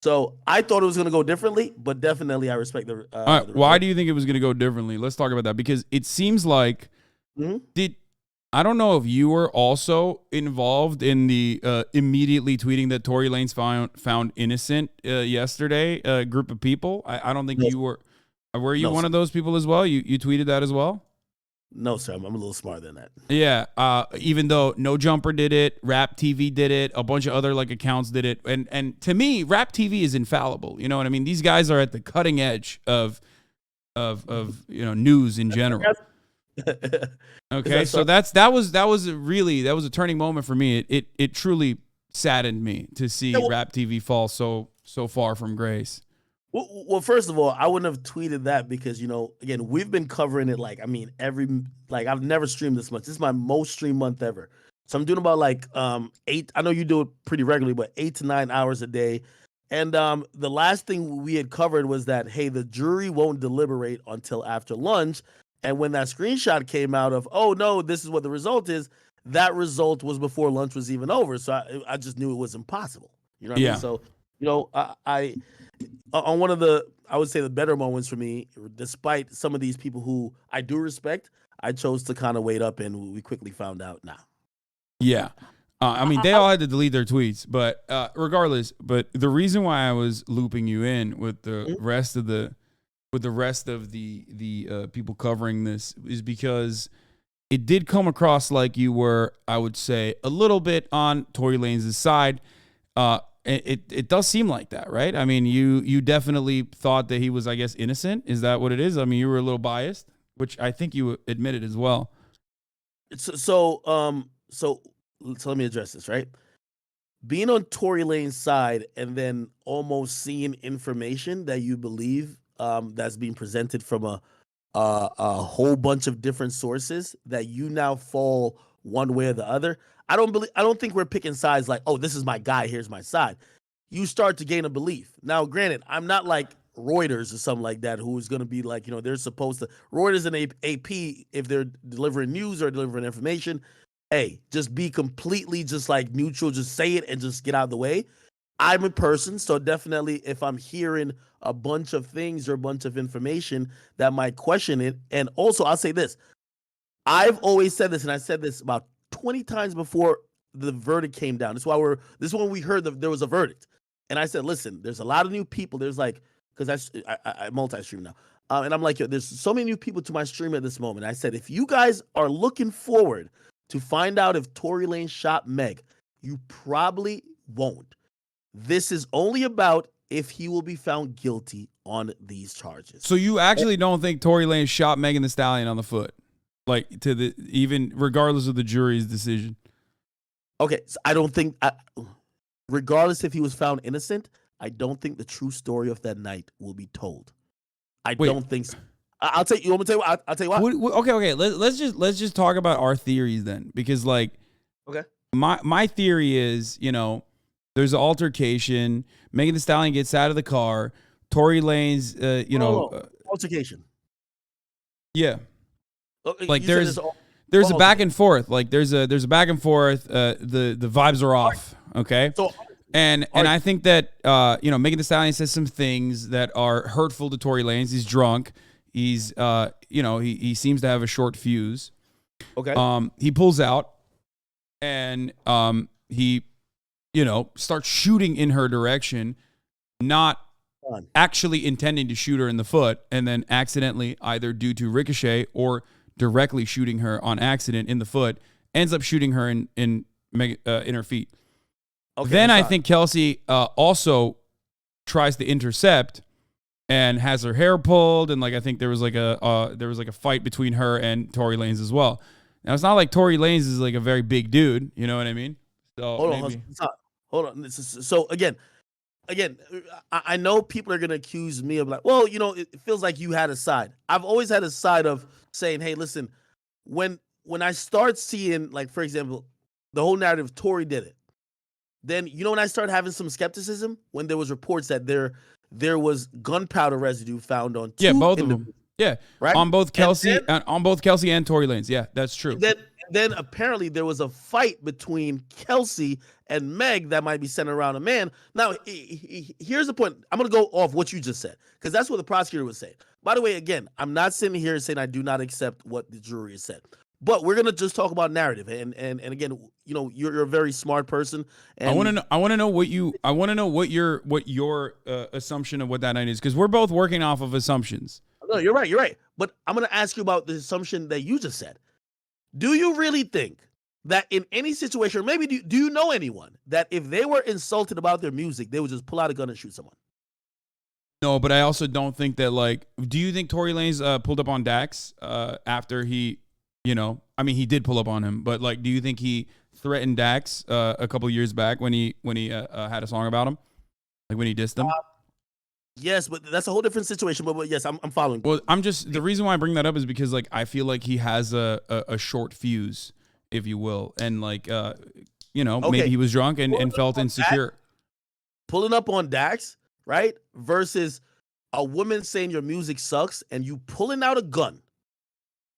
So I thought it was going to go differently, but definitely I respect the. All right, why do you think it was going to go differently? Let's talk about that because it seems like I don't know if you were also involved in the immediately tweeting that Tory Lanez found innocent yesterday. A group of people. I don't think you were. Were you one of those people as well? You tweeted that as well? No, sir. I'm a little smarter than that. Yeah. Even though No Jumper did it, Rap TV did it, a bunch of other accounts did it, and to me, Rap TV is infallible. You know what I mean? These guys are at the cutting edge of news in general. Okay, so that was a turning moment for me. It truly saddened me to see Rap TV fall so far from grace. Well, first of all, I wouldn't have tweeted that because, again, we've been covering it I've never streamed this much. This is my most streamed month ever. So I'm doing about 8. I know you do it pretty regularly, but 8 to 9 hours a day. And the last thing we had covered was that, hey, the jury won't deliberate until after lunch. And when that screenshot came out of, oh, no, this is what the result is, that result was before lunch was even over. So I just knew it was impossible. You know what I mean? So, I on one of I would say the better moments for me, despite some of these people who I do respect, I chose to kind of wait up and we quickly found out now. Yeah. I mean, they all had to delete their tweets, but regardless, but the reason why I was looping you in with the rest of the people covering this is because it did come across like you were, I would say, a little bit on Tory Lanez' side. It does seem like that, right? I mean, you definitely thought that he was, I guess, innocent. Is that what it is? I mean, you were a little biased, which I think you admitted as well. So let me address this, right? Being on Tory Lanez's side and then almost seeing information that you believe that's being presented from a whole bunch of different sources that you now fall one way or the other. I don't think we're picking sides like, oh, this is my guy, here's my side. You start to gain a belief. Now, granted, I'm not like Reuters or something like that, who is going to be like, they're supposed to. Reuters and AP, if they're delivering news or delivering information, hey, just be completely just like neutral, just say it and just get out of the way. I'm a person, so definitely if I'm hearing a bunch of things or a bunch of information that might question it, and also I'll say this, I've always said this, and I said this about 20 times before the verdict came down. This is when we heard that there was a verdict. And I said, listen, there's a lot of new people. There's because I multi-stream now. And I'm like, there's so many new people to my stream at this moment. I said, if you guys are looking forward to find out if Tory Lanez shot Meg, you probably won't. This is only about if he will be found guilty on these charges. So you actually don't think Tory Lanez shot Megan Thee Stallion on the foot? Even regardless of the jury's decision. Okay, so I don't think, regardless if he was found innocent, I don't think the true story of that night will be told. Don't think so. I'll tell you. Want me to tell you what? I'll tell you what. Okay. Let's just talk about our theories then, because okay, my theory is there's an altercation. Megan Thee Stallion gets out of the car. Tory Lanez, altercation. Yeah. There's a back and forth. There's a back and forth. The vibes are off. Okay. And I think that Megan Thee Stallion says some things that are hurtful to Tory Lanez. He's drunk. He's he seems to have a short fuse. Okay. He pulls out and he starts shooting in her direction, not actually intending to shoot her in the foot, and then accidentally, either due to ricochet or directly shooting her on accident in the foot, ends up shooting her in her feet. Okay, then I think Kelsey also tries to intercept and has her hair pulled, and I think there was a fight between her and Tory Lanez as well. Now it's not like Tory Lanez is a very big dude, you know what I mean? So hold on. So again, I know people are gonna accuse me of it feels like you had a side. I've always had a side of saying, hey, listen, when I start seeing, for example, the whole narrative Tory did it, then when I started having some skepticism when there was reports that there was gunpowder residue found on two both of them. Yeah, right on both Kelsey and Tory Lanez. Yeah, that's true. then apparently there was a fight between Kelsey and Meg that might be centered around a man. Now, here's the point. I'm going to go off what you just said because that's what the prosecutor was saying. By the way, again, I'm not sitting here saying I do not accept what the jury has said, but we're going to just talk about narrative. And again, you know, you're a very smart person. And I want to know what your assumption of what that night is, because we're both working off of assumptions. No, you're right. You're right. But I'm going to ask you about the assumption that you just said. Do you really think that in any situation, or maybe do you know anyone that if they were insulted about their music, they would just pull out a gun and shoot someone? No, but I also don't think that, like, do you think Tory Lanez pulled up on Dax after he, you know, I mean, he did pull up on him, but like, do you think he threatened Dax a couple years back when he had a song about him, like when he dissed him? Yes, but that's a whole different situation. But yes, I'm following. Well, the reason why I bring that up is because, like, I feel like he has a short fuse, if you will, and like you know, Okay. maybe he was drunk and felt insecure. Pulling up on Dax, right? Versus a woman saying your music sucks and you pulling out a gun.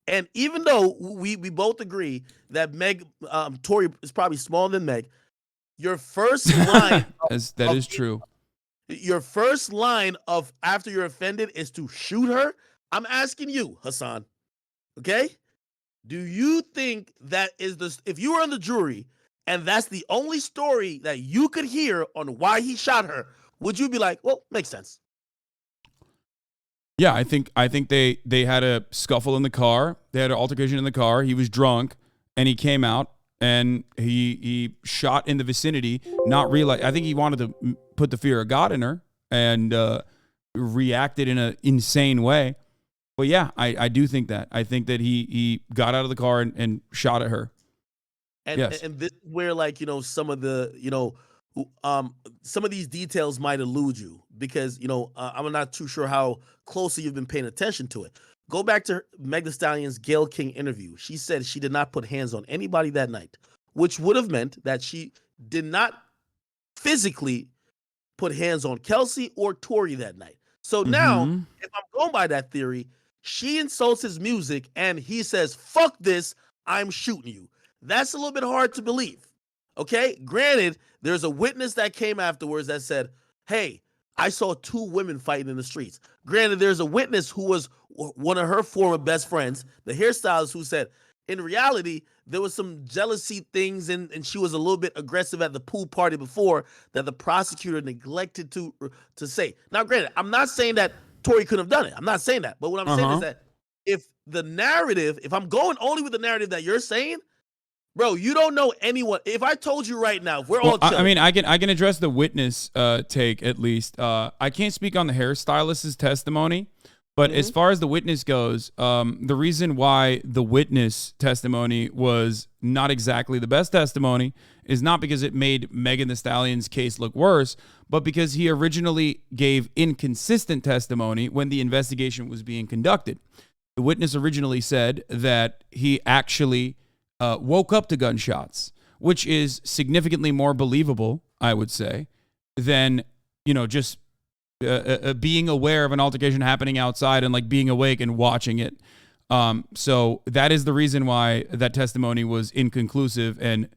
And even though we both agree that Tory is probably smaller than Meg, your first line that is true. Your first line of after you're offended is to shoot her. I'm asking you, Hasan, okay? Do you think that is if you were on the jury and that's the only story that you could hear on why he shot her, would you be like, well, makes sense? Yeah, I think they had a scuffle in the car. They had an altercation in the car. He was drunk and he came out and he shot in the vicinity, not realize. I think he wanted to put the fear of God in her and reacted in an insane way. But yeah, I do think that. I think that he got out of the car and shot at her. And, yes. And this is where, like, you know, some of the, you know, some of these details might elude you because, you know, I'm not too sure how closely you've been paying attention to it. Go back to Meg Thee Stallion's Gayle King interview. She said she did not put hands on anybody that night, which would have meant that she did not physically put hands on Kelsey or Tory that night. So now, if I'm going by that theory, she insults his music and he says, fuck this, I'm shooting you. That's a little bit hard to believe. Okay? Granted, there's a witness that came afterwards that said, hey, I saw two women fighting in the streets. Granted, there's a witness who was one of her former best friends, the hairstylist, who said, in reality, there was some jealousy things and she was a little bit aggressive at the pool party before that the prosecutor neglected to say. Now, granted, I'm not saying that Tory couldn't have done it. I'm not saying that. But what I'm saying is that if I'm going only with the narrative that you're saying, bro, you don't know anyone. If I told you right now, if we're all chilling. I mean, I can address the witness take at least. I can't speak on the hairstylist's testimony, but as far as the witness goes, the reason why the witness testimony was not exactly the best testimony is not because it made Megan Thee Stallion's case look worse, but because he originally gave inconsistent testimony when the investigation was being conducted. The witness originally said that he actually woke up to gunshots, which is significantly more believable, I would say, than, you know, just being aware of an altercation happening outside and like being awake and watching it. So that is the reason why that testimony was inconclusive and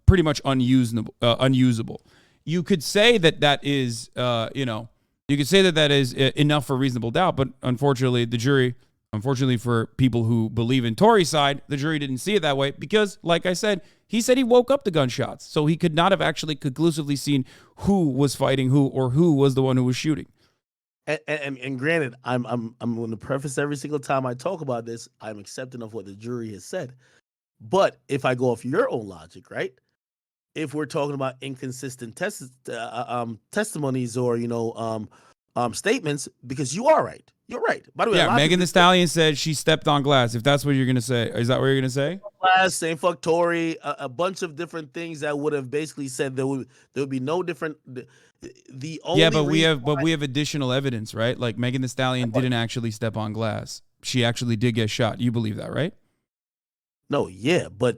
pretty much unusable. You could say that is, you know, you could say that is enough for reasonable doubt, but unfortunately, the jury. Unfortunately for people who believe in Tory's side, the jury didn't see it that way because, like I said he woke up to gunshots. So he could not have actually conclusively seen who was fighting who or who was the one who was shooting. And granted, I'm going to preface every single time I talk about this, I'm accepting of what the jury has said. But if I go off your own logic, right? If we're talking about inconsistent testimonies or, you know, statements, because you are right. You're right. By the way, yeah, Megan Thee Stallion said she stepped on glass. If that's what you're gonna say, is that what you're gonna say? Glass, saying fuck Tory, a bunch of different things that would have basically said there would be no different. The only but we have additional evidence, right? Like Megan Thee Stallion didn't actually step on glass. She actually did get shot. You believe that, right? No, yeah, but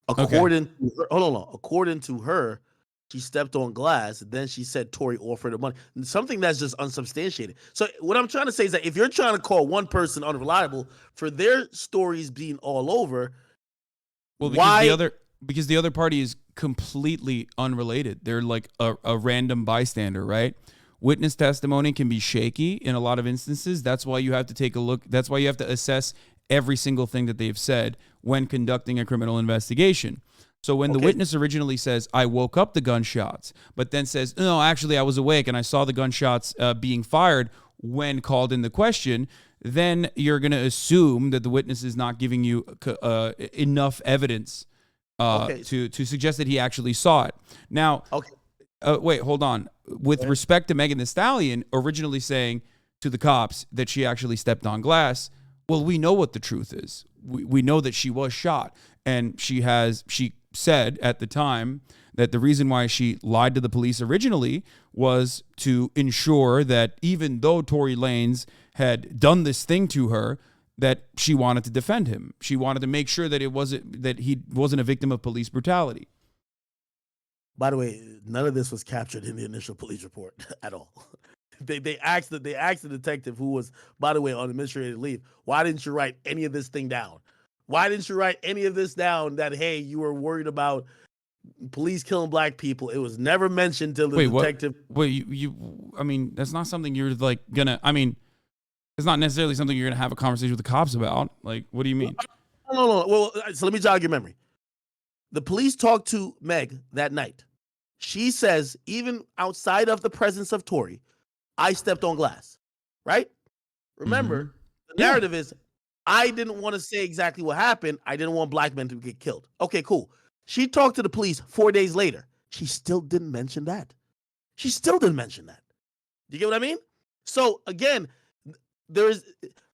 according to her, hold on, according to her, she stepped on glass. Then she said Tory offered her money. Something that's just unsubstantiated. So what I'm trying to say is that if you're trying to call one person unreliable for their stories being all over, Well, Why? because the other party is completely unrelated. They're like a random bystander, right? Witness testimony can be shaky in a lot of instances. That's why you have to take a look. That's why you have to assess every single thing that they've said when conducting a criminal investigation. So when the witness originally says, I woke up the gunshots, but then says, no, actually, I was awake and I saw the gunshots being fired when called in the question, then you're going to assume that the witness is not giving you enough evidence to suggest that he actually saw it. Now, wait, hold on. With respect to Megan Thee Stallion originally saying to the cops that she actually stepped on glass, well, we know what the truth is. We know that she was shot, and she said at the time that the reason why she lied to the police originally was to ensure that even though Tory Lanez had done this thing to her, that she wanted to defend him. She wanted to make sure that he wasn't a victim of police brutality. By the way, none of this was captured in the initial police report at all. They asked the detective, who was, by the way, on administrative leave, why didn't you write any of this thing down? Why didn't you write any of this down that, hey, you were worried about police killing black people? It was never mentioned till the detective. I mean, that's not something you're like gonna, I mean, it's not necessarily something you're gonna have a conversation with the cops about. Like, what do you mean? No. Well, so let me jog your memory. The police talked to Meg that night. She says, even outside of the presence of Tory, I stepped on glass, right? Remember, the narrative is, I didn't want to say exactly what happened. I didn't want black men to get killed. Okay, cool. She talked to the police 4 days later. She still didn't mention that. You get what I mean? So again, there's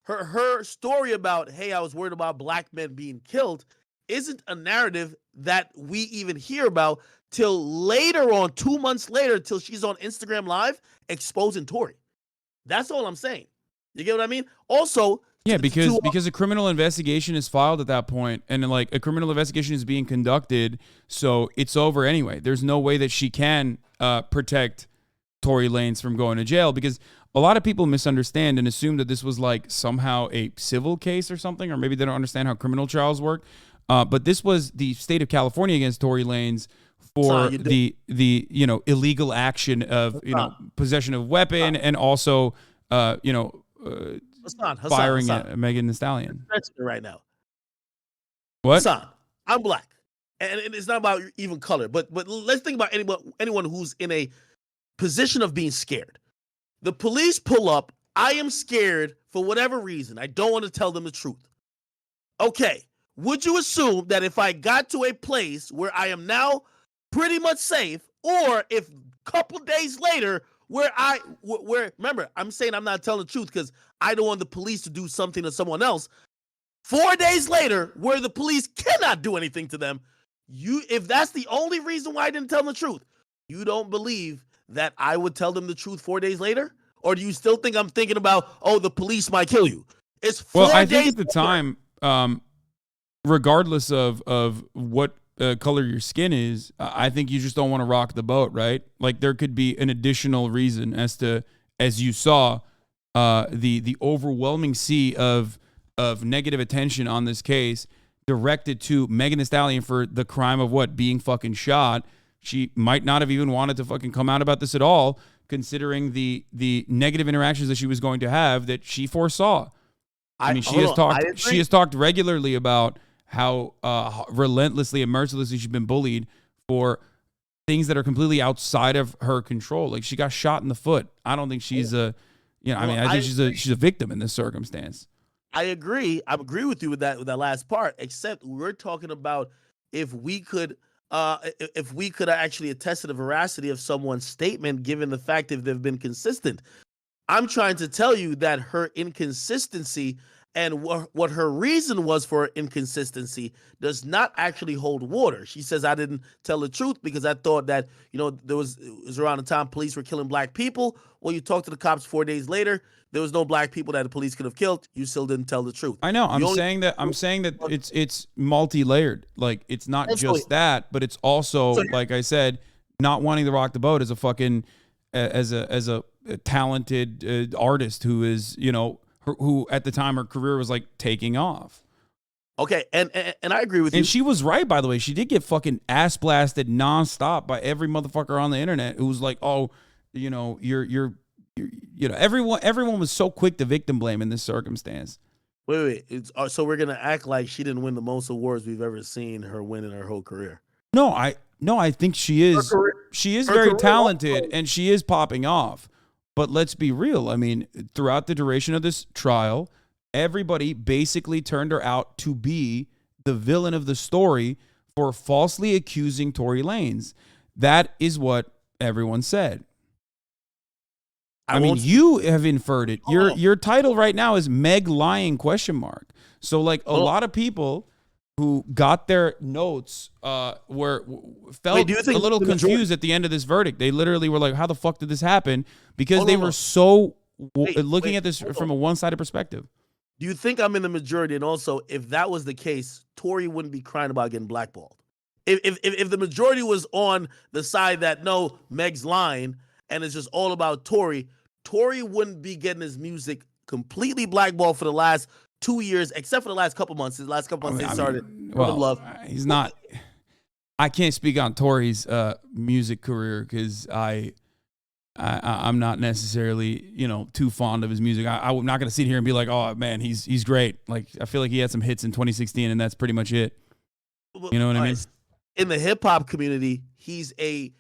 her story about, hey, I was worried about black men being killed, isn't a narrative that we even hear about till later on, 2 months later, till she's on Instagram Live exposing Tory. That's all I'm saying. You get what I mean? Also, yeah, because a criminal investigation is filed at that point, and like a criminal investigation is being conducted, so it's over anyway. There's no way that she can protect Tory Lanez from going to jail, because a lot of people misunderstand and assume that this was like somehow a civil case or something, or maybe they don't understand how criminal trials work. But this was the state of California against Tory Lanez for the illegal action of possession of weapon and also firing at Megan Thee Stallion. Right now, what? Hasan, I'm black, and it's not about even color, but let's think about anyone who's in a position of being scared. The police pull up. I am scared for whatever reason. I don't want to tell them the truth. Okay. Would you assume that if I got to a place where I am now pretty much safe, or if a couple days later where remember, I'm saying I'm not telling the truth because I don't want the police to do something to someone else. 4 days later, where the police cannot do anything to them, if that's the only reason why I didn't tell them the truth, you don't believe that I would tell them the truth 4 days later? Or do you still think I'm thinking about, oh, the police might kill you? It's 4 days. Well, I think at the time, regardless of what color your skin is, I think you just don't want to rock the boat, right? Like there could be an additional reason as you saw, the overwhelming sea of negative attention on this case directed to Megan Thee Stallion for the crime of being fucking shot. She might not have even wanted to fucking come out about this at all, considering the negative interactions that she was going to have that she foresaw. I mean, she has talked regularly about how relentlessly and mercilessly she's been bullied for things that are completely outside of her control. Like she got shot in the foot. I don't think she's I think she's a victim in this circumstance. I agree. I agree with you with that last part. Except we're talking about if we could actually attest to the veracity of someone's statement, given the fact that they've been consistent. I'm trying to tell you that her inconsistency and what her reason was for inconsistency does not actually hold water. She says, I didn't tell the truth because I thought that, it was around the time police were killing black people. Well, you talked to the cops 4 days later. There was no black people that the police could have killed. You still didn't tell the truth. I know. I'm saying that it's multi-layered. Like it's not just that, but it's also, like I said, not wanting to rock the boat as a fucking as a talented artist who is, who at the time her career was like taking off. Okay, and I agree with you. And she was right, by the way. She did get fucking ass blasted nonstop by every motherfucker on the internet who was like, "Oh, you know, everyone was so quick to victim blame in this circumstance." Wait. So we're gonna act like she didn't win the most awards we've ever seen her win in her whole career. No, I think she is. She is very talented and she is popping off. But let's be real. I mean, throughout the duration of this trial, everybody basically turned her out to be the villain of the story for falsely accusing Tory Lanez. That is what everyone said. I mean, you have inferred it. Your title right now is Meg lying ? So like a lot of people who got their notes felt a little confused at the end of this verdict. They literally were like, how the fuck did this happen? Because they were so looking at this from a one-sided perspective. Do you think I'm in the majority? And also, if that was the case, Tory wouldn't be crying about getting blackballed. If the majority was on the side that no, Meg's lying and it's just all about Tory wouldn't be getting his music completely blackballed for the last 2 years, except for the last couple months. His last couple months they started love. He's not. I can't speak on Tory's music career because I'm not necessarily too fond of his music. I'm not going to sit here and be like, oh man, he's great. Like I feel like he had some hits in 2016 and that's pretty much it. You know what I mean? In the hip hop community, he's a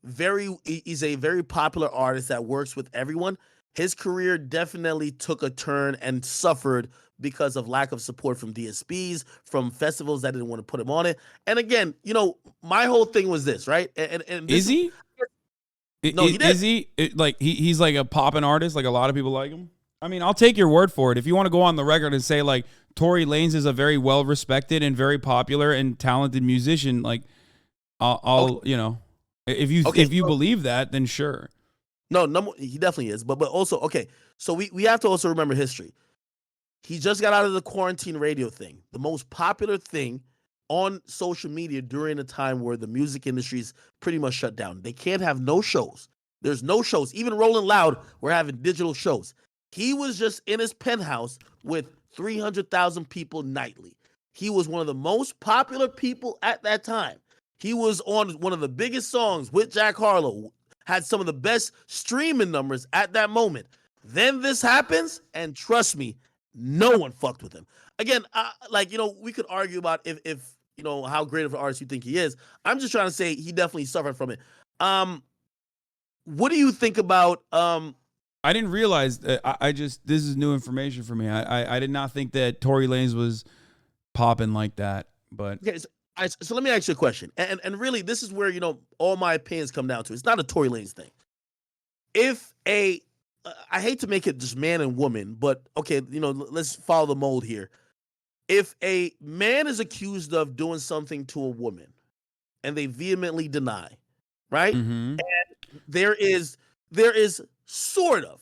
very popular artist that works with everyone. His career definitely took a turn and suffered because of lack of support from DSPs, from festivals that didn't want to put him on it. And again, my whole thing was this, right? And is he? No, he did. Is he like he's like a poppin' artist? Like a lot of people like him. I mean, I'll take your word for it. If you want to go on the record and say like Tory Lanez is a very well respected and very popular and talented musician, like I'll okay. If you believe that, then sure. No, he definitely is. But also, okay, so we have to also remember history. He just got out of the quarantine radio thing, the most popular thing on social media during a time where the music industry is pretty much shut down. They can't have no shows. There's no shows. Even Rolling Loud, we're having digital shows. He was just in his penthouse with 300,000 people nightly. He was one of the most popular people at that time. He was on one of the biggest songs with Jack Harlow, had some of the best streaming numbers at that moment. Then this happens, and trust me, no one fucked with him. Again, we could argue about if how great of an artist you think he is. I'm just trying to say he definitely suffered from it. What do you think about? I didn't realize that. This is new information for me. I did not think that Tory Lanez was popping like that. But okay, so let me ask you a question, and really, this is where all my opinions come down to. It's not a Tory Lanez thing. I hate to make it just man and woman, but okay, let's follow the mold here. If a man is accused of doing something to a woman and they vehemently deny, right? Mm-hmm. And there is sort of,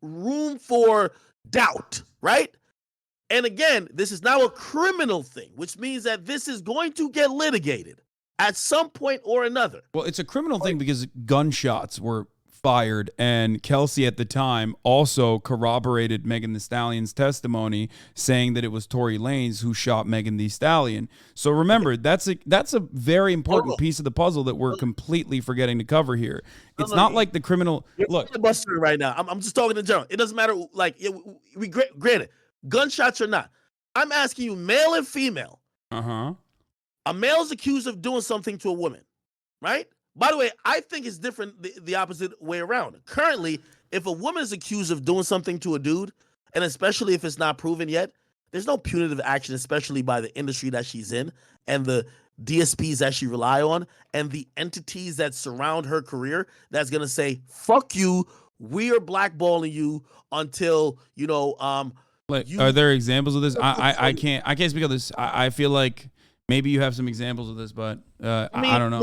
room for doubt, right? And again, this is now a criminal thing, which means that this is going to get litigated at some point or another. Well, it's a criminal thing because gunshots were fired, and Kelsey at the time also corroborated Megan Thee Stallion's testimony, saying that it was Tory Lanez who shot Megan Thee Stallion. So remember, that's a very important piece of the puzzle that we're completely forgetting to cover here. It's not like the criminal. Look, busting right now. I'm just talking in general. It doesn't matter. Like we granted, gunshots or not. I'm asking you, male and female. A male's accused of doing something to a woman, right? By the way, I think it's different the opposite way around. Currently, if a woman is accused of doing something to a dude, and especially if it's not proven yet, there's no punitive action, especially by the industry that she's in and the DSPs that she rely on and the entities that surround her career that's going to say, fuck you, we are blackballing you until, are there examples of this? I can't speak of this. I feel like maybe you have some examples of this, but I don't know.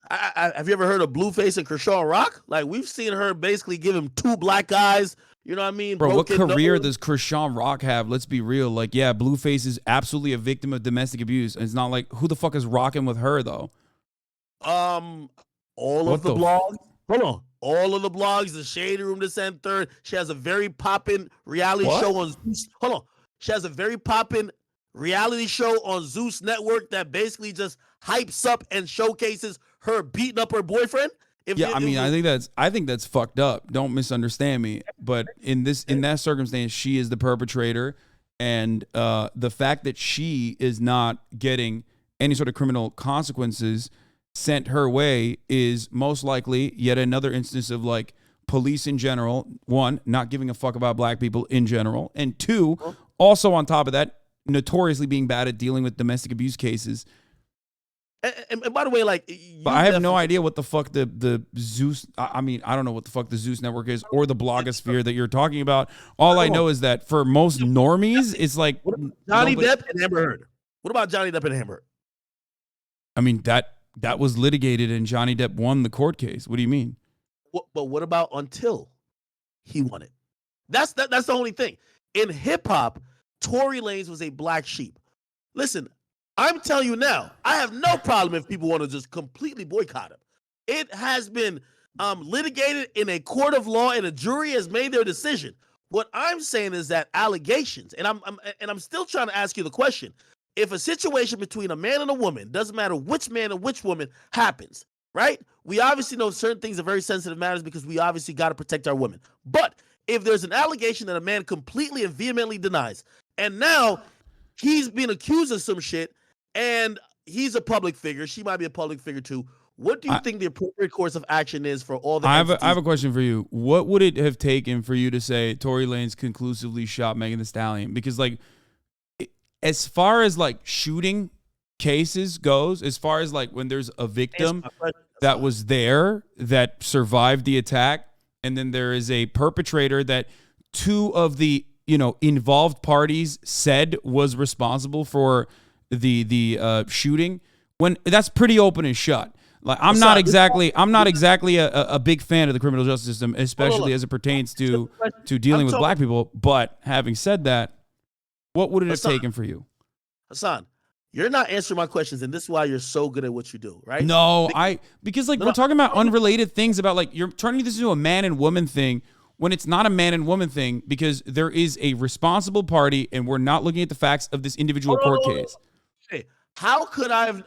Have you ever heard of Blueface and Krishan Rock? Like, we've seen her basically give him 2 black eyes. You know what I mean? Bro, what career does Krishan Rock have? Let's be real. Like, yeah, Blueface is absolutely a victim of domestic abuse. It's not like, who the fuck is rocking with her, though? All of the blogs. Hold on. All of the blogs, the Shade Room, This and Third. She has a very poppin' reality show on. Hold on. She has a very poppin' reality show on Zeus Network that basically just hypes up and showcases her beating up her boyfriend. I think that's fucked up. Don't misunderstand me. But in that circumstance, she is the perpetrator, and the fact that she is not getting any sort of criminal consequences sent her way is most likely yet another instance of like police in general, one, not giving a fuck about black people in general, and two, also on top of that, notoriously being bad at dealing with domestic abuse cases. And by the way, like, but I have no idea what the fuck the Zeus. I mean, I don't know what the fuck the Zeus Network is or the blogosphere that you're talking about. All I know is that for most normies, it's like Johnny Depp and Amber Heard. What about Johnny Depp and Amber Heard? I mean, that was litigated and Johnny Depp won the court case. What do you mean? But what about until he won it? That's the only thing. In hip hop, Tory Lanez was a black sheep. Listen, I'm telling you now, I have no problem if people want to just completely boycott him. It has been litigated in a court of law, and a jury has made their decision. What I'm saying is that allegations, and I'm still trying to ask you the question: if a situation between a man and a woman, doesn't matter which man and which woman, happens, right? We obviously know certain things are very sensitive matters because we obviously got to protect our women. But if there's an allegation that a man completely and vehemently denies, and now he's being accused of some shit, and he's a public figure, she might be a public figure too, what do you think the appropriate course of action is for all the I have a question for you. What would it have taken for you to say Tory Lanez conclusively shot Megan Thee Stallion? Because, like, as far as, like, shooting cases goes, as far as, like, when there's a victim that was there that survived the attack, and then there is a perpetrator that two of the, involved parties said was responsible for the shooting, when that's pretty open and shut. Like, I'm not exactly a big fan of the criminal justice system, especially as it pertains to dealing with black people. But having said that, what would it have taken for you? Hasan, you're not answering my questions, and this is why you're so good at what you do, right? No, because we're talking about unrelated things about, like, you're turning this into a man and woman thing when it's not a man and woman thing, because there is a responsible party and we're not looking at the facts of this individual court case. Hey, how could I have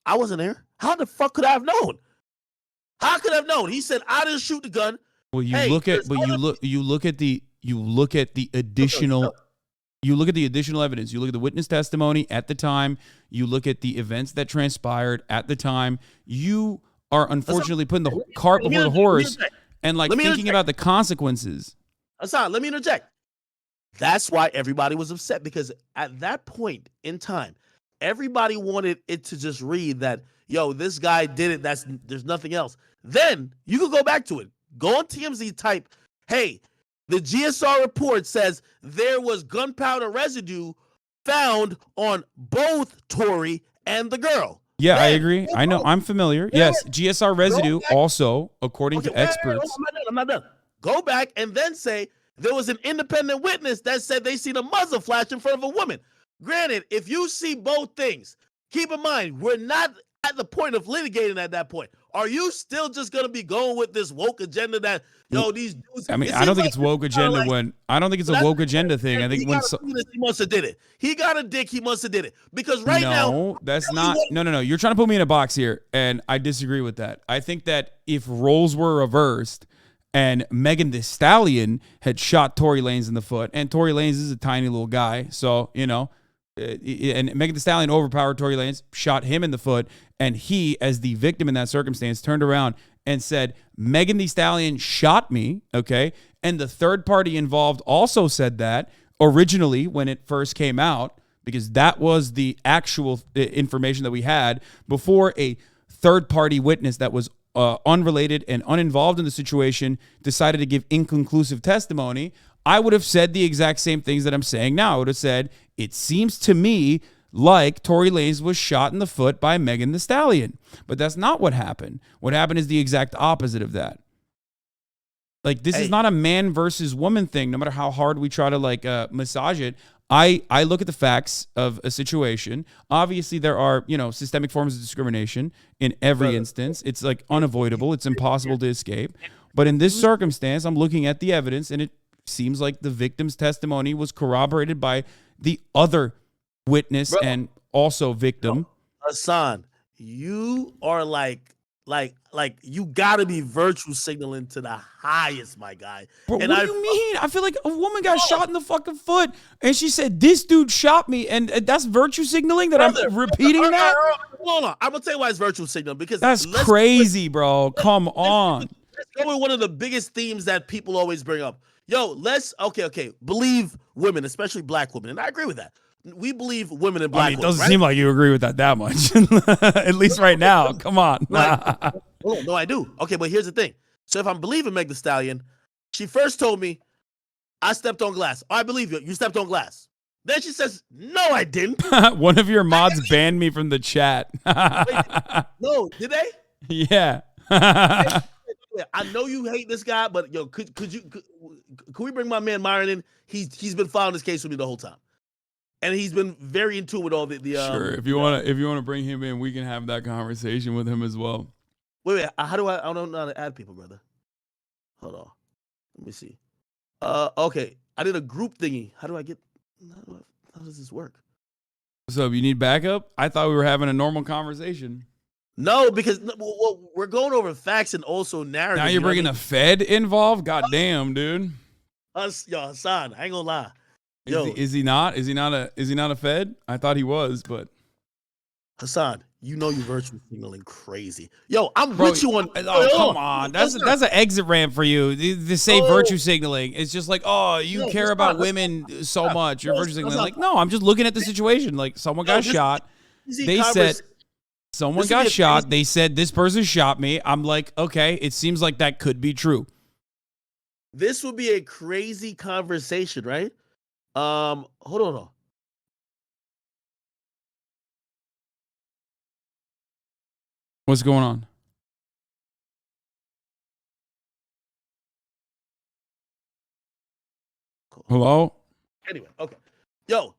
I wasn't there. How the fuck could I have known? How could I have known? He said I didn't shoot the gun. Well, you look at the additional evidence. You look at the witness testimony at the time. You look at the events that transpired at the time. You are unfortunately putting the cart before the horse and, like, thinking about the consequences. Hasan, let me interject. That's why everybody was upset, because at that point in time, everybody wanted it to just read that, yo, this guy did it. There's nothing else. Then you could go back to it. Go on TMZ, type, hey, the GSR report says there was gunpowder residue found on both Tory and the girl. Yeah, I agree. I know. I'm familiar. Yes, GSR residue also, according to experts. I'm not done. Go back and then say there was an independent witness that said they seen a muzzle flash in front of a woman. Granted, if you see both things, keep in mind, we're not at the point of litigating at that point. Are you still just going to be going with this woke agenda that, these dudes... I mean, I don't think it's woke agenda I don't think it's a woke agenda thing. I think when... He must have did it. He got a dick, he must have did it. Because now... No, that's not... No. You're trying to put me in a box here, and I disagree with that. I think that if roles were reversed and Megan Thee Stallion had shot Tory Lanez in the foot, and Tory Lanez is a tiny little guy, so, and Megan Thee Stallion overpowered Tory Lanez, shot him in the foot, and he, as the victim in that circumstance, turned around and said, Megan Thee Stallion shot me, okay? And the third party involved also said that originally when it first came out, because that was the actual information that we had before a third party witness that was unrelated and uninvolved in the situation decided to give inconclusive testimony. I would have said the exact same things that I'm saying now. I would have said, it seems to me like Tory Lanez was shot in the foot by Megan Thee Stallion. But that's not what happened. What happened is the exact opposite of that. Like, this is not a man versus woman thing, no matter how hard we try to, massage it. I look at the facts of a situation. Obviously, there are, systemic forms of discrimination in every instance. It's, like, unavoidable. It's impossible to escape. But in this circumstance, I'm looking at the evidence, and it seems like the victim's testimony was corroborated by the other witness Bro. and also victim. Hasan, you are like you gotta be virtue signaling to the highest, my guy. Bro, And what do you mean? I feel like a woman got shot in the fucking foot, and she said, "This dude shot me," and that's virtue signaling that I'm repeating that? Hold on. I'm gonna tell you why it's virtue signaling, because That's crazy, bro. Come on. Let's go with one of the biggest themes that people always bring up. Yo, okay. Believe women, especially black women, and I agree with that. We believe women and black women. It doesn't right? seem like you agree with that much, at least right now. Come on. No, I do. Okay, but here's the thing. So if I'm believing Meg Thee Stallion, she first told me, I stepped on glass. I believe you. You stepped on glass. Then she says, no, I didn't. One of your mods banned me from the chat. Wait, no, did they? Yeah. I know you hate this guy, but yo, could we bring my man Myron in? He's been following this case with me the whole time, and he's been very in tune with all the sure. If you want to bring him in, we can have that conversation with him as well. Wait. How do I don't know how to add people, brother. Hold on. Let me see. Okay. I did a group thingy. How does this work? So if you need backup, I thought we were having a normal conversation. No, because we're going over facts and also narrative. Now you're bringing the Fed involved? God damn, dude. Yo, Hasan, I ain't gonna lie. Is he not? Is he not a Fed? I thought he was, but Hasan, you know you virtue signaling crazy. Yo, I'm with you on. Come on, that's an exit ramp for you. To say virtue signaling, it's just like, you care about women so much. You're virtue signaling. Like, no, I'm just looking at the situation. Like, someone got shot. They said someone got shot. They said this person shot me. I'm like, okay, it seems like that could be true. This would be a crazy conversation, right? Hold on. What's going on? Hello? Anyway, okay. Yo,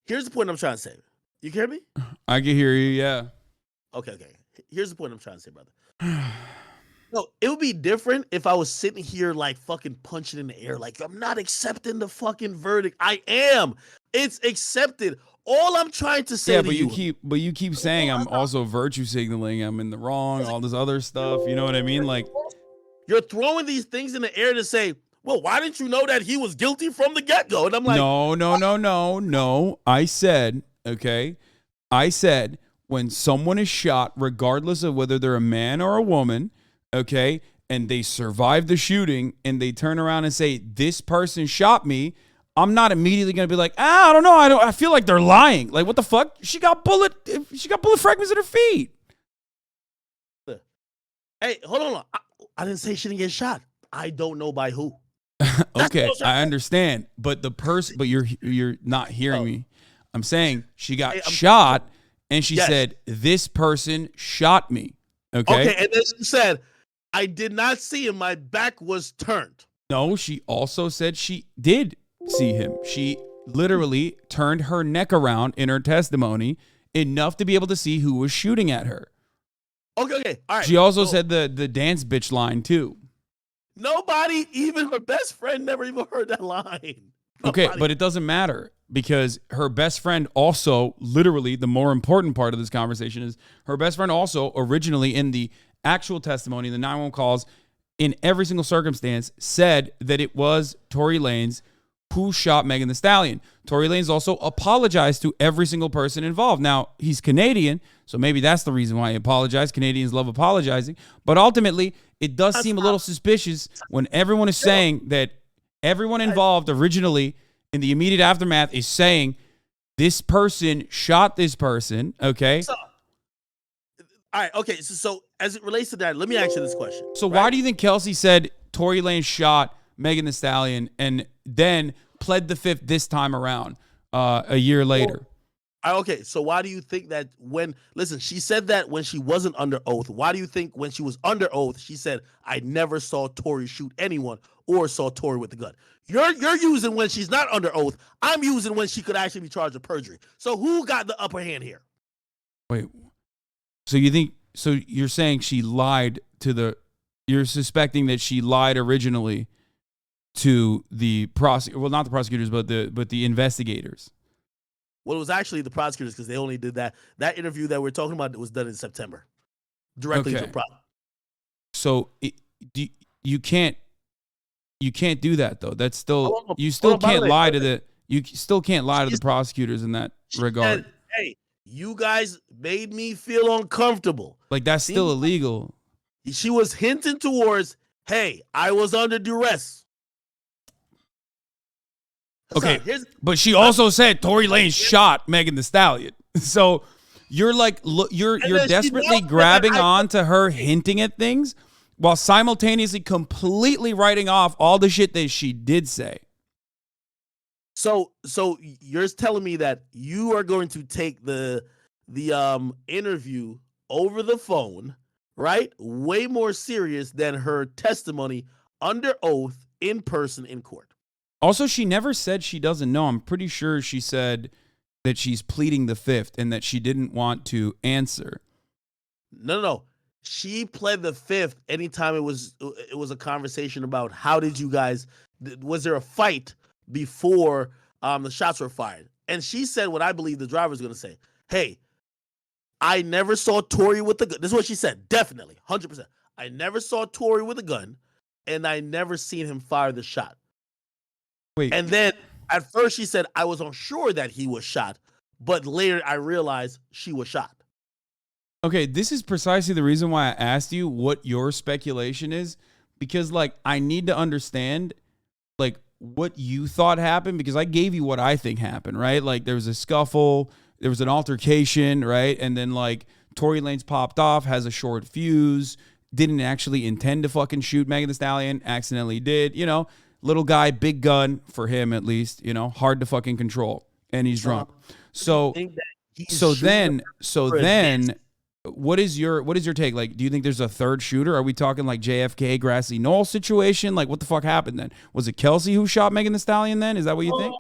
here's the point I'm trying to say. You can hear me? I can hear you, yeah. Okay. Here's the point I'm trying to say, brother. No, it would be different if I was sitting here like fucking punching in the air. Like, I'm not accepting the fucking verdict. I am. It's accepted. All I'm trying to say to you. You keep saying I'm also virtue signaling. I'm in the wrong, all this other stuff. You know what I mean? Like, you're throwing these things in the air to say, well, why didn't you know that he was guilty from the get-go? And I'm like, no. I said, okay. I said when someone is shot, regardless of whether they're a man or a woman, okay, and they survive the shooting and they turn around and say, this person shot me, I'm not immediately going to be like, I don't know. I feel like they're lying. Like, what the fuck? She got bullet fragments in her feet. Hey, hold on. I didn't say she didn't get shot. I don't know by who. Okay, I understand. But but you're not hearing me. I'm saying she got shot and she said, this person shot me. Okay, and then she said, I did not see him. My back was turned. No, she also said she did see him. She literally turned her neck around in her testimony enough to be able to see who was shooting at her. Okay. All right. She also said the dance bitch line too. Nobody, even her best friend, never even heard that line. Okay, but it doesn't matter because her best friend also, literally, the more important part of this conversation is her best friend also originally in the actual testimony, the 911 calls, in every single circumstance, said that it was Tory Lanez who shot Megan Thee Stallion. Tory Lanez also apologized to every single person involved. Now, he's Canadian, so maybe that's the reason why he apologized. Canadians love apologizing. But ultimately, it does seem a little suspicious when everyone is saying that everyone involved originally in the immediate aftermath is saying this person shot this person, okay? All right, okay. So as it relates to that, let me ask you this question. So why do you think Kelsey said Tory Lanez shot Megan Thee Stallion and then pled the fifth this time around a year later? Okay, so why do you think that listen, she said that when she wasn't under oath. Why do you think when she was under oath, she said, I never saw Tory shoot anyone or saw Tory with the gun? You're using when she's not under oath. I'm using when she could actually be charged with perjury. So who got the upper hand here? Wait, so you're saying she lied you're suspecting that she lied originally to the well, not the prosecutors, but the investigators. Well, it was actually the prosecutors because they only did that interview that we're talking about. It was done in September, directly to the prosecutor. So you can't do that though. That's still you still can't lie to the prosecutors in that regard. Said, hey, you guys made me feel uncomfortable. Like that's still illegal. She was hinting towards, hey, I was under duress. Okay, but she also said Tory Lanez shot Megan Thee Stallion. So you're like, you're desperately grabbing on to her hinting at things while simultaneously completely writing off all the shit that she did say. So you're telling me that you are going to take the interview over the phone, right? Way more serious than her testimony under oath in person in court. Also, she never said she doesn't know. I'm pretty sure she said that she's pleading the fifth and that she didn't want to answer. No. She pled the fifth anytime it was a conversation about how did you guys, was there a fight before the shots were fired? And she said what I believe the driver is going to say. Hey, I never saw Tory with a gun. This is what she said. Definitely, 100%. I never saw Tory with a gun, and I never seen him fire the shot. Wait. And then at first she said, I was unsure that he was shot, but later I realized she was shot. Okay, this is precisely the reason why I asked you what your speculation is, because like I need to understand like what you thought happened, because I gave you what I think happened, right? Like there was a scuffle, there was an altercation, right? And then like Tory Lanez popped off, has a short fuse, didn't actually intend to fucking shoot Megan Thee Stallion, accidentally did, you know. Little guy, big gun for him at least, you know, hard to fucking control, and he's drunk. So then, what is your take? Like, do you think there's a third shooter? Are we talking like JFK Grassy Knoll situation? Like, what the fuck happened then? Was it Kelsey who shot Megan Thee Stallion then? Is that what you think?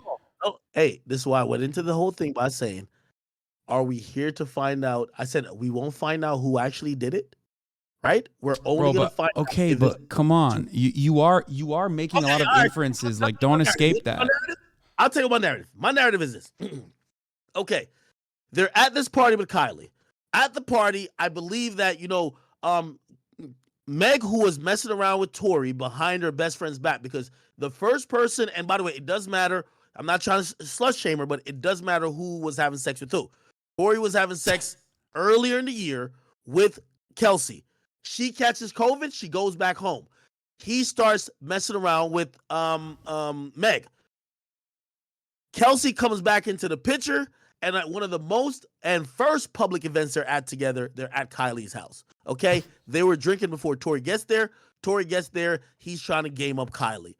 Oh, hey, this is why I went into the whole thing by saying, are we here to find out? I said we won't find out who actually did it. Right? We're only going to find out. Okay, but come on. You are making a lot of inferences. Like, don't escape that. I'll tell you my narrative. My narrative is this. Okay. They're at this party with Kylie. At the party, I believe that, Meg, who was messing around with Tory behind her best friend's back, because the first person, and by the way, it does matter. I'm not trying to slut shame her, but it does matter who was having sex with who. Tory was having sex earlier in the year with Kelsey. She catches COVID. She goes back home. He starts messing around with Meg. Kelsey comes back into the picture, and at one of the most and first public events they're at together, they're at Kylie's house. Okay? They were drinking before Tory gets there. Tory gets there. He's trying to game up Kylie.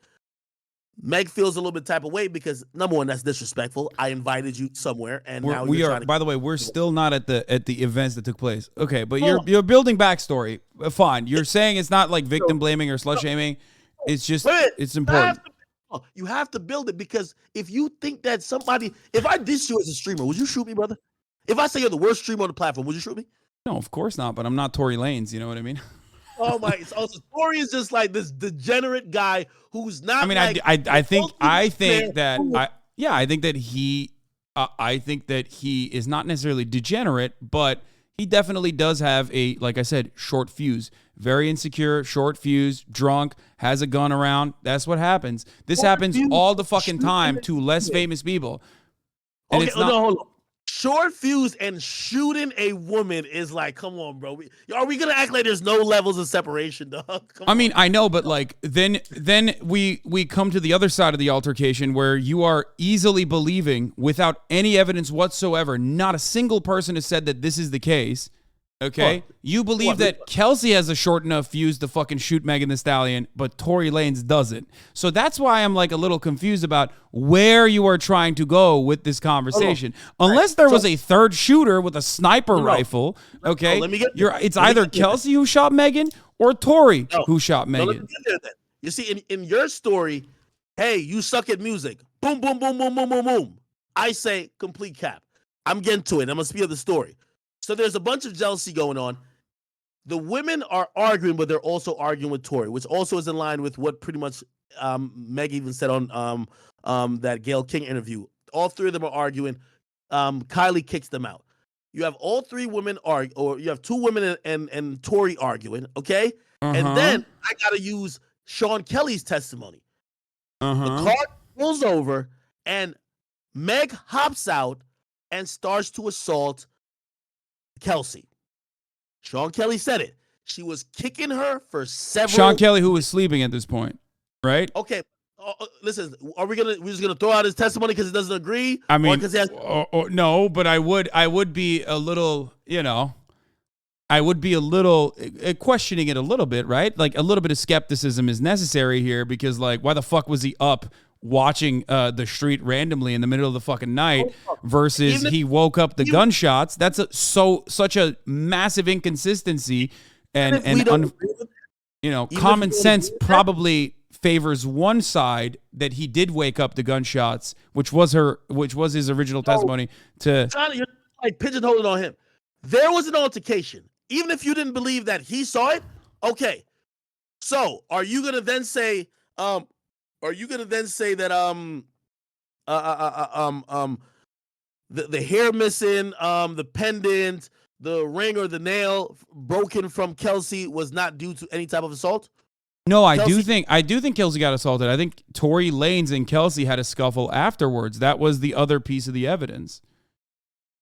Meg feels a little bit type of way because, number one, that's disrespectful. I invited you somewhere, and now we are. By the way, we're still not at the events that took place. Okay, but you're building backstory. Fine. You're saying it's not like victim blaming or slut shaming. It's just it's important. You have to build it, because if you think that somebody, if I diss you as a streamer, would you shoot me, brother? If I say you're the worst streamer on the platform, would you shoot me? No, of course not. But I'm not Tory Lanez. You know what I mean? Oh my! So Tory is just like this degenerate guy who's not. I mean, like, I think that he is not necessarily degenerate, but he definitely does have a, like I said, short fuse. Very insecure, short fuse, drunk, has a gun around. That's what happens. This happens all the fucking time to less famous people. And okay, hold on. Short fuse and shooting a woman is like, come on, bro. Are we gonna act like there's no levels of separation, dog? I mean, I know, but like then we come to the other side of the altercation where you are easily believing, without any evidence whatsoever, not a single person has said that this is the case. Okay, you believe that Kelsey has a short enough fuse to fucking shoot Megan Thee Stallion, but Tory Lanez doesn't. So that's why I'm like a little confused about where you are trying to go with this conversation. Unless there was a third shooter with a sniper rifle, okay? It's either Kelsey who shot Megan or Tory who shot Megan. Let me get there then. You see, in your story, hey, you suck at music. Boom, boom, boom, boom, boom, boom, boom. I say complete cap. I'm getting to it. I'm gonna speed up the story. So there's a bunch of jealousy going on. The women are arguing, but they're also arguing with Tory, which also is in line with what pretty much Meg even said on that Gayle King interview. All three of them are arguing. Kylie kicks them out. You have all three women argue, or you have two women and Tory arguing, okay? And then I gotta use Sean Kelly's testimony. The car pulls over and Meg hops out and starts to assault Kelsey. Sean Kelly said it. She was kicking her for several. Sean Kelly, who was sleeping at this point, right? Okay, listen. We're just gonna throw out his testimony because he doesn't agree? I mean, because he has. No, but I would be a little, I would be a little questioning it a little bit, right? Like a little bit of skepticism is necessary here because, like, why the fuck was he up watching the street randomly in the middle of the fucking night versus he woke up the gunshots? That's such a massive inconsistency, and common sense probably favors one side that he did wake up the gunshots, which was his original testimony. You're like pigeonholing on him. There was an altercation. Even if you didn't believe that he saw it, okay. So are you gonna then say that the hair missing, the pendant, the ring or the nail broken from Kelsey was not due to any type of assault? No, I do think Kelsey got assaulted. I think Tory Lanez and Kelsey had a scuffle afterwards. That was the other piece of the evidence.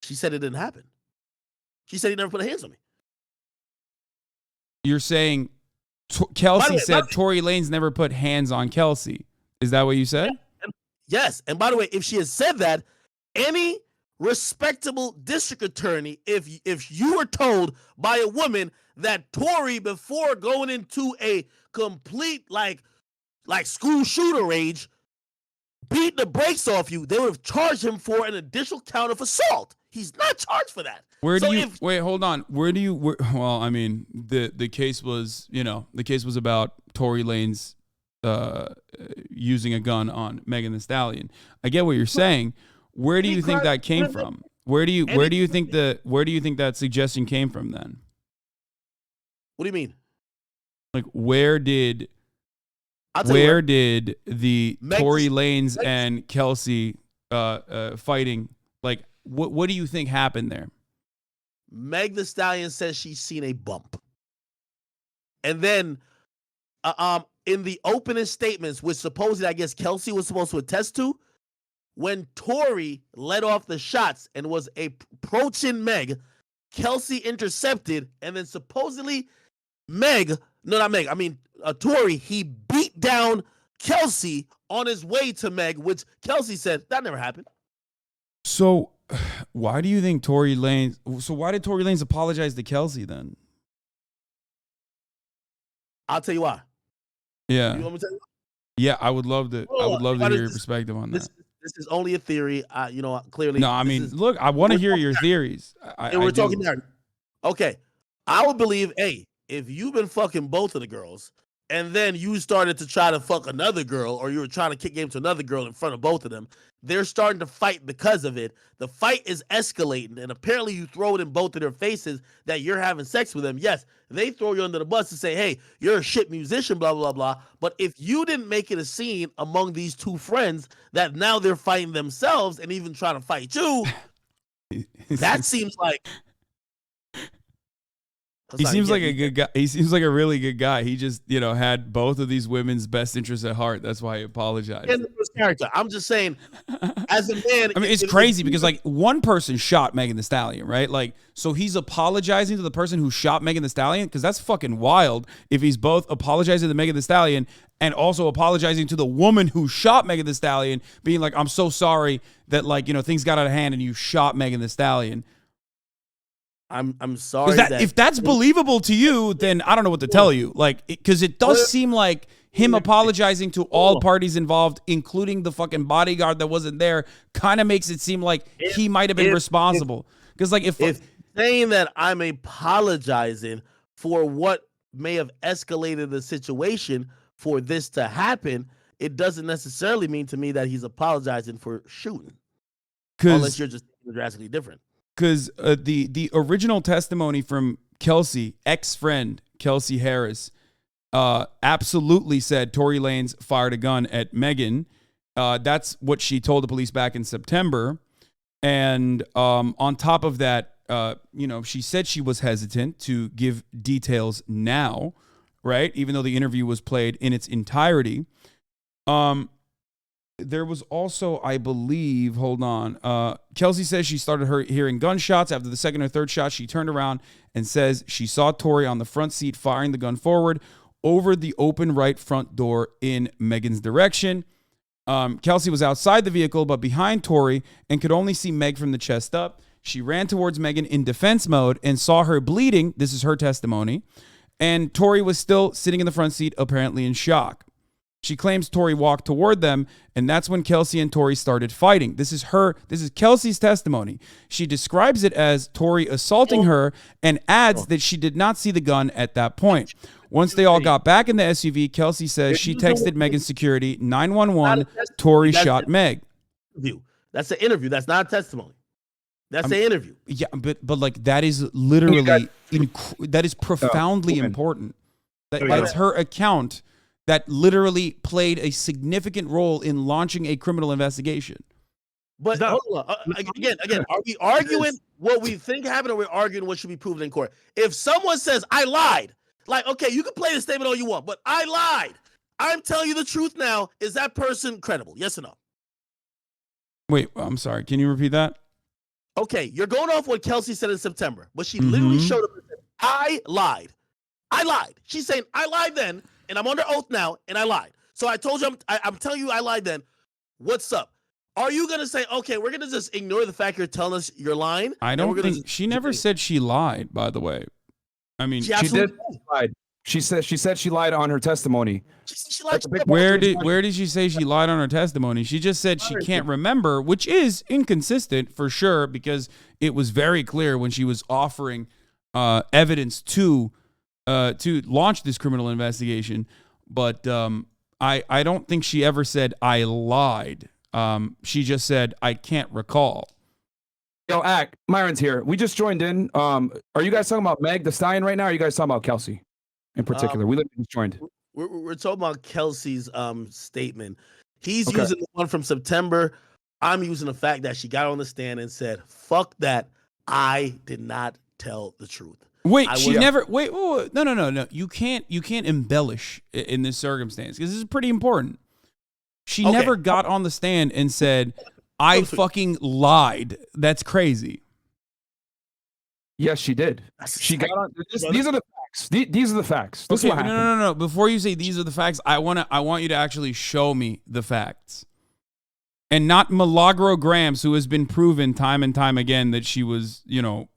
She said it didn't happen. She said he never put hands on me. You're saying Kelsey said Tory Lanez never put hands on Kelsey. Is that what you said? Yes. And by the way, if she had said that, any respectable district attorney, if you were told by a woman that Tory, before going into a complete like school shooter rage, beat the brakes off you, they would have charged him for an additional count of assault. He's not charged for that. Wait, hold on. Well, I mean, the case was, the case was about Tory Lanez using a gun on Megan Thee Stallion. I get what you're saying. Where do you think that came from? Where do you think that suggestion came from then? What do you mean? Like, where did the Tory Lanez and Kelsey fighting, like, what do you think happened there? Meg Thee Stallion says she's seen a bump. And then in the opening statements, which supposedly I guess Kelsey was supposed to attest to, when Tory let off the shots and was approaching Meg, Kelsey intercepted, and then supposedly Tory, he beat down Kelsey on his way to Meg, which Kelsey said that never happened. So why do you think Tory Lanez? So why did Tory Lanez apologize to Kelsey then? I'll tell you why. Yeah. You want me to tell you why? Yeah, I would love to. I would love to hear your perspective on that. This is only a theory. Clearly. No, I mean, look, I want to hear your theories. We're talking now. Okay, I would believe, hey, if you've been fucking both of the girls, and then you started to try to fuck another girl, or you were trying to kick game to another girl in front of both of them, they're starting to fight because of it. The fight is escalating, and apparently you throw it in both of their faces that you're having sex with them. Yes, they throw you under the bus and say, hey, you're a shit musician, blah, blah, blah. But if you didn't make it a scene among these two friends that now they're fighting themselves and even trying to fight you, that seems like... He seems like a good guy. He seems like a really good guy. He just, had both of these women's best interests at heart. That's why he apologized. Character. I'm just saying, as a man, I mean, it's crazy because like one person shot Megan Thee Stallion, right? Like, so he's apologizing to the person who shot Megan Thee Stallion, because that's fucking wild. If he's both apologizing to Megan Thee Stallion and also apologizing to the woman who shot Megan Thee Stallion, being like, I'm so sorry that things got out of hand and you shot Megan Thee Stallion. I'm sorry. If that's believable to you, then I don't know what to tell you. Like, because it does seem like him apologizing to all parties involved, including the fucking bodyguard that wasn't there, kind of makes it seem like he might have been responsible. Because if saying that I'm apologizing for what may have escalated the situation for this to happen, it doesn't necessarily mean to me that he's apologizing for shooting. Unless you're just drastically different. Because the original testimony from Kelsey, ex-friend Kelsey Harris, absolutely said Tory Lanez fired a gun at Megan. That's what she told the police back in September. And on top of that, she said she was hesitant to give details now, right? Even though the interview was played in its entirety. There was also, I believe, hold on. Kelsey says she started hearing gunshots. After the second or third shot, she turned around and says she saw Tory on the front seat firing the gun forward over the open right front door in Megan's direction. Kelsey was outside the vehicle, but behind Tory, and could only see Meg from the chest up. She ran towards Megan in defense mode and saw her bleeding. This is her testimony. And Tory was still sitting in the front seat, apparently in shock. She claims Tory walked toward them, and that's when Kelsey and Tory started fighting. This is Kelsey's testimony. She describes it as Tory assaulting her and adds that she did not see the gun at that point. Once they all got back in the SUV, Kelsey says she texted Megan's security, 911, Tory shot Meg. That's an interview. That's not a testimony. That's an interview. Yeah, but like that is literally, that is profoundly important. That's her account that literally played a significant role in launching a criminal investigation. But hold on. Again, are we arguing what we think happened, or we're arguing what should be proven in court? If someone says, I lied, like, okay, you can play the statement all you want, but I lied. I'm telling you the truth now. Is that person credible? Yes or no? Wait, I'm sorry. Can you repeat that? Okay, you're going off what Kelsey said in September, but she literally showed up and said, I lied. I lied. She's saying, I lied then, and I'm under oath now, and I lied. So I told you, I'm telling you I lied then. What's up? Are you going to say, okay, we're going to just ignore the fact you're telling us you're lying? I don't think, she never said she lied, by the way. I mean, she did lie. She said she lied on her testimony. She lied. Where did she say she lied on her testimony? She just said she can't remember, which is inconsistent for sure, because it was very clear when she was offering evidence to launch this criminal investigation. But I don't think she ever said I lied. She just said I can't recall. Yo, Myron's here. We just joined in. Are you guys talking about Meg the Stallion right now? Or are you guys talking about Kelsey in particular? We just joined. We're talking about Kelsey's statement. He's using the one from September. I'm using the fact that she got on the stand and said, "Fuck that. I did not tell the truth." Wait, she never. Wait, no. You can't embellish in this circumstance, because this is pretty important. She never got on the stand and said, I fucking lied. That's crazy. Yes, she did. She got on. These are the facts. These are the facts. This okay, is what happened. No. Before you say these are the facts, I want you to actually show me the facts, and not Milagro Grams, who has been proven time and time again that she was, Mo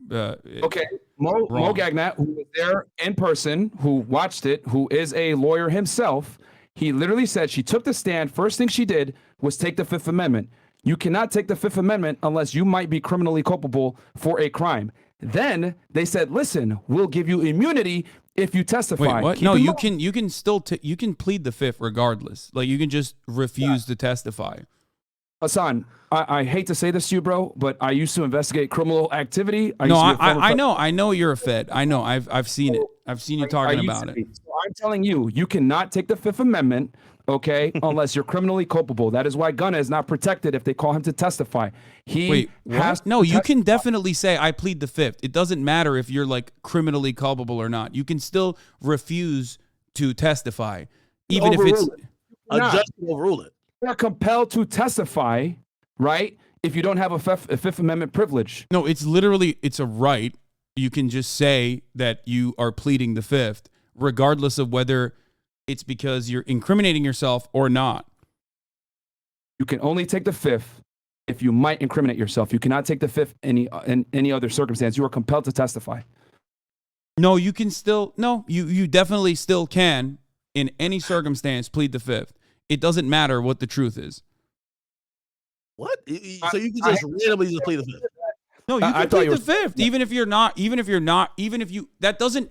Gagnat, who was there in person, who watched it, who is a lawyer himself. He literally said she took the stand. First thing she did was take the Fifth Amendment. You cannot take the Fifth Amendment unless you might be criminally culpable for a crime. Then they said, listen, we'll give you immunity if you testify. Wait, what? No, you can still you can plead the Fifth regardless. Like, you can just refuse to testify. Hasan, I hate to say this to you, bro, but I used to investigate criminal activity. I know you're a Fed. I know. I've seen it. I've seen you talking about it. So I'm telling you, you cannot take the Fifth Amendment, okay, unless you're criminally culpable. That is why Gunna is not protected if they call him to testify. You can definitely say I plead the Fifth. It doesn't matter if you're like criminally culpable or not. You can still refuse to testify, even if it's a judge will overrule it. You're compelled to testify, right? If you don't have a Fifth Amendment privilege. No, it's literally, it's a right. You can just say that you are pleading the Fifth, regardless of whether it's because you're incriminating yourself or not. You can only take the Fifth if you might incriminate yourself. You cannot take the Fifth in any other circumstance. You are compelled to testify. No, you can still, you definitely still can, in any circumstance, plead the Fifth. It doesn't matter what the truth is. What? So you can just randomly just plead the Fifth? No, you can plead the Fifth, even if that doesn't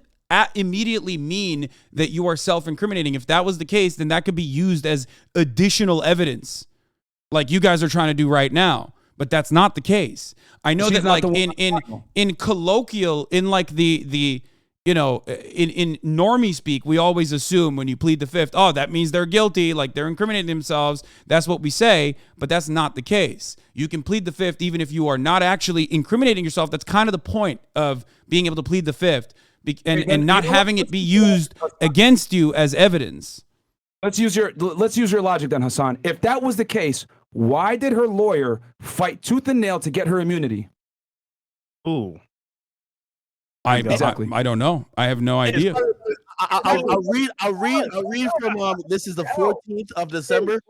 immediately mean that you are self-incriminating. If that was the case, then that could be used as additional evidence, like you guys are trying to do right now. But that's not the case. I know that, like, in colloquial, in like the in normie speak, we always assume when you plead the fifth, oh, that means they're guilty, like they're incriminating themselves. That's what we say, but that's not the case. You can plead the fifth even if you are not actually incriminating yourself. That's kind of the point of being able to plead the fifth and not having it be used against you as evidence. Let's use your logic then, Hasan. If that was the case, why did her lawyer fight tooth and nail to get her immunity? Ooh. I don't know. I have no idea. I'll read from this is the 14th of December.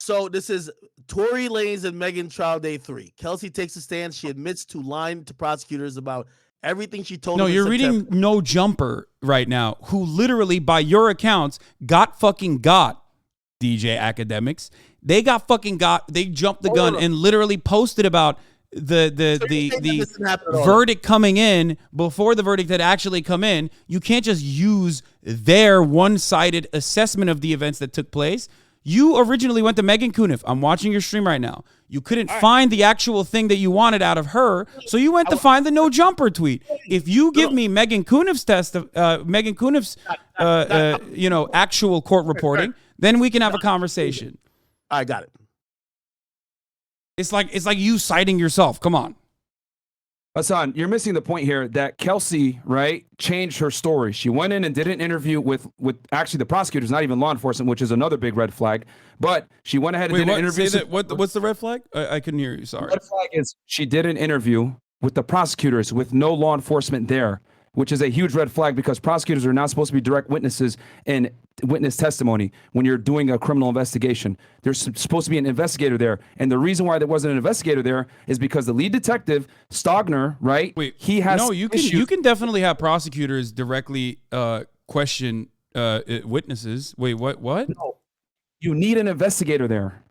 So this is Tory Lanez and Megan trial day 3. Kelsey takes a stand. She admits to lying to prosecutors about everything she told them. No, you're reading No Jumper right now, who literally, by your accounts, got DJ Akademiks. They jumped the gun and literally posted about the verdict coming in before the verdict had actually come in. You can't just use their one-sided assessment of the events that took place. You originally went to Megan Cuniff. I'm watching your stream right now. You couldn't find the actual thing that you wanted out of her, so you went to find the No Jumper tweet. If you give me Megan Cuniff's actual court reporting, then we can have a conversation. I got it. It's like you citing yourself. Come on. Hasan, you're missing the point here that Kelsey, right, changed her story. She went in and did an interview with actually the prosecutors, not even law enforcement, which is another big red flag. But she went ahead and did an interview. What's the red flag? I couldn't hear you. Sorry. The red flag is she did an interview with the prosecutors with no law enforcement there, which is a huge red flag because prosecutors are not supposed to be direct witnesses in witness testimony when you're doing a criminal investigation. There's supposed to be an investigator there. And the reason why there wasn't an investigator there is because the lead detective, Stogner, right? Wait, he has no, you can definitely have prosecutors directly question witnesses. Wait, what? No, you need an investigator there.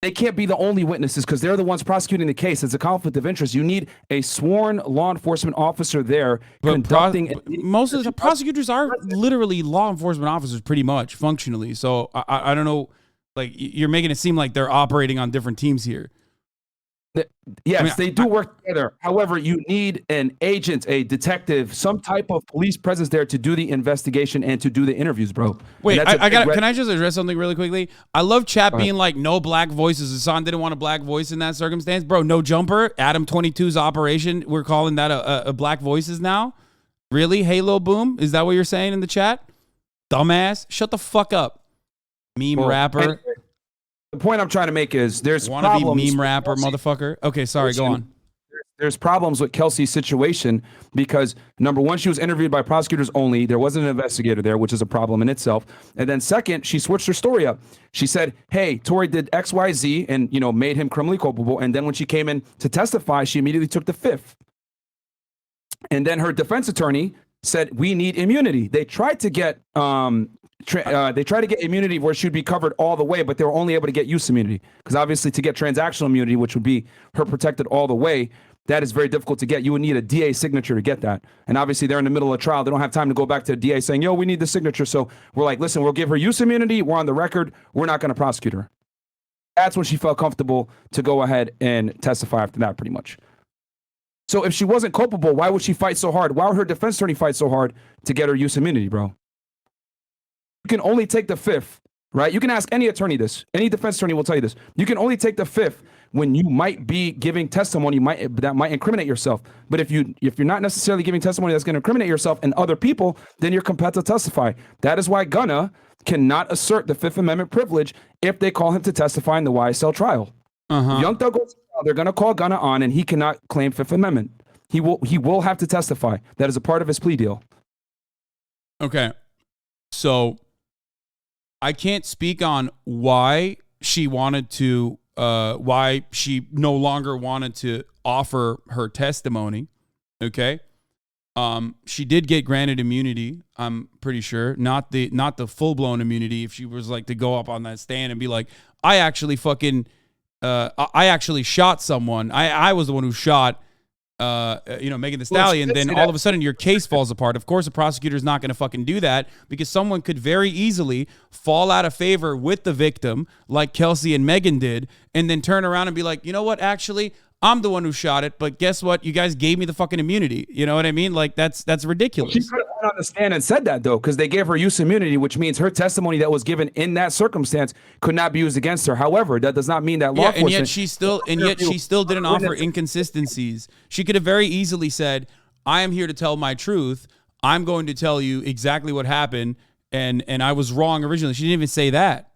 They can't be the only witnesses because they're the ones prosecuting the case. It's a conflict of interest. You need a sworn law enforcement officer there conducting. Most of the prosecutors are literally law enforcement officers, pretty much functionally. So I don't know. Like you're making it seem like they're operating on different teams here. Yes, they do work together. However, you need an agent, a detective, some type of police presence there to do the investigation and to do the interviews, bro. Wait, can I just address something really quickly? I love chat being like, no black voices. Hasan didn't want a black voice in that circumstance. Bro, No Jumper, Adam 22's operation, we're calling that a black voices now? Really? Halo Boom? Is that what you're saying in the chat? Dumbass. Shut the fuck up. Meme rapper. The point I'm trying to make is there's problems. Wanna be meme rapper, motherfucker. Okay, sorry, go on. There's problems with Kelsey's situation because, number one, she was interviewed by prosecutors only. There wasn't an investigator there, which is a problem in itself. And then second, she switched her story up. She said, hey, Tory did X, Y, Z and, made him criminally culpable. And then when she came in to testify, she immediately took the fifth. And then her defense attorney said, we need immunity. They tried to get immunity where she'd be covered all the way, but they were only able to get use immunity because obviously to get transactional immunity, which would be her protected all the way, that is very difficult to get. You would need a DA signature to get that. And obviously they're in the middle of a trial. They don't have time to go back to the DA saying, yo, we need the signature. So we're like, listen, we'll give her use immunity. We're on the record. We're not going to prosecute her. That's when she felt comfortable to go ahead and testify after that, pretty much. So if she wasn't culpable, why would she fight so hard? Why would her defense attorney fight so hard to get her use immunity, bro? You can only take the fifth, right? You can ask any attorney this. Any defense attorney will tell you this. You can only take the fifth when you might be giving testimony that might incriminate yourself. But if you're not necessarily giving testimony that's going to incriminate yourself and other people, then you're compelled to testify. That is why Gunna cannot assert the Fifth Amendment privilege if they call him to testify in the YSL trial. Young Thug goes to trial, they're going to call Gunna on, and he cannot claim Fifth Amendment. He will have to testify. That is a part of his plea deal. Okay, so I can't speak on why she wanted to, why she no longer wanted to offer her testimony. Okay. She did get granted immunity. I'm pretty sure not the full blown immunity. If she was like to go up on that stand and be like, I actually shot someone. I was the one who shot, Megan Thee Stallion, then all of a sudden your case falls apart. Of course, a prosecutor's not going to fucking do that because someone could very easily fall out of favor with the victim like Kelsey and Megan did and then turn around and be like, you know what, actually, I'm the one who shot it, but guess what? You guys gave me the fucking immunity. You know what I mean? Like, that's ridiculous. She could have went on the stand and said that, though, because they gave her use immunity, which means her testimony that was given in that circumstance could not be used against her. However, that does not mean that law enforcement... and yet she still didn't offer inconsistencies. She could have very easily said, I am here to tell my truth. I'm going to tell you exactly what happened, and I was wrong originally. She didn't even say that.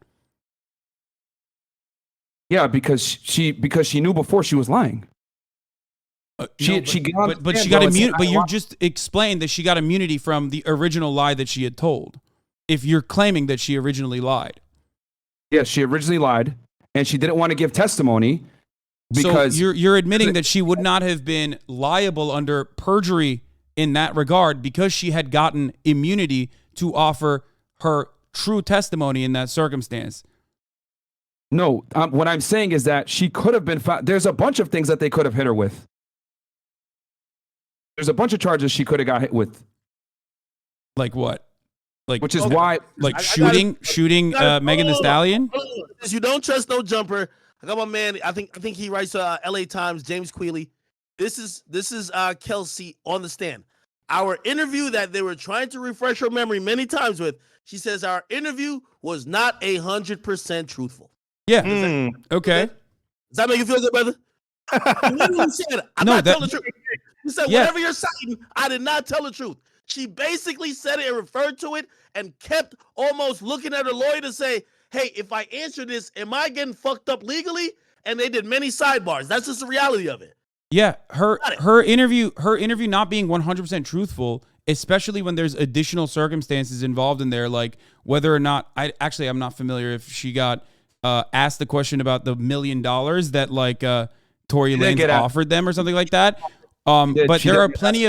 Yeah, because she knew before she was lying. But she got immunity. But you just explained that she got immunity from the original lie that she had told. If you're claiming that she originally lied. Yes, she originally lied, and she didn't want to give testimony because... So you're admitting that she would not have been liable under perjury in that regard because she had gotten immunity to offer her true testimony in that circumstance. No, what I'm saying is that she could have been found. There's a bunch of things that they could have hit her with. There's a bunch of charges she could have got hit with. Like what? Like, which is why, like shooting Megan Thee Stallion. You don't trust no jumper. I got my man. I think he writes L.A. Times. James Quealy. This is Kelsey on the stand. Our interview that they were trying to refresh her memory many times with. She says our interview was not 100% truthful. Yeah. Okay. Does that make you feel good, brother? You literally said, I'm not telling the truth. You said, whatever you're citing, I did not tell the truth. She basically said it and referred to it and kept almost looking at her lawyer to say, hey, if I answer this, am I getting fucked up legally? And they did many sidebars. That's just the reality of it. Yeah. Her interview not being 100% truthful, especially when there's additional circumstances involved in there, like whether or not I'm not familiar if she got asked the question about the $1 million that like Tory Lanez offered them or something like that. But there are plenty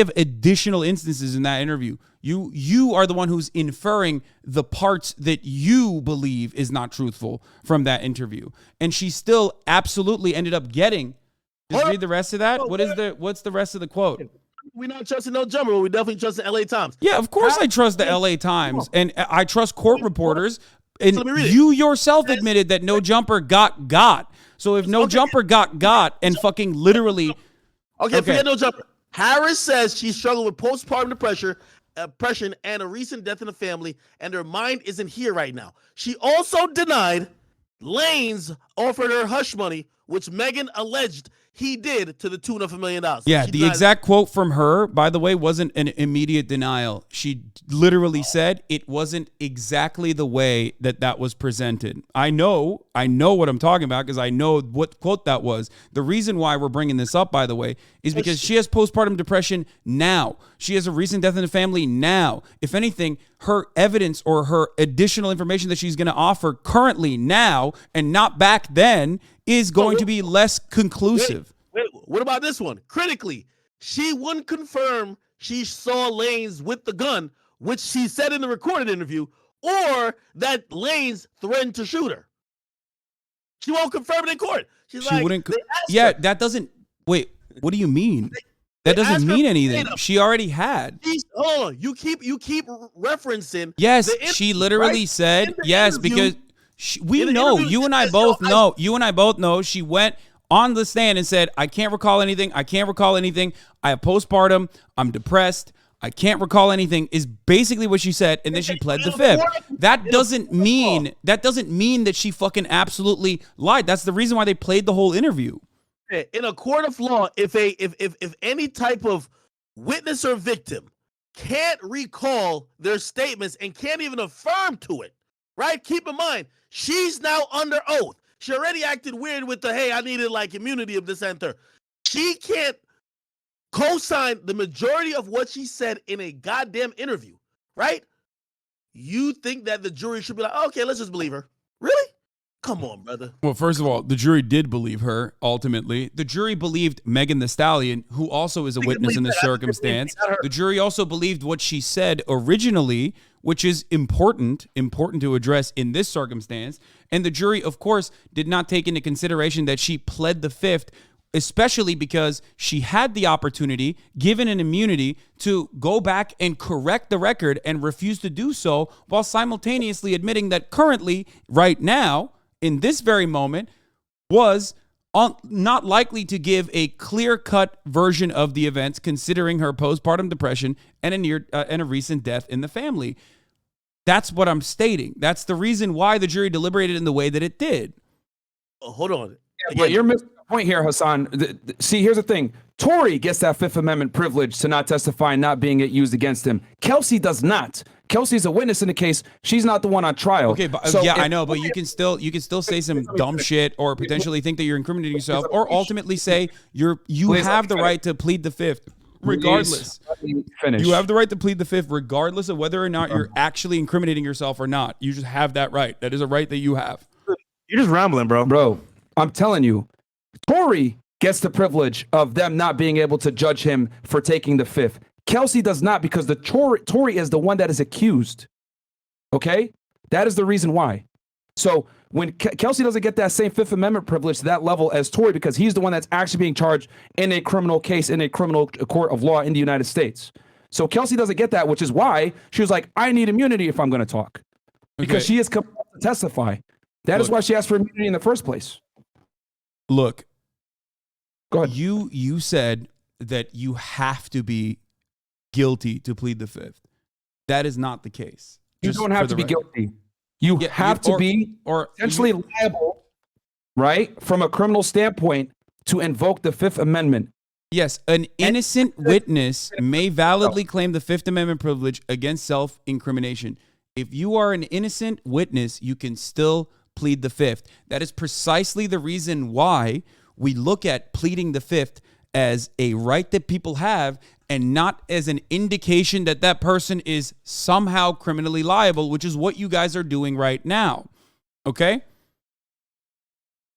of additional instances in that interview. You are the one who's inferring the parts that you believe is not truthful from that interview, and she still absolutely ended up getting. Just read the rest of that. What's the rest of the quote? We're not trusting no jumper, but we definitely trust the L.A. Times. Yeah, of course I trust the L.A. Times, and I trust court reporters. And you yourself admitted that no jumper got. So if no jumper got and fucking literally... Okay, forget no jumper. Harris says she struggled with postpartum depression and a recent death in the family, and her mind isn't here right now. She also denied Lanez offered her hush money, which Megan alleged he did to the tune of $1 million. Yeah, the exact quote from her, by the way, wasn't an immediate denial. She literally said it wasn't exactly the way that was presented. I know what I'm talking about because I know what quote that was. The reason why we're bringing this up, by the way, is because she has postpartum depression now. She has a recent death in the family now. If anything, her evidence or her additional information that she's going to offer currently now and not back then is going to be less conclusive. Wait, what about this one? Critically, she wouldn't confirm she saw Lanez with the gun, which she said in the recorded interview, or that Lanez threatened to shoot her. She won't confirm it in court. That doesn't. Wait, what do you mean? That doesn't mean anything. She already had. Hold on. You keep referencing. Yes, she literally said yes because. We know, you and I both know she went on the stand and said, I can't recall anything. I have postpartum. I'm depressed. I can't recall anything is basically what she said. And then she pled the fifth. That doesn't mean that she fucking absolutely lied. That's the reason why they played the whole interview. In a court of law, if any type of witness or victim can't recall their statements and can't even affirm to it, right? Keep in mind, she's now under oath. She already acted weird with the, hey, I needed like immunity of this and third. She can't co-sign the majority of what she said in a goddamn interview, right? You think that the jury should be like, okay, let's just believe her. Really? Come on, brother. Well, first of all, the jury did believe her, ultimately. The jury believed Megan Thee Stallion, who also is a witness in this circumstance. The jury also believed what she said originally, which is important to address in this circumstance. And the jury, of course, did not take into consideration that she pled the fifth, especially because she had the opportunity, given an immunity, to go back and correct the record and refuse to do so while simultaneously admitting that currently, right now, in this very moment, was not likely to give a clear-cut version of the events, considering her postpartum depression and a recent death in the family. That's what I'm stating. That's the reason why the jury deliberated in the way that it did. Hold on. Yeah, but you're missing the point here, Hasan. See, here's the thing. Tory gets that Fifth Amendment privilege to not testify and not being used against him. Kelsey does not. Kelsey's a witness in the case. She's not the one on trial. Okay, but I know, but you can still say some dumb shit or potentially think that you're incriminating yourself, or ultimately say you have the right to plead the Fifth. Regardless, you have the right to plead the Fifth regardless of whether or not you're actually incriminating yourself or not. You just have that right. That is a right that you have. You're just rambling, bro. Bro, I'm telling you, Tory gets the privilege of them not being able to judge him for taking the Fifth. Kelsey does not, because the Tory is the one that is accused. Okay? That is the reason why. So when Kelsey doesn't get that same Fifth Amendment privilege to that level as Tory, because he's the one that's actually being charged in a criminal case in a criminal court of law in the United States. So Kelsey doesn't get that, which is why she was like, I need immunity if I'm going to talk. Because she is compelled to testify. That is why she asked for immunity in the first place. Look, go ahead. You said that you have to be guilty to plead the Fifth. That is not the case. You don't have to be guilty. You have to be essentially liable, right, from a criminal standpoint to invoke the Fifth Amendment. Yes, an innocent witness may validly claim the Fifth Amendment privilege against self-incrimination. If you are an innocent witness, you can still plead the Fifth. That is precisely the reason why we look at pleading the Fifth as a right that people have and not as an indication that that person is somehow criminally liable, which is what you guys are doing right now. Okay?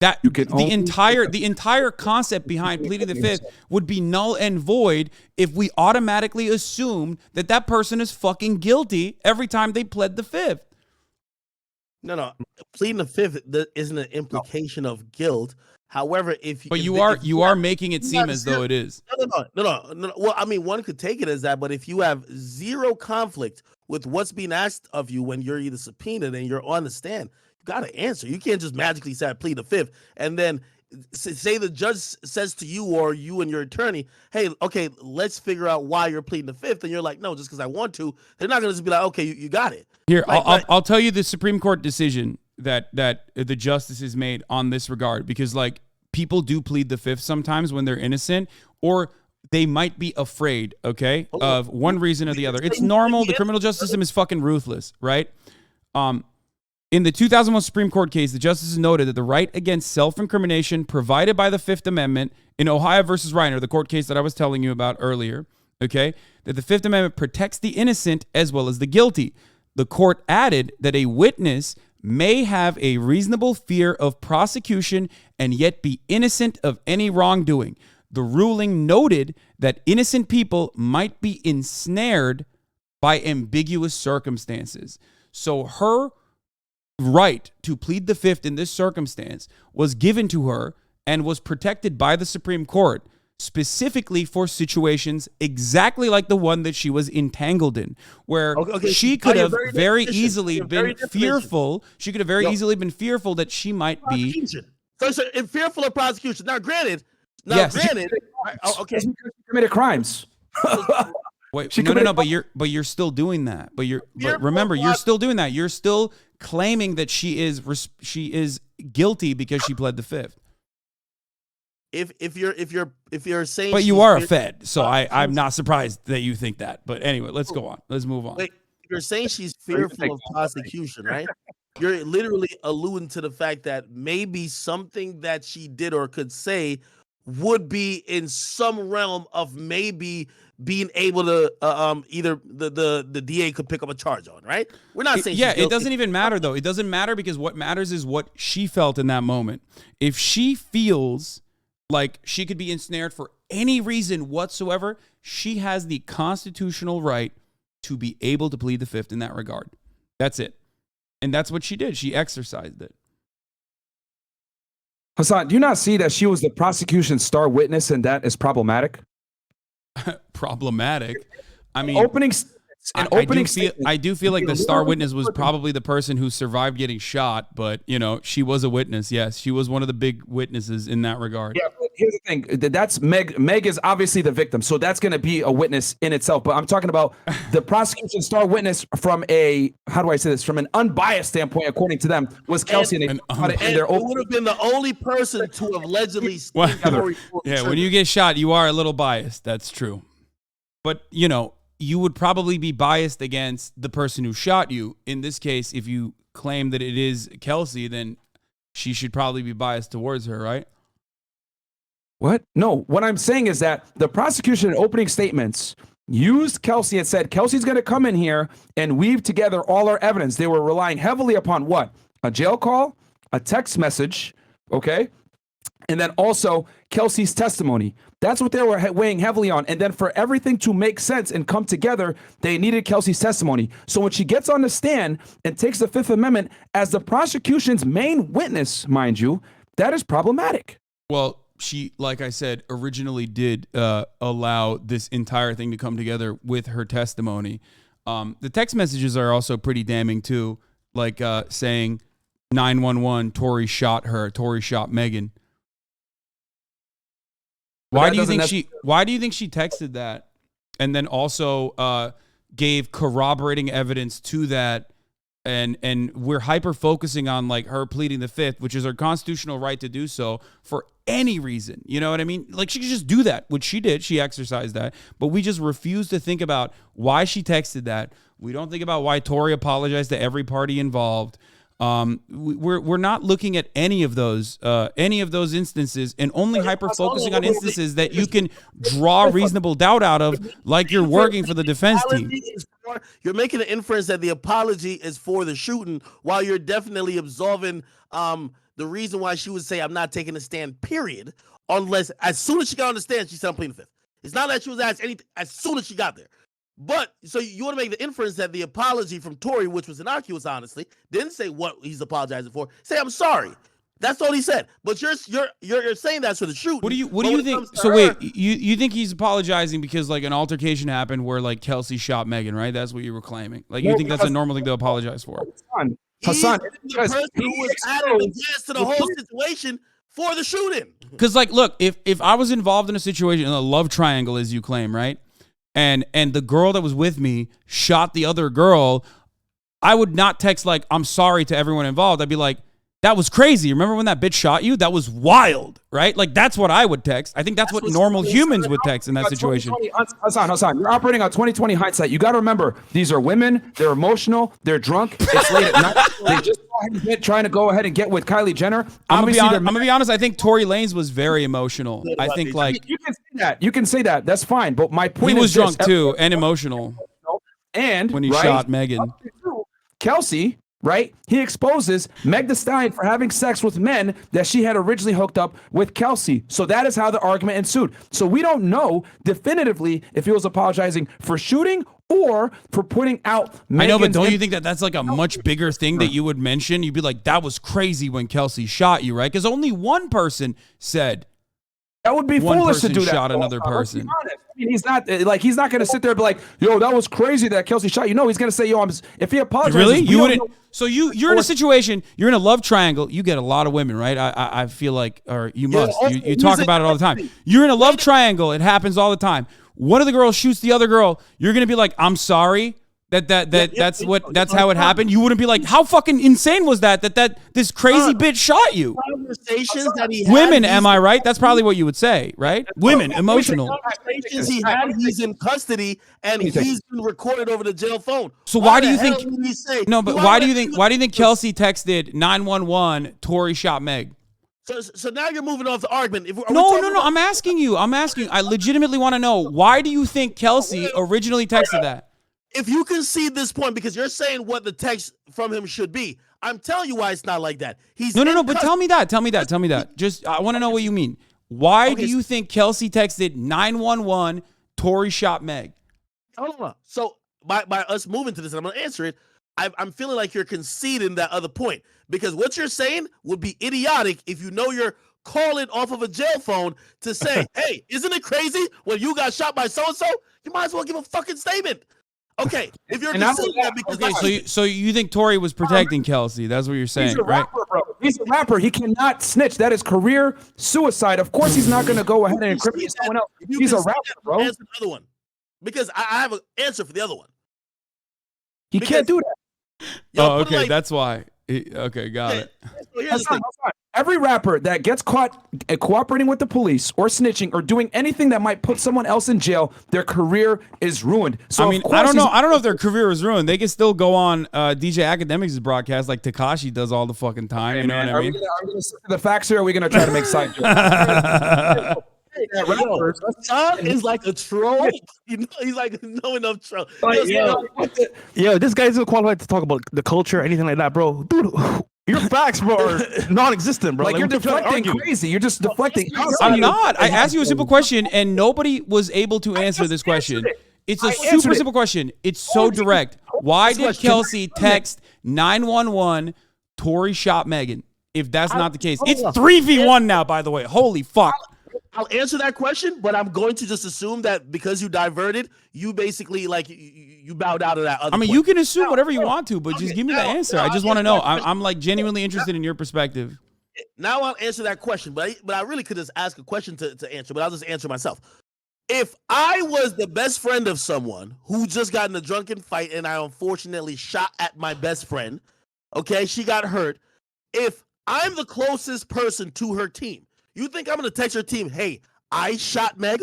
That the entire concept behind pleading the Fifth would be null and void if we automatically assumed that that person is fucking guilty every time they pled the Fifth. No. Pleading the Fifth isn't an implication of guilt. However, you are making it seem as though it is. No. Well, I mean, one could take it as that, but if you have zero conflict with what's being asked of you when you're either subpoenaed and you're on the stand, you got to answer. You can't just magically say I plead the Fifth and then say the judge says to you or you and your attorney, hey, okay, let's figure out why you're pleading the Fifth, and you're like, no, just because I want to. They're not going to just be like, okay, you got it. Here, I'll tell you the Supreme Court decision that the justices made on this regard, because like people do plead the Fifth sometimes when they're innocent, or they might be afraid, okay, of one reason or the other. It's normal. The criminal justice system is fucking ruthless, right? In the 2001 Supreme Court case, the justices noted that the right against self-incrimination provided by the Fifth Amendment in Ohio versus Reiner, the court case that I was telling you about earlier, okay, that the Fifth Amendment protects the innocent as well as the guilty. The court added that a witness may have a reasonable fear of prosecution and yet be innocent of any wrongdoing. The ruling noted that innocent people might be ensnared by ambiguous circumstances. So her right to plead the Fifth in this circumstance was given to her and was protected by the Supreme Court specifically for situations exactly like the one that she was entangled in, where she could have very easily been fearful. She could have very easily been fearful that she might be. So fearful of prosecution. Now, granted. Okay. She committed crimes. Wait, no. But you're still doing that. But remember, you're still doing that. You're still claiming that she is guilty because she pled the Fifth. If you're saying, but you are a Fed, so I'm not surprised that you think that. But anyway, let's go on. Let's move on. Wait, if you're saying she's fearful of prosecution, right? You're literally alluding to the fact that maybe something that she did or could say would be in some realm of maybe being able to either the DA could pick up a charge on, right? We're not saying it doesn't even matter though. It doesn't matter because what matters is what she felt in that moment. If she feels like she could be ensnared for any reason whatsoever, she has the constitutional right to be able to plead the Fifth in that regard. That's it. And that's what she did. She exercised it. Hasan, do you not see that she was the prosecution's star witness and that is problematic? Problematic? I mean, opening statements I do feel like the star witness was probably the person who survived getting shot, but she was a witness. Yes, she was one of the big witnesses in that regard. Yeah, but here's the thing. That's Meg. Meg is obviously the victim, so that's going to be a witness in itself. But I'm talking about the prosecution star witness from from an unbiased standpoint, according to them, was Kelsey. And it would have been the only person to have allegedly. When you get shot, you are a little biased. That's true. But, you would probably be biased against the person who shot you. In this case, if you claim that it is Kelsey, then she should probably be biased towards her, right? What? No, what I'm saying is that the prosecution in opening statements used Kelsey and said, Kelsey's going to come in here and weave together all our evidence. They were relying heavily upon what? A jail call, a text message, okay? And then also Kelsey's testimony. That's what they were weighing heavily on. And then for everything to make sense and come together, they needed Kelsey's testimony. So when she gets on the stand and takes the Fifth Amendment as the prosecution's main witness, mind you, that is problematic. Well, she, like I said, originally did allow this entire thing to come together with her testimony. The text messages are also pretty damning too, like saying 911, Tory shot her, Tory shot Megan. Why do you think she texted that and then also gave corroborating evidence to that? And we're hyper focusing on like her pleading the Fifth, which is her constitutional right to do so for any reason. You know what I mean? Like she could just do that, which she did. She exercised that, but we just refuse to think about why she texted that. We don't think about why Tory apologized to every party involved. We're not looking at any of those instances, and only hyper focusing on instances that you can draw reasonable doubt out of, like you're working for the defense team. You're making an inference that the apology is for the shooting, while you're definitely absolving the reason why she would say I'm not taking a stand, period, unless as soon as she got on the stand, she said I'm pleading the Fifth. It's not that she was asked anything as soon as she got there. But so you want to make the inference that the apology from Tory, which was innocuous, honestly, didn't say what he's apologizing for. Say I'm sorry. That's all he said. But you're saying that's for the shoot. What do you think? So wait, you think he's apologizing because like an altercation happened where like Kelsey shot Megan, right? That's what you were claiming. Like you think that's a normal thing to apologize for? Hasan, the person who was adding the gas to the whole situation for the shooting. Because like, look, if I was involved in a situation in a love triangle, as you claim, right? And the girl that was with me shot the other girl, I would not text like, I'm sorry to everyone involved. I'd be like, that was crazy. Remember when that bitch shot you? That was wild, right? Like, that's what I would text. I think that's what normal humans would text in that situation. Hasan, you're operating on 2020 hindsight. You got to remember, these are women. They're emotional. They're drunk. It's late at night. They just trying to go ahead and get with Kylie Jenner. I'm gonna be honest. I think Tory Lanez was very emotional. I think like you can say that. You can say that. That's fine. But my point is he was drunk too and emotional. And when he shot Megan, Kelsey. Right? He exposes Meg Thee Stallion for having sex with men that she had originally hooked up with Kelsey. So that is how the argument ensued. So we don't know definitively if he was apologizing for shooting or for putting out Megan's. I know, but don't you think that that's like a much bigger thing that you would mention? You'd be like, that was crazy when Kelsey shot you, right? Because only one person said that would be foolish to do that. Shot another person. I mean, he's not going to sit there and be like, yo, that was crazy that Kelsey shot you. No, he's going to say, yo, if he apologizes. Really? You wouldn't. So you're in a situation, you're in a love triangle. You get a lot of women, right? I feel like, or you must. You talk about it all the time. You're in a love triangle. It happens all the time. One of the girls shoots the other girl. You're going to be like, I'm sorry. That's how it happened. You wouldn't be like, how fucking insane was that this crazy bitch shot you? Conversations that he had, women, am I right? That's probably what you would say, right? Women, emotional. Conversations he had, he's in custody and he's been recorded over the jail phone. So why do you think? No, but why do you think Kelsey texted 911? Tory shot Meg. So now you're moving off the argument. No. I'm asking you. I legitimately want to know, why do you think Kelsey originally texted that? If you concede this point, because you're saying what the text from him should be, I'm telling you why it's not like that. No, but tell me that. Just, I want to know what you mean. Why do you think Kelsey texted 911, Tory shot Meg? Hold on. So by us moving to this, and I'm going to answer it, I'm feeling like you're conceding that other point, because what you're saying would be idiotic if you know you're calling off of a jail phone to say, hey, isn't it crazy when you got shot by so-and-so? You might as well give a fucking statement. Okay, if you're just saying that because so you think Tory was protecting Kelsey? That's what you're saying, right? Bro. He's a rapper. He cannot snitch. That is career suicide. Of course, he's not going to go ahead and incriminate someone else. He's a rapper, bro. Answer the other one, because I have an answer for the other one. He can't do that. Okay, that's why. Okay, got it. So here's the thing. Every rapper that gets caught cooperating with the police or snitching or doing anything that might put someone else in jail, their career is ruined. So I mean, I don't know if their career is ruined. They can still go on DJ Akademiks' broadcast like Tekashi does all the fucking time. You know what I mean? Are we going to stick to the facts here, or are we going to try to make side jokes? Hasan is like a troll. He's like no enough troll. Yo, this guy isn't qualified to talk about the culture or anything like that, bro. Dude, your facts, bro, are non-existent, bro. Like you're deflecting crazy. You're just deflecting. I'm not. I asked you a simple question, and nobody was able to answer this question. It's a super simple question. It's so direct. Why did Kelsey text 911 Tory shot Megan? If that's not the case, it's 3v1 now. By the way, holy fuck. I'll answer that question, but I'm going to just assume that because you diverted, you basically like you bowed out of that other point. You can assume whatever you want to, but just give me the answer. I just want to know. I'm like genuinely interested in your perspective. Now I'll answer that question, but I really could just ask a question to answer, but I'll just answer myself. If I was the best friend of someone who just got in a drunken fight and I unfortunately shot at my best friend, okay, she got hurt. If I'm the closest person to her team, you think I'm going to text her team, hey, I shot Meg?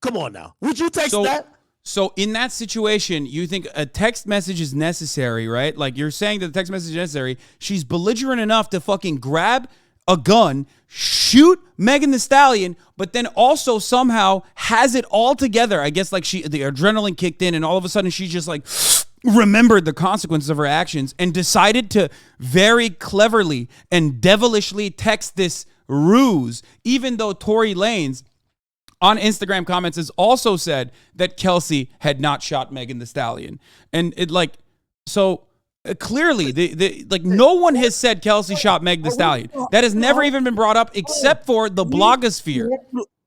Come on now. Would you text that? So in that situation, you think a text message is necessary, right? Like you're saying that the text message is necessary. She's belligerent enough to fucking grab a gun, shoot Megan Thee Stallion, but then also somehow has it all together. I guess like the adrenaline kicked in and all of a sudden she just like remembered the consequences of her actions and decided to very cleverly and devilishly text this ruse, even though Tory Lanez on Instagram comments has also said that Kelsey had not shot Megan Thee Stallion. And it like, so clearly like no one has said Kelsey shot Meg Thee Stallion. That has never even been brought up except for the blogosphere.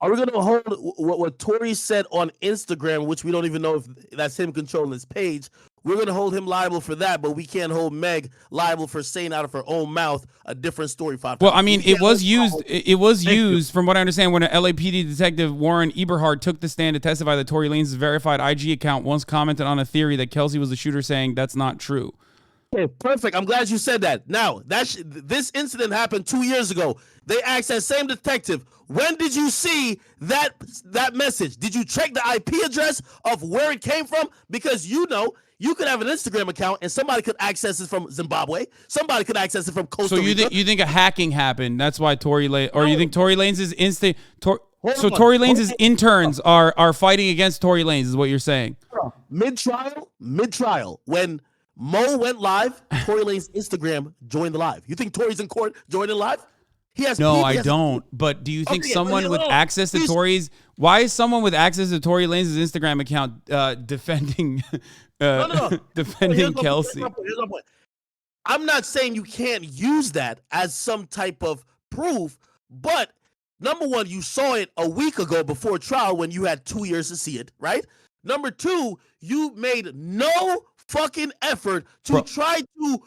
Are we going to hold what Tory said on Instagram, which we don't even know if that's him controlling his page? We're going to hold him liable for that, but we can't hold Meg liable for saying out of her own mouth a different story. Well, I mean, it was used. It was used, from what I understand, when an LAPD detective, Warren Eberhard, took the stand to testify that Tory Lanez's verified IG account once commented on a theory that Kelsey was the shooter, saying that's not true. Okay, perfect. I'm glad you said that. Now, this incident happened 2 years ago. They asked that same detective, when did you see that message? Did you check the IP address of where it came from? Because you could have an Instagram account and somebody could access it from Zimbabwe. Somebody could access it from Costa Rica. So you think a hacking happened? That's why Tory Lanez, or you think Tory Lanez's Tory Lanez's interns are fighting against Tory Lanez is what you're saying? Mid-trial, when Mo went live, Tory Lanez's Instagram joined the live. You think Tory's in court joining live? I don't. But do you think someone with access to Tory's? Why is someone with access to Tory Lanez's Instagram account defending defending Kelsey? Here's my point. I'm not saying you can't use that as some type of proof, but number one, you saw it a week ago before trial when you had 2 years to see it, right? Number two, you made no fucking effort to try to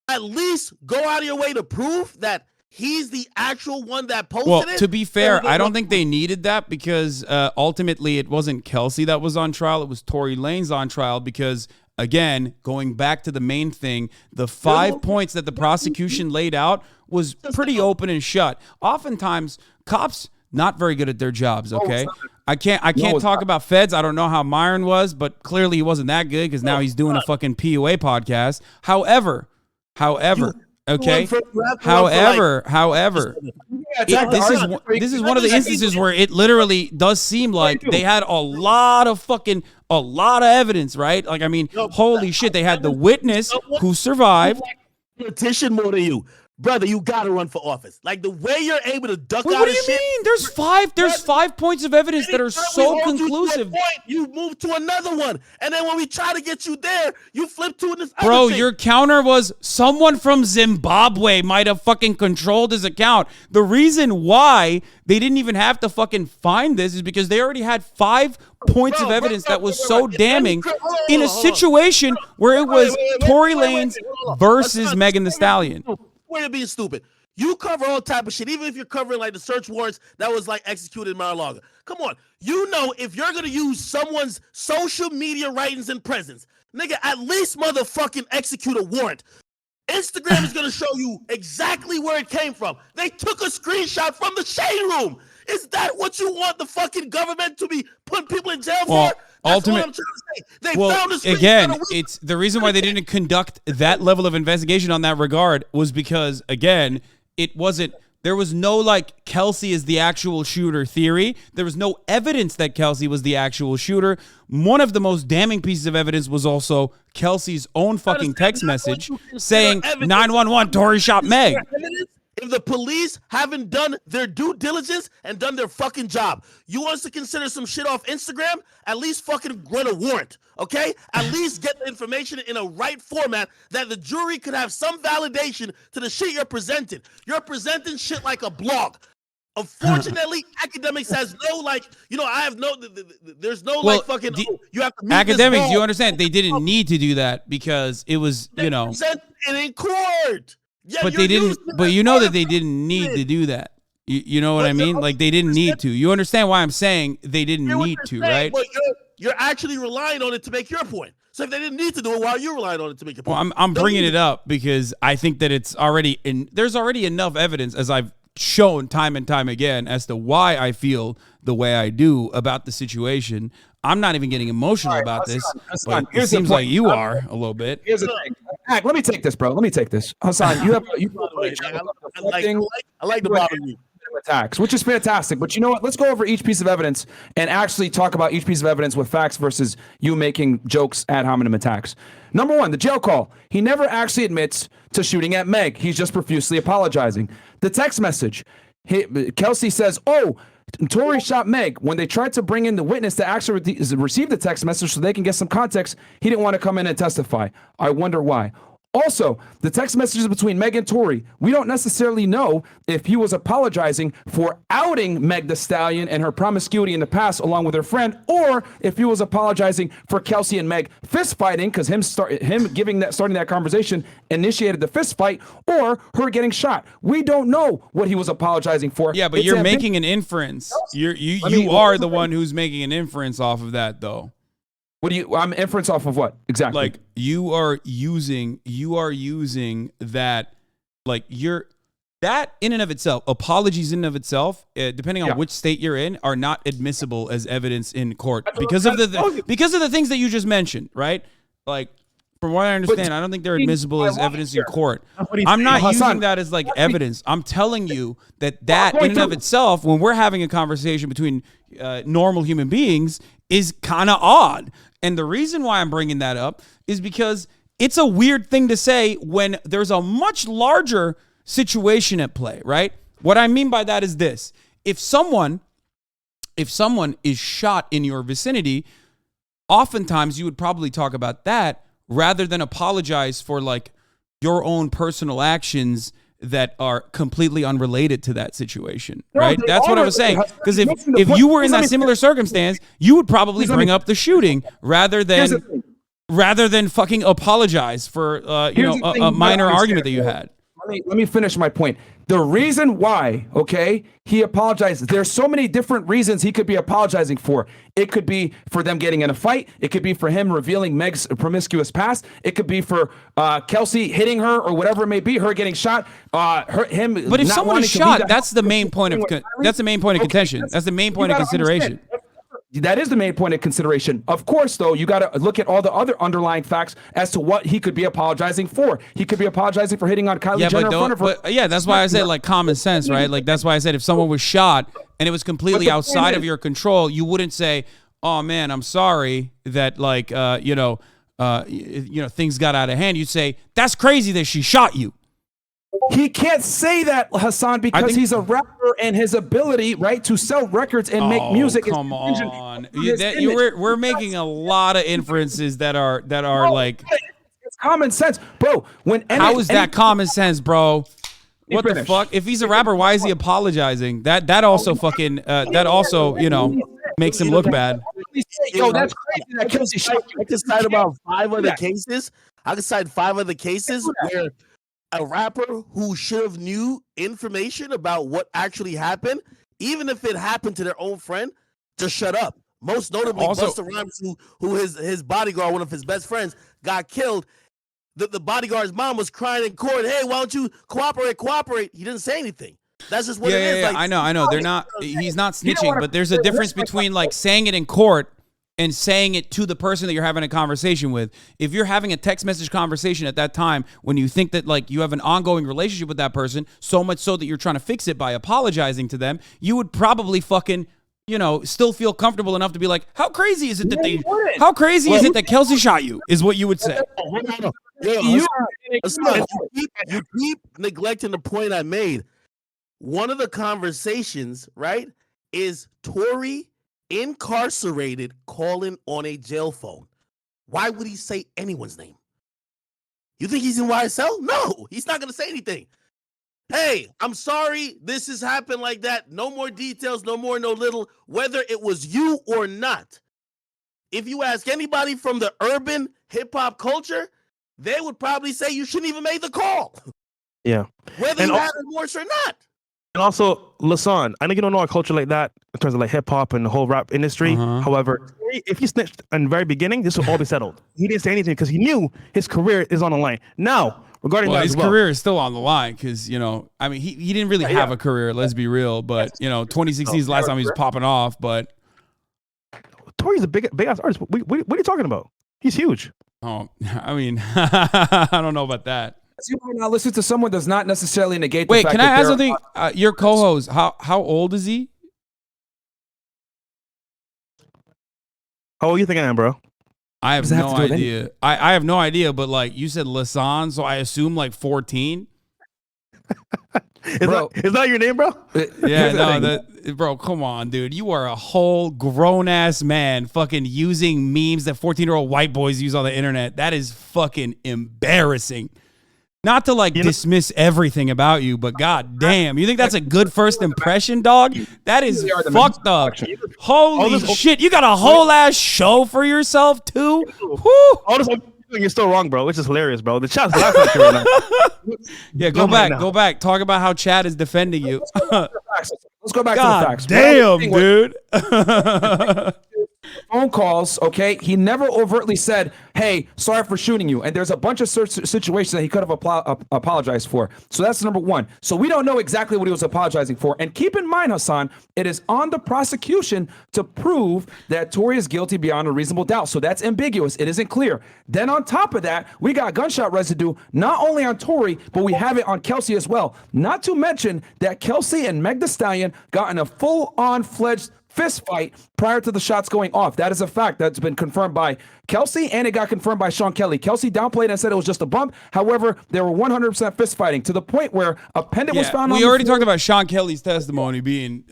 at least go out of your way to prove that he's the actual one that posted it. To be fair, I don't think they needed that because ultimately it wasn't Kelsey that was on trial. It was Tory Lanez on trial because, again, going back to the main thing, the 5 points that the prosecution laid out was pretty open and shut. Oftentimes, cops not very good at their jobs, okay? I can't talk about feds. I don't know how Myron was, but clearly he wasn't that good because now he's doing a fucking PUA podcast. However, okay. However, this is one of the instances where it literally does seem like they had a lot of evidence, right? Like, I mean, holy shit, they had the witness who survived. Petition more than you. brother, you gotta run for office. Like the way you're able to duck Wait, out what of do you shit. mean? There's five points of evidence that are so conclusive. You move to another one, and then when we try to get you there, you flip to this other Bro, thing. your counter was someone from Zimbabwe might have fucking controlled his account. The reason why they didn't even have to fucking find this is because they already had 5 points of evidence that was so damning in a situation where it was Tory Lanez versus Megan Thee Stallion. You're being stupid. You cover all type of shit, even if you're covering like the search warrants that was like executed in Mar-a-Lago. Come on. You know, if you're going to use someone's social media writings and presence, nigga, at least motherfucking execute a warrant. Instagram is going to show you exactly where it came from. They took a screenshot from the shade room. Is that what you want the fucking government to be putting people in jail for? That's what I'm trying to say. They found a screenshot. Again, it's the reason why they didn't conduct that level of investigation on that regard was because, again, there was no like Kelsey is the actual shooter theory. There was no evidence that Kelsey was the actual shooter. One of the most damning pieces of evidence was also Kelsey's own fucking text message saying 911 Tory shot Meg. If the police haven't done their due diligence and done their fucking job, you want us to consider some shit off Instagram? At least fucking run a warrant, okay? At least get the information in a right format that the jury could have some validation to the shit you're presenting. You're presenting shit like a blog. Unfortunately, Akademiks has no like, I have no, there's no like fucking, you have to meet Akademiks, you understand, they didn't need to do that because it was, present it in court. Yeah, but they didn't. But you know that they didn't need to do that. You know what I mean? Like they didn't need to. You understand why I'm saying they didn't need to, right? But you're actually relying on it to make your point. So if they didn't need to do it, why are you relying on it to make your point? Well, I'm bringing it up because I think that it's already there's already enough evidence, as I've shown time and time again, as to why I feel the way I do about the situation. I'm not even getting emotional about this, but it seems like you are a little bit. Here's the thing. Let me take this, bro. Let me take this. Hasan, you have I like the bottom attacks, which is fantastic. But you know what? Let's go over each piece of evidence and actually talk about each piece of evidence with facts versus you making jokes ad hominem attacks. Number one, the jail call. He never actually admits to shooting at Meg. He's just profusely apologizing. The text message. Kelsey says, "Oh, Tory shot Meg." When they tried to bring in the witness to actually receive the text message so they can get some context, he didn't want to come in and testify. I wonder why. Also, the text messages between Meg and Tory, we don't necessarily know if he was apologizing for outing Meg Thee Stallion and her promiscuity in the past along with her friend, or if he was apologizing for Kelsey and Meg fist fighting because starting that conversation initiated the fist fight, or her getting shot. We don't know what he was apologizing for. Yeah, but you're making an inference. You are the one who's making an inference off of that, though. I'm inference off of what exactly? Like you are using that, like that in and of itself, apologies in and of itself, depending on which state you're in, are not admissible as evidence in court because of the things that you just mentioned, right? Like from what I understand, I don't think they're admissible as evidence in court. I'm not using that as like evidence. I'm telling you that in and of itself, when we're having a conversation between normal human beings, is kind of odd. And the reason why I'm bringing that up is because it's a weird thing to say when there's a much larger situation at play, right? What I mean by that is this. If someone is shot in your vicinity, oftentimes you would probably talk about that rather than apologize for like your own personal actions that are completely unrelated to that situation, right? That's what I was saying. Because if you were in that similar circumstance, you would probably bring up the shooting rather than fucking apologize for a minor argument that you had. Let me finish my point. The reason why, he apologized. There's so many different reasons he could be apologizing for. It could be for them getting in a fight. It could be for him revealing Meg's promiscuous past. It could be for Kelsey hitting her or whatever it may be, her getting shot. Him. But if someone is shot, that's the main point of contention. That's the main point of consideration. That is the main point of consideration. Of course, though, you got to look at all the other underlying facts as to what he could be apologizing for. He could be apologizing for hitting on Kylie Jenner in front of her. But that's why I said like common sense, right? Like that's why I said if someone was shot and it was completely outside of your control, you wouldn't say, "Oh man, I'm sorry that things got out of hand." You'd say, "That's crazy that she shot you." he can't say that, Hasan, because he's a rapper and his ability, right, to sell records and make music. Come on, we're making a lot of inferences that are like. It's common sense, bro. How is that common sense, bro? What the fuck? If he's a rapper, why is he apologizing? That also fucking makes him look bad. Yo, that's crazy. That Kelsey shot you. I can cite about 5 other cases. I can cite 5 other cases where a rapper who should have knew information about what actually happened, even if it happened to their own friend, just shut up. Most notably, Busta Rhymes, who his bodyguard, one of his best friends, got killed. The bodyguard's mom was crying in court. Hey, why don't you cooperate? He didn't say anything. That's just what it is. Yeah, like, I know. They're not. He's not snitching, but there's a difference between like saying it in court and saying it to the person that you're having a conversation with. If you're having a text message conversation at that time when you think that like you have an ongoing relationship with that person, so much so that you're trying to fix it by apologizing to them, you would probably fucking, still feel comfortable enough to be like, how crazy is it that Kelsey shot you, is what you would say. You keep neglecting the point I made. One of the conversations, right, is Tory incarcerated calling on a jail phone. Why would he say anyone's name? You think he's in YSL? No, he's not going to say anything. Hey, I'm sorry this has happened like that. No more details, no more, no little, whether it was you or not. If you ask anybody from the urban hip-hop culture, they would probably say you shouldn't even make the call. Yeah. Whether you had remorse or not. And also, Lasan, I know you don't know our culture like that in terms of like hip hop and the whole rap industry. However, if he snitched in the very beginning, this would all be settled. He didn't say anything because he knew his career is on the line. Now, regarding that his career is still on the line because, he didn't really have a career, let's be real. But, 2016 is the last time he was popping off. But Tory's a big ass artist. What are you talking about? He's huge. Oh, I mean, I don't know about that. You might not listen to someone does not necessarily negate the Wait, fact can I that ask something? Your co-host, how old is he? How old you think I am, bro? I have no idea. I have no idea, but like you said Lasan, so I assume like 14. Is that your name, bro? Yeah, bro, come on, dude. You are a whole grown-ass man fucking using memes that 14-year-old white boys use on the internet. That is fucking embarrassing. Not to like dismiss everything about you, but god damn, you think that's a good first impression, dog? That is fucked up. Holy shit, you got a whole ass show for yourself too? Woo. All this you're still wrong, bro. Which is hilarious, bro. The chat's laughing at you right now. Yeah, go back. Talk about how Chad is defending you. Let's go back to the facts. Damn, dude. Phone calls, okay? He never overtly said, hey, sorry for shooting you. And there's a bunch of situations that he could have apologized for. So that's number one. So we don't know exactly what he was apologizing for. And keep in mind, Hasan, it is on the prosecution to prove that Tory is guilty beyond a reasonable doubt. So that's ambiguous. It isn't clear. Then on top of that, we got gunshot residue, not only on Tory, but we have it on Kelsey as well. Not to mention that Kelsey and Meg Thee Stallion got in a full-on fledged fist fight prior to the shots going off. That is a fact that's been confirmed by Kelsey, and it got confirmed by Sean Kelly. Kelsey downplayed and said it was just a bump. However, they were 100% fist fighting to the point where a pendant was found. We already talked about Sean Kelly's testimony being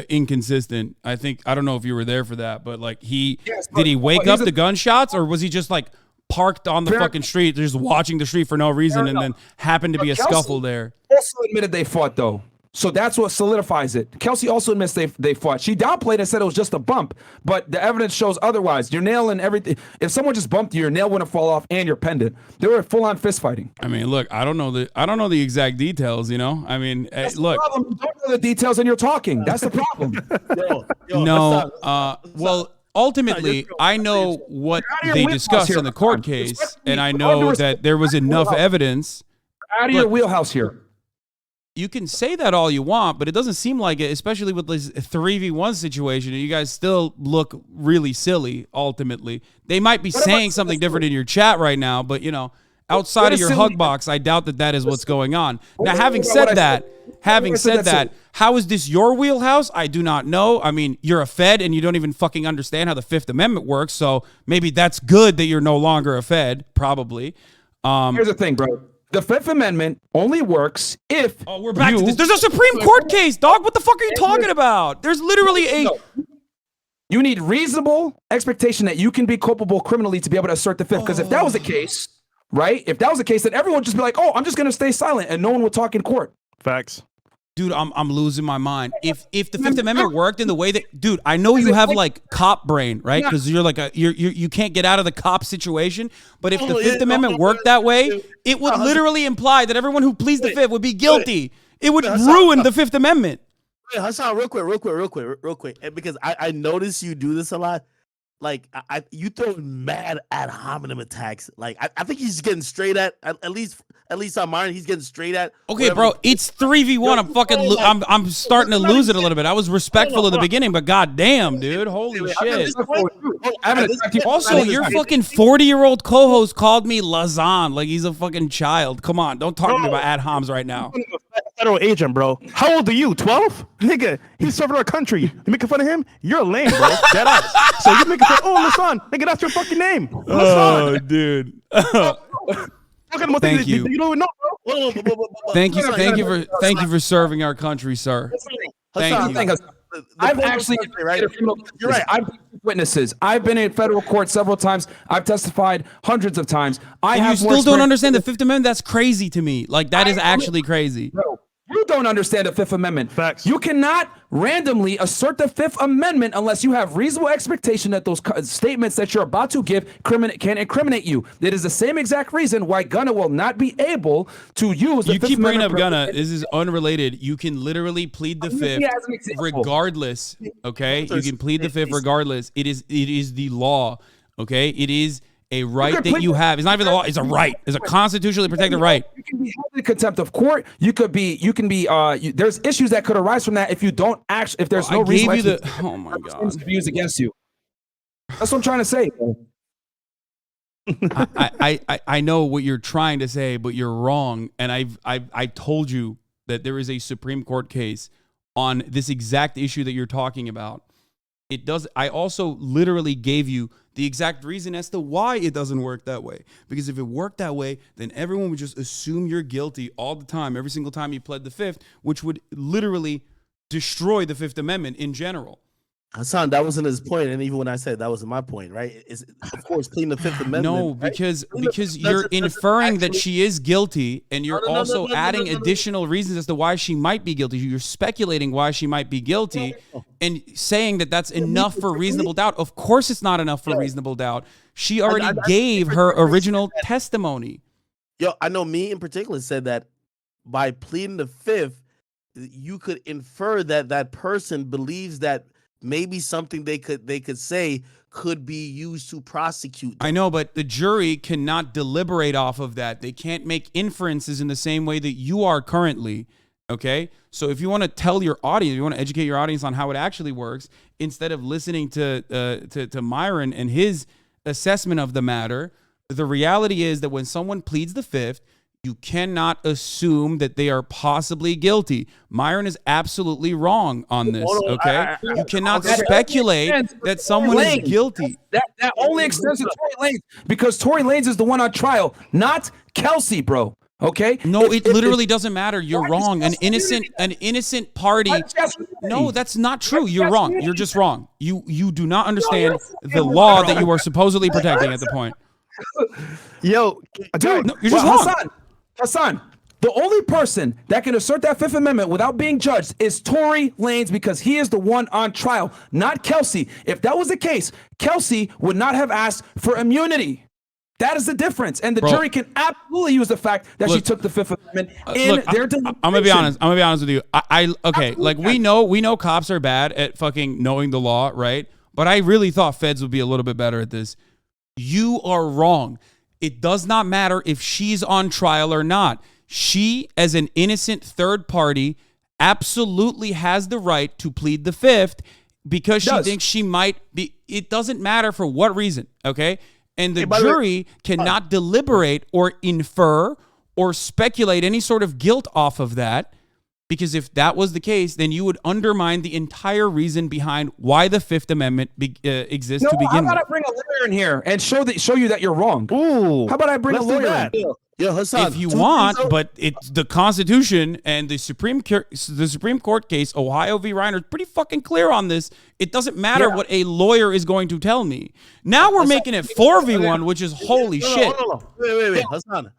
inconsistent. I don't know if you were there for that, but like did he wake up to gunshots, or was he just like parked on the fucking street, just watching the street for no reason, and then happened to be a scuffle there? Also admitted they fought though. So that's what solidifies it. Kelsey also admits they fought. She downplayed and said it was just a bump, but the evidence shows otherwise. Your nail and everything. If someone just bumped you, your nail wouldn't fall off, and your pendant. They were full on fist fighting. I mean, look, I don't know the exact details. I mean, that's look. The problem. You don't know the details, and you're talking. That's the problem. Well, ultimately, I know what they discussed in the court case, and I know that there was enough evidence. Out of your wheelhouse here. You can say that all you want, but it doesn't seem like it, especially with this 3v1 situation. And you guys still look really silly, ultimately. They might be saying something different in your chat right now, but, outside of your hug box, I doubt that is what's going on. Now, having said that, how is this your wheelhouse? I do not know. I mean, you're a Fed, and you don't even fucking understand how the Fifth Amendment works, so maybe that's good that you're no longer a Fed, probably. Here's the thing, bro. The Fifth Amendment only works if we're back to this. There's a Supreme Court case, dog. What the fuck are you talking about? There's literally You need reasonable expectation that you can be culpable criminally to be able to assert the Fifth. Because if that was the case, right? If that was the case, then everyone would just be like, "Oh, I'm just gonna stay silent," and no one would talk in court. Facts. Dude, I'm losing my mind. If the Fifth Amendment worked in the way that, dude, I know you have like cop brain, right? Because you're like you can't get out of the cop situation. But if the Fifth Amendment worked that way, it would literally imply that everyone who pleads the Fifth would be guilty. It would ruin the Fifth Amendment. Wait, Hasan, real quick, and because I notice you do this a lot. Like you throw mad ad hominem attacks. Like I think he's getting straight at least on mine. He's getting straight at. Okay, bro, it's 3v1. I'm fucking. I'm starting to lose it a little bit. I was respectful at the beginning, but goddamn, dude, holy shit. Also, your fucking 40-year-old co-host called me Lazan like he's a fucking child. Come on, don't talk to me about ad homs right now. Federal agent, bro. How old are you? 12? Nigga, he's serving our country. You making fun of him? You're lame, bro. Dead ass. So you making fun? Oh, Lasan. Nigga, that's your fucking name. Lasan. Oh, dude. Thank you. You don't even know, bro. Thank you for serving our country, sir. Thank you. I've actually, you're right. I've been witnesses. I've been in federal court several times. I've testified hundreds of times. You still don't understand the Fifth Amendment? That's crazy to me. Like that is actually crazy. Bro, you don't understand the Fifth Amendment. Facts. You cannot randomly assert the Fifth Amendment unless you have reasonable expectation that those statements that you're about to give can incriminate you. It is the same exact reason why Gunna will not be able to use the Fifth Amendment. You keep bringing up Gunna. This is unrelated. You can literally plead the Fifth regardless. Okay, you can plead the Fifth regardless. It is the law. Okay, it is a right that you have. It's not even the law. It's a right. It's a constitutionally protected right. You can be held in contempt of court. You can be. There's issues that could arise from that if you don't actually. If there's no reason. Oh my God. Views against you. That's what I'm trying to say. I know what you're trying to say, but you're wrong. And I told you that there is a Supreme Court case on this exact issue that you're talking about. It does. I also literally gave you the exact reason as to why it doesn't work that way. Because if it worked that way, then everyone would just assume you're guilty all the time, every single time you pled the Fifth, which would literally destroy the Fifth Amendment in general. Hasan, that wasn't his point, and even when I said that wasn't my point, right? Is of course pleading the Fifth Amendment. No, because you're inferring that she is guilty, and you're also adding additional reasons as to why she might be guilty. You're speculating why she might be guilty, and saying that that's enough for reasonable doubt. Of course, it's not enough for reasonable doubt. She already gave her original testimony. Yo, I know me in particular said that by pleading the Fifth, you could infer that that person believes that maybe something they could say could be used to prosecute them. I know, but the jury cannot deliberate off of that. They can't make inferences in the same way that you are currently. Okay, so if you want to tell your audience, you want to educate your audience on how it actually works, instead of listening to Myron and his assessment of the matter, the reality is that when someone pleads the Fifth, you cannot assume that they are possibly guilty. Myron is absolutely wrong on this, okay? You cannot speculate that someone is guilty. That only extends to Tory Lanez, because Tory Lanez is the one on trial, not Kelsey, bro. Okay? No, it literally doesn't matter. You're wrong. An innocent party. No, that's not true. You're wrong. You're just wrong. You do not understand the law that you are supposedly protecting at the point. Yo, dude, no, you're just wrong. Hasan, the only person that can assert that Fifth Amendment without being judged is Tory Lanez, because he is the one on trial, not Kelsey. If that was the case, Kelsey would not have asked for immunity. That is the difference. And the jury can absolutely use the fact that she took the Fifth Amendment in their deliberation. I'm gonna be honest with you. Okay, like we know cops are bad at fucking knowing the law, right? But I really thought feds would be a little bit better at this. You are wrong. It does not matter if she's on trial or not. She, as an innocent third party, absolutely has the right to plead the Fifth because she thinks she might be. It doesn't matter for what reason, okay? And the jury cannot deliberate or infer or speculate any sort of guilt off of that. Because if that was the case, then you would undermine the entire reason behind why the Fifth Amendment exists to begin with. How about I bring a lawyer in here and show you that you're wrong? Ooh. How about I bring a lawyer in? Yo, Hasan, if you want, but it's the Constitution and the Supreme Court case, Ohio v. Reiner, is pretty fucking clear on this. It doesn't matter what a lawyer is going to tell me. Now we're making it 4v1, which is holy shit. Wait, Hasan.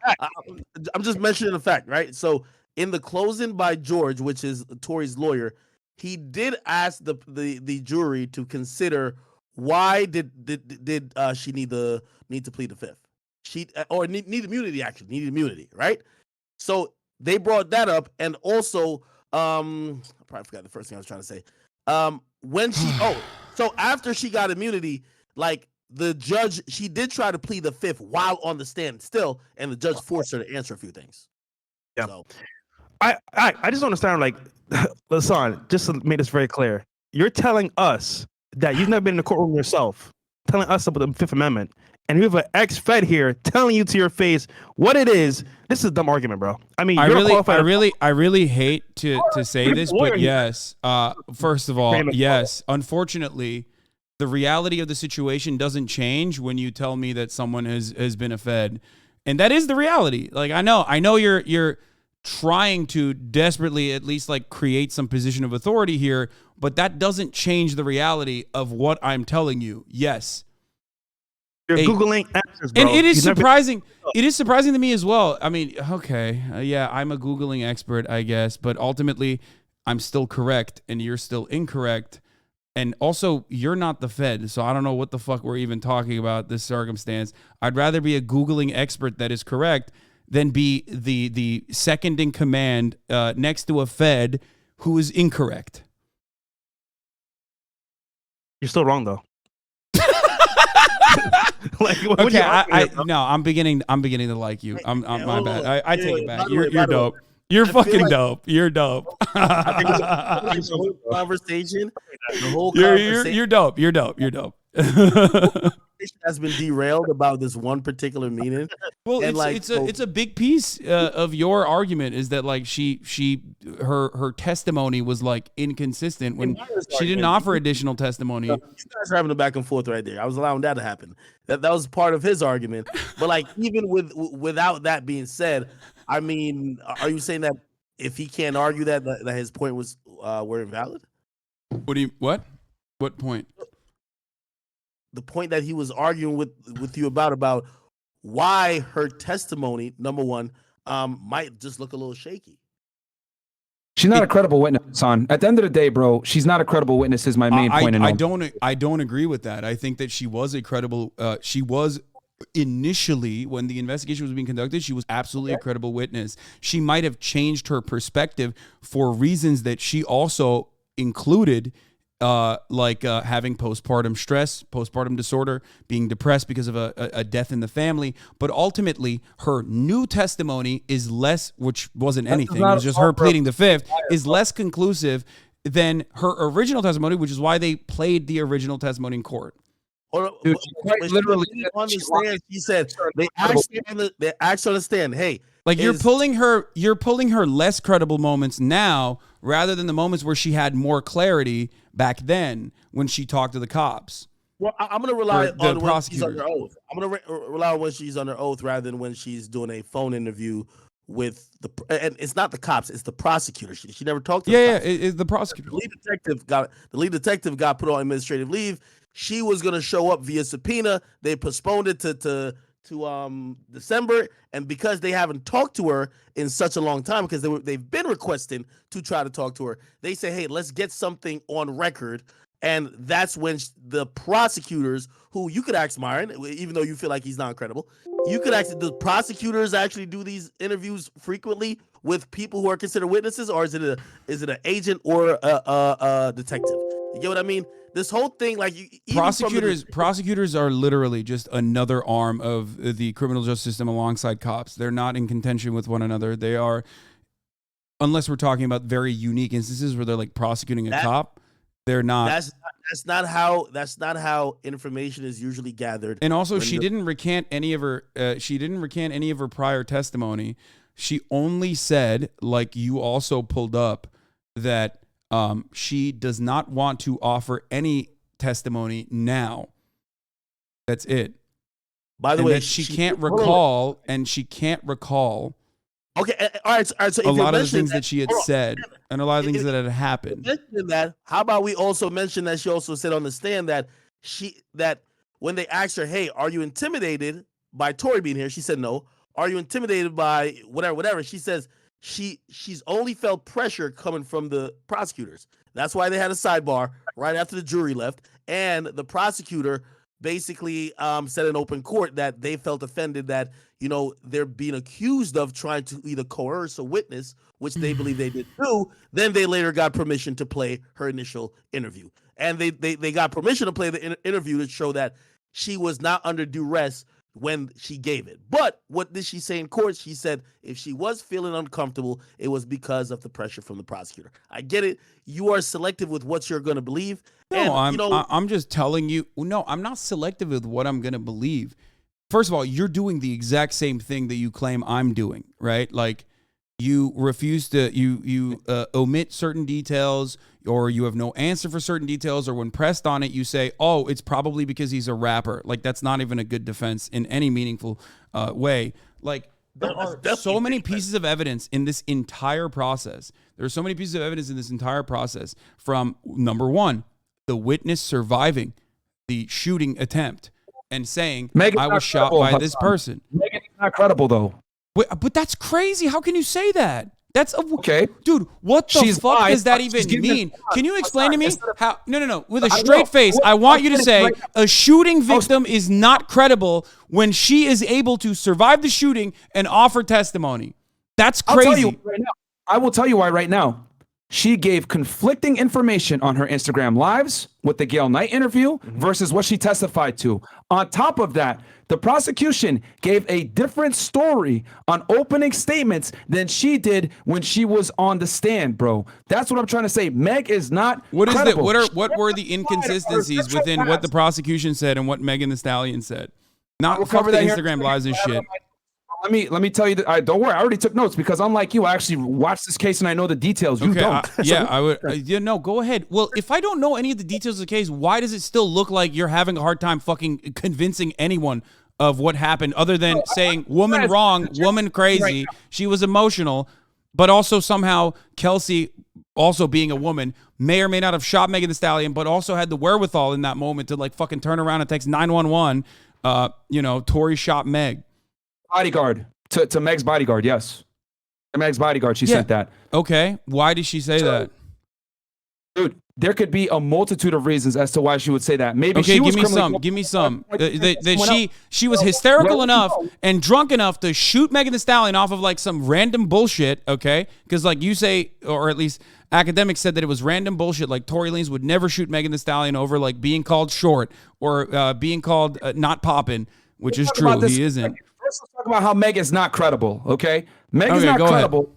I'm just mentioning the fact, right? So in the closing by George, which is Tory's lawyer, he did ask the jury to consider why did she need to plead the fifth. She or need immunity, actually needed immunity, right? So they brought that up, and also I probably forgot the first thing I was trying to say. When she so after she got immunity, like the judge, she did try to plead the fifth while on the stand still, and the judge forced her to answer a few things. Yeah. So, I just don't understand, like, Hasan, just to make this very clear, you're telling us that you've never been in the courtroom yourself, telling us about the Fifth Amendment, and you have an ex-Fed here telling you to your face what it is. This is a dumb argument, bro. I mean, I really hate to say this, but yes. First of all, yes. Unfortunately, the reality of the situation doesn't change when you tell me that someone has been a Fed, and that is the reality. Like I know you're trying to desperately at least like create some position of authority here, but that doesn't change the reality of what I'm telling you. Yes. You're Googling answers, bro. And it is surprising. It is surprising to me as well. I mean, okay, yeah, I'm a Googling expert, I guess, but ultimately, I'm still correct, and you're still incorrect. And also, you're not the Fed, so I don't know what the fuck we're even talking about this circumstance. I'd rather be a Googling expert that is correct than be the second in command next to a Fed who is incorrect. You're still wrong, though. Like, okay, I'm beginning to like you. My bad. I take it back. You're dope. You're fucking dope. You're dope. I think the whole conversation. You're dope. You're dope. You're dope. Has been derailed about this one particular meeting. Well, it's a big piece of your argument is that like her testimony was like inconsistent when she didn't offer additional testimony. You guys are having a back and forth right there. I was allowing that to happen. That was part of his argument. But like even without that being said, I mean, are you saying that if he can't argue that his point was were invalid? What point? The point that he was arguing with you about why her testimony, number one, might just look a little shaky. She's not a credible witness, son. At the end of the day, bro, she's not a credible witness is my main point. I don't agree with that. I think that she was a credible, she was initially, when the investigation was being conducted, she was absolutely a credible witness. She might have changed her perspective for reasons that she also included, having postpartum stress, postpartum disorder, being depressed because of a death in the family. But ultimately, her new testimony is less, which wasn't anything, it was just her pleading the fifth, is less conclusive than her original testimony, which is why they played the original testimony in court. Dude, literally on the stand, she said they asked her to stand. Hey, like you're pulling her less credible moments now rather than the moments where she had more clarity back then when she talked to the cops. Well, I'm going to rely on when she's under oath. I'm going to rely on when she's under oath rather than when she's doing a phone interview with and it's not the cops, it's the prosecutor. She never talked to the cops. It's the prosecutor. The lead detective got put on administrative leave. She was going to show up via subpoena. They postponed it to December, and because they haven't talked to her in such a long time, because they've been requesting to try to talk to her, they say, hey, let's get something on record. And that's when the prosecutors, who you could ask Myron, even though you feel like he's not credible, you could ask, the prosecutors actually do these interviews frequently with people who are considered witnesses, or is it an agent or a detective? You get what I mean? This whole thing, like prosecutors are literally just another arm of the criminal justice system alongside cops. They're not in contention with one another. They are, unless we're talking about very unique instances where they're like prosecuting a cop. They're not. That's not how information is usually gathered. And also, she didn't recant any of her. She didn't recant any of her prior testimony. she only said, like you also pulled up, that she does not want to offer any testimony now. That's it. By the way, she can't recall, and she can't recall. Okay, all right. So a lot of the things that she had said, and a lot of things that had happened. That, how about we also mention that she also said on the stand that when they asked her, "Hey, are you intimidated by Tory being here?" She said no. Are you intimidated by whatever? She says she's only felt pressure coming from the prosecutors. That's why they had a sidebar right after the jury left, and the prosecutor basically said in open court that they felt offended that, you know, they're being accused of trying to either coerce a witness, which they believe they did do. Then they later got permission to play her initial interview. And they got permission to play the interview to show that she was not under duress when she gave it. But what did she say in court? She said if she was feeling uncomfortable, it was because of the pressure from the prosecutor. I get it. You are selective with what you're going to believe. No, I'm just telling you. No, I'm not selective with what I'm going to believe. First of all, you're doing the exact same thing that you claim I'm doing, right? Like you refuse to, you omit certain details, or you have no answer for certain details, or when pressed on it, you say, oh, it's probably because he's a rapper. Like that's not even a good defense in any meaningful way. Like there are so many pieces of evidence in this entire process. There are so many pieces of evidence in this entire process from, number one, the witness surviving the shooting attempt and saying, I was shot by this person. Megan's not credible, though. Wait, but that's crazy. How can you say that? That's okay, dude. What the fuck does that even mean? Can you explain to me how? No. With a straight face, I want you to say a shooting victim is not credible when she is able to survive the shooting and offer testimony. That's crazy. I'll tell you right now. I will tell you why right now. She gave conflicting information on her Instagram lives with the Gail Knight interview versus what she testified to. On top of that, the prosecution gave a different story on opening statements than she did when she was on the stand, bro. That's what I'm trying to say. Meg is not credible. What were the inconsistencies within what the prosecution said and what Megan Thee Stallion said? Not fuck the Instagram lives and shit. Let me tell you that. Don't worry, I already took notes because unlike you, I actually watched this case and I know the details. You don't. I would. No, go ahead. Well, if I don't know any of the details of the case, why does it still look like you're having a hard time fucking convincing anyone of what happened, other than saying woman wrong, woman crazy, she was emotional, but also somehow Kelsey, also being a woman, may or may not have shot Megan Thee Stallion, but also had the wherewithal in that moment to like fucking turn around and text 911. Tory shot Meg. Bodyguard to Meg's bodyguard, yes. To Meg's bodyguard, she sent that. Okay, why did she say that? Dude, there could be a multitude of reasons as to why she would say that. Maybe okay, she was give me some. She was hysterical enough and drunk enough to shoot Megan Thee Stallion off of like some random bullshit, okay? Because like you say, or at least Akademiks said that it was random bullshit. Like Tory Lanez would never shoot Megan Thee Stallion over like being called short or being called not poppin', which is true. He isn't. Let's talk about how Meg is not credible, okay? Meg is not credible. Ahead.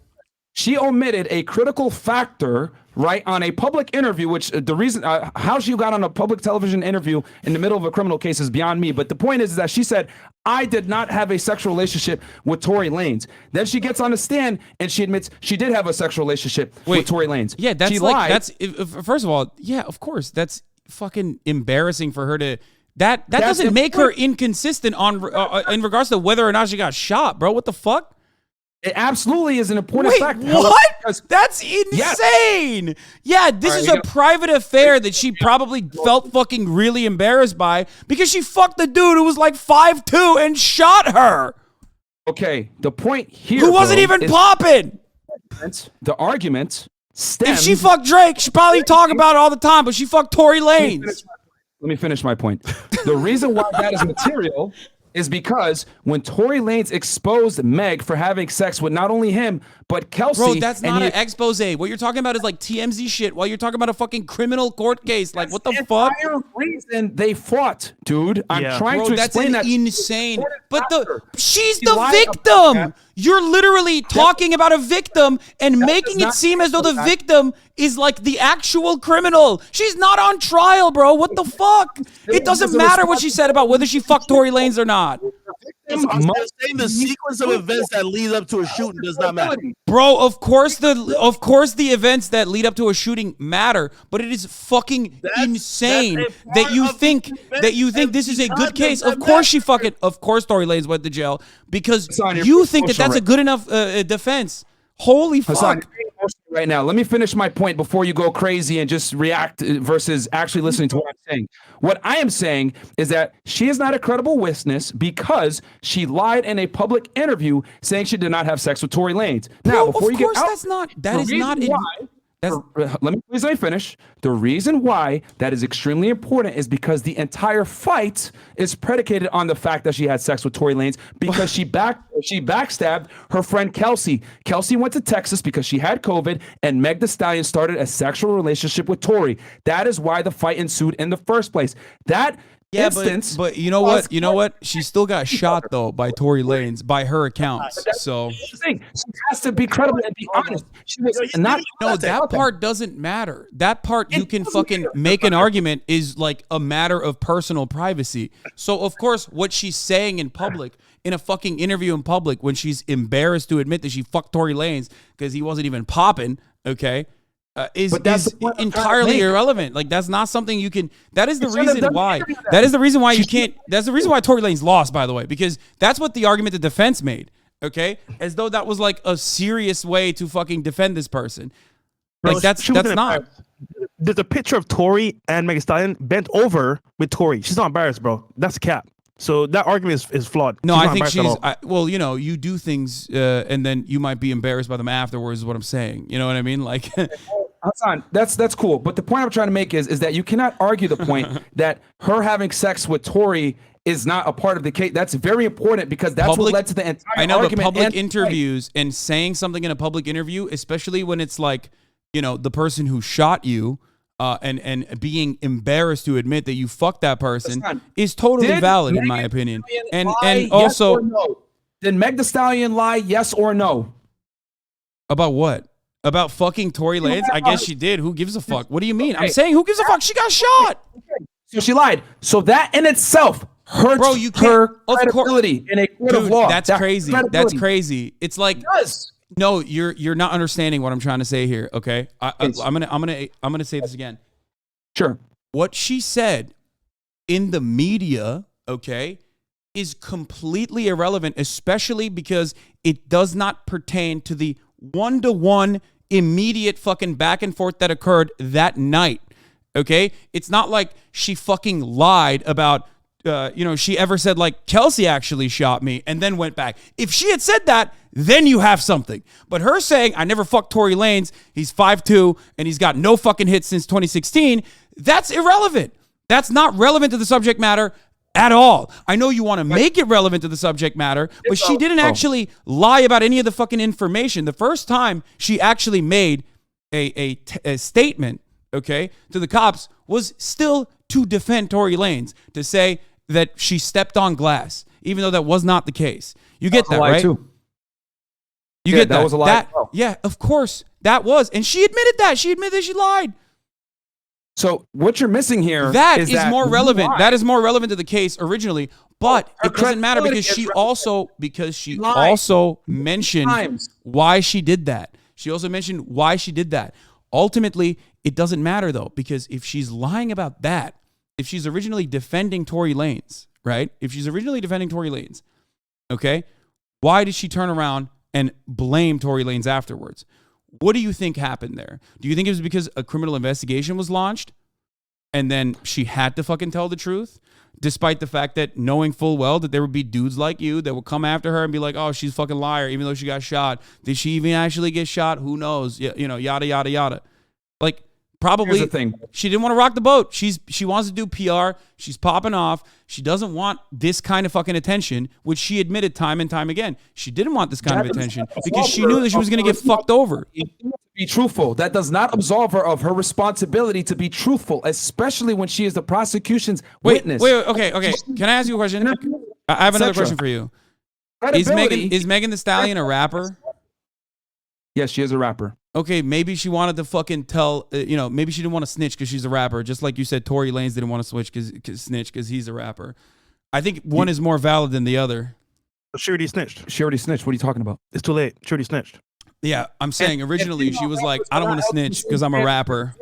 She omitted a critical factor, right, on a public interview, which the reason, how she got on a public television interview in the middle of a criminal case is beyond me. But the point is that she said, I did not have a sexual relationship with Tory Lanez. Then she gets on the stand and she admits she did have a sexual relationship with Tory Lanez. Yeah, that's first of all, yeah, of course, that's fucking embarrassing for her to. That doesn't make her inconsistent on in regards to whether or not she got shot, bro. What the fuck? It absolutely is an important fact. What? That's insane. Yeah, this is a private affair that she probably felt fucking really embarrassed by because she fucked the dude who was like 5'2" and shot her. Okay, the point here, who wasn't even popping. The argument stems. If she fucked Drake, she'd probably talk about it all the time, but she fucked Tory Lanez. Let me finish my point. The reason why that is material is because when Tory Lanez exposed Meg for having sex with not only him, but Kelsey. Bro, that's not an expose. What you're talking about is like TMZ shit while you're talking about a fucking criminal court case. Like, what the fuck? That's the reason they fought, dude. I'm trying to explain that. That's insane. But she's the victim. You're literally talking about a victim and making it seem as though the victim is like the actual criminal. She's not on trial, bro. What the fuck? It doesn't matter what she said about whether she fucked Tory Lanez or not. saying the sequence of events that lead up to a shooting does not matter. Bro, of course the events that lead up to a shooting matter, but it is fucking insane that you think this is a good case. Of course Tory Lanez went to jail because you think that that's a good enough defense. Holy fuck. Hasan, right now, let me finish my point before you go crazy and just react versus actually listening to what I'm saying. What I am saying is that she is not a credible witness because she lied in a public interview saying she did not have sex with Tory Lanez. Now, before you get out, let me finish. The reason why that is extremely important is because the entire fight is predicated on the fact that she had sex with Tory Lanez because she backstabbed her friend Kelsey. Kelsey went to Texas because she had COVID, and Meg Thee Stallion started a sexual relationship with Tory. That is why the fight ensued in the first place. But you know what? You know what? She still got shot though by Tory Lanez by her accounts. So she has to be credible and be honest. She was not. No, that part doesn't matter. That part you can fucking make an argument is like a matter of personal privacy. So of course, what she's saying in public, in a fucking interview in public, when she's embarrassed to admit that she fucked Tory Lanez because he wasn't even popping, okay, is entirely irrelevant. Like that's not something you can. That is the reason why. That is the reason why you can't. That's the reason why Tory Lanez lost, by the way, because that's what the argument the defense made. Okay, as though that was like a serious way to fucking defend this person. Like that's not. There's a picture of Tory and Meg Thee Stallion bent over with Tory. She's not embarrassed, bro. That's cap. So that argument is flawed. No, I think she's. Well, you know, you do things and then you might be embarrassed by them afterwards. Is what I'm saying. You know what I mean? Like. Hasan, that's cool. But the point I'm trying to make is that you cannot argue the point that her having sex with Tory is not a part of the case. That's very important because that's what led to the entire argument. But public interviews and saying something in a public interview, especially when it's like, you know, the person who shot you and being embarrassed to admit that you fucked that person is totally valid in my opinion. And also, yes or no? Did Meg Thee Stallion lie? Yes or no? About what? About fucking Tory Lanez? I guess she did. Who gives a fuck? What do you mean? I'm saying who gives a fuck? She got shot. So she lied. So that in itself hurts her credibility in a court of law. That's crazy. That's crazy. It's like no, you're not understanding what I'm trying to say here. Okay, I'm gonna say this again. Sure. What she said in the media, okay, is completely irrelevant, especially because it does not pertain to the one-to-one immediate fucking back and forth that occurred that night. Okay, it's not like she fucking lied about she ever said like Kelsey actually shot me and then went back. If she had said that, then you have something. But her saying I never fucked Tory Lanez, he's 5'2" and he's got no fucking hits since 2016, that's irrelevant. That's not relevant to the subject matter at all. I know you want to make it relevant to the subject matter, but she didn't actually lie about any of the fucking information. The first time she actually made a statement, okay, to the cops was still to defend Tory Lanez, to say that she stepped on glass, even though that was not the case. You get that, right? Too. You get that. That was a lie. Yeah, of course. That was. And she admitted that. She admitted that she lied. So what you're missing here is more relevant. That is more relevant to the case originally, but it doesn't matter because she also mentioned why she did that. She also mentioned why she did that. Ultimately, it doesn't matter though, because if she's lying about that, if she's originally defending Tory Lanez, right? If she's originally defending Tory Lanez, okay, why did she turn around and blame Tory Lanez afterwards? What do you think happened there? Do you think it was because a criminal investigation was launched and then she had to fucking tell the truth, despite the fact that knowing full well that there would be dudes like you that would come after her and be like, oh, she's a fucking liar, even though she got shot. Did she even actually get shot? Who knows? You know, yada, yada, yada. Like, probably she didn't want to rock the boat. She wants to do PR. She's popping off. She doesn't want this kind of fucking attention, which she admitted time and time again. She didn't want this kind of attention because she knew that she was going to get fucked over. Be truthful. That does not absolve her of her responsibility to be truthful, especially when she is the prosecution's witness. Okay. Can I ask you a question? I have another question for you. Is Megan Thee Stallion a rapper? Yes, she is a rapper. Okay, maybe she wanted to fucking tell, maybe she didn't want to snitch because she's a rapper, just like you said Tory Lanez didn't want to snitch because he's a rapper. I think one is more valid than the other. She already snitched. She already snitched. What are you talking about? It's too late. She already snitched. Yeah, I'm saying originally she was like, I don't want to snitch because I'm a rapper.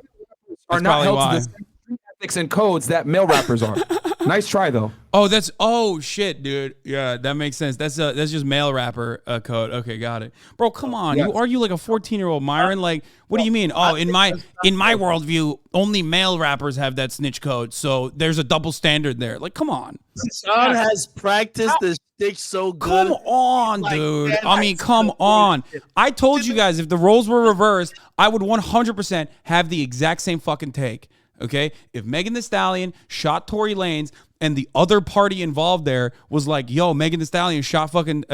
Are That's not probably held why. to the same ethics and codes that male rappers are. Nice try though. Oh shit, dude. Yeah, that makes sense. That's just male rapper code. Okay, got it. Bro, come on. Yeah. You argue like a 14-year-old Myron. Like, what do you mean? Oh, in my worldview, only male rappers have that snitch code. So there's a double standard there. Like, come on. Sean has practiced the stick so good. Come on, dude. I mean, come on. I told you guys if the roles were reversed, I would 100% have the exact same fucking take. Okay, if Megan Thee Stallion shot Tory Lanez and the other party involved there was like, yo, Megan Thee Stallion shot fucking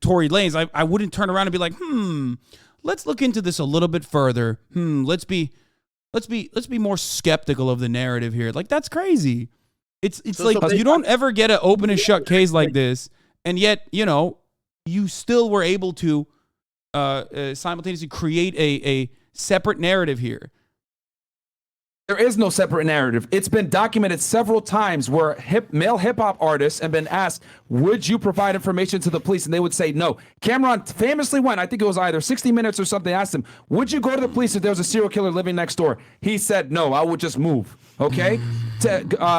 Tory Lanez, I wouldn't turn around and be like, let's look into this a little bit further. Let's be more skeptical of the narrative here. Like, that's crazy. It's like you don't ever get an open and shut case like this, and yet, you know, you still were able to simultaneously create a separate narrative here. There is no separate narrative. It's been documented several times where male hip-hop artists have been asked, would you provide information to the police? And they would say no. Cameron famously went, I think it was either 60 Minutes or something, asked him, would you go to the police if there was a serial killer living next door? He said, no, I would just move. Okay?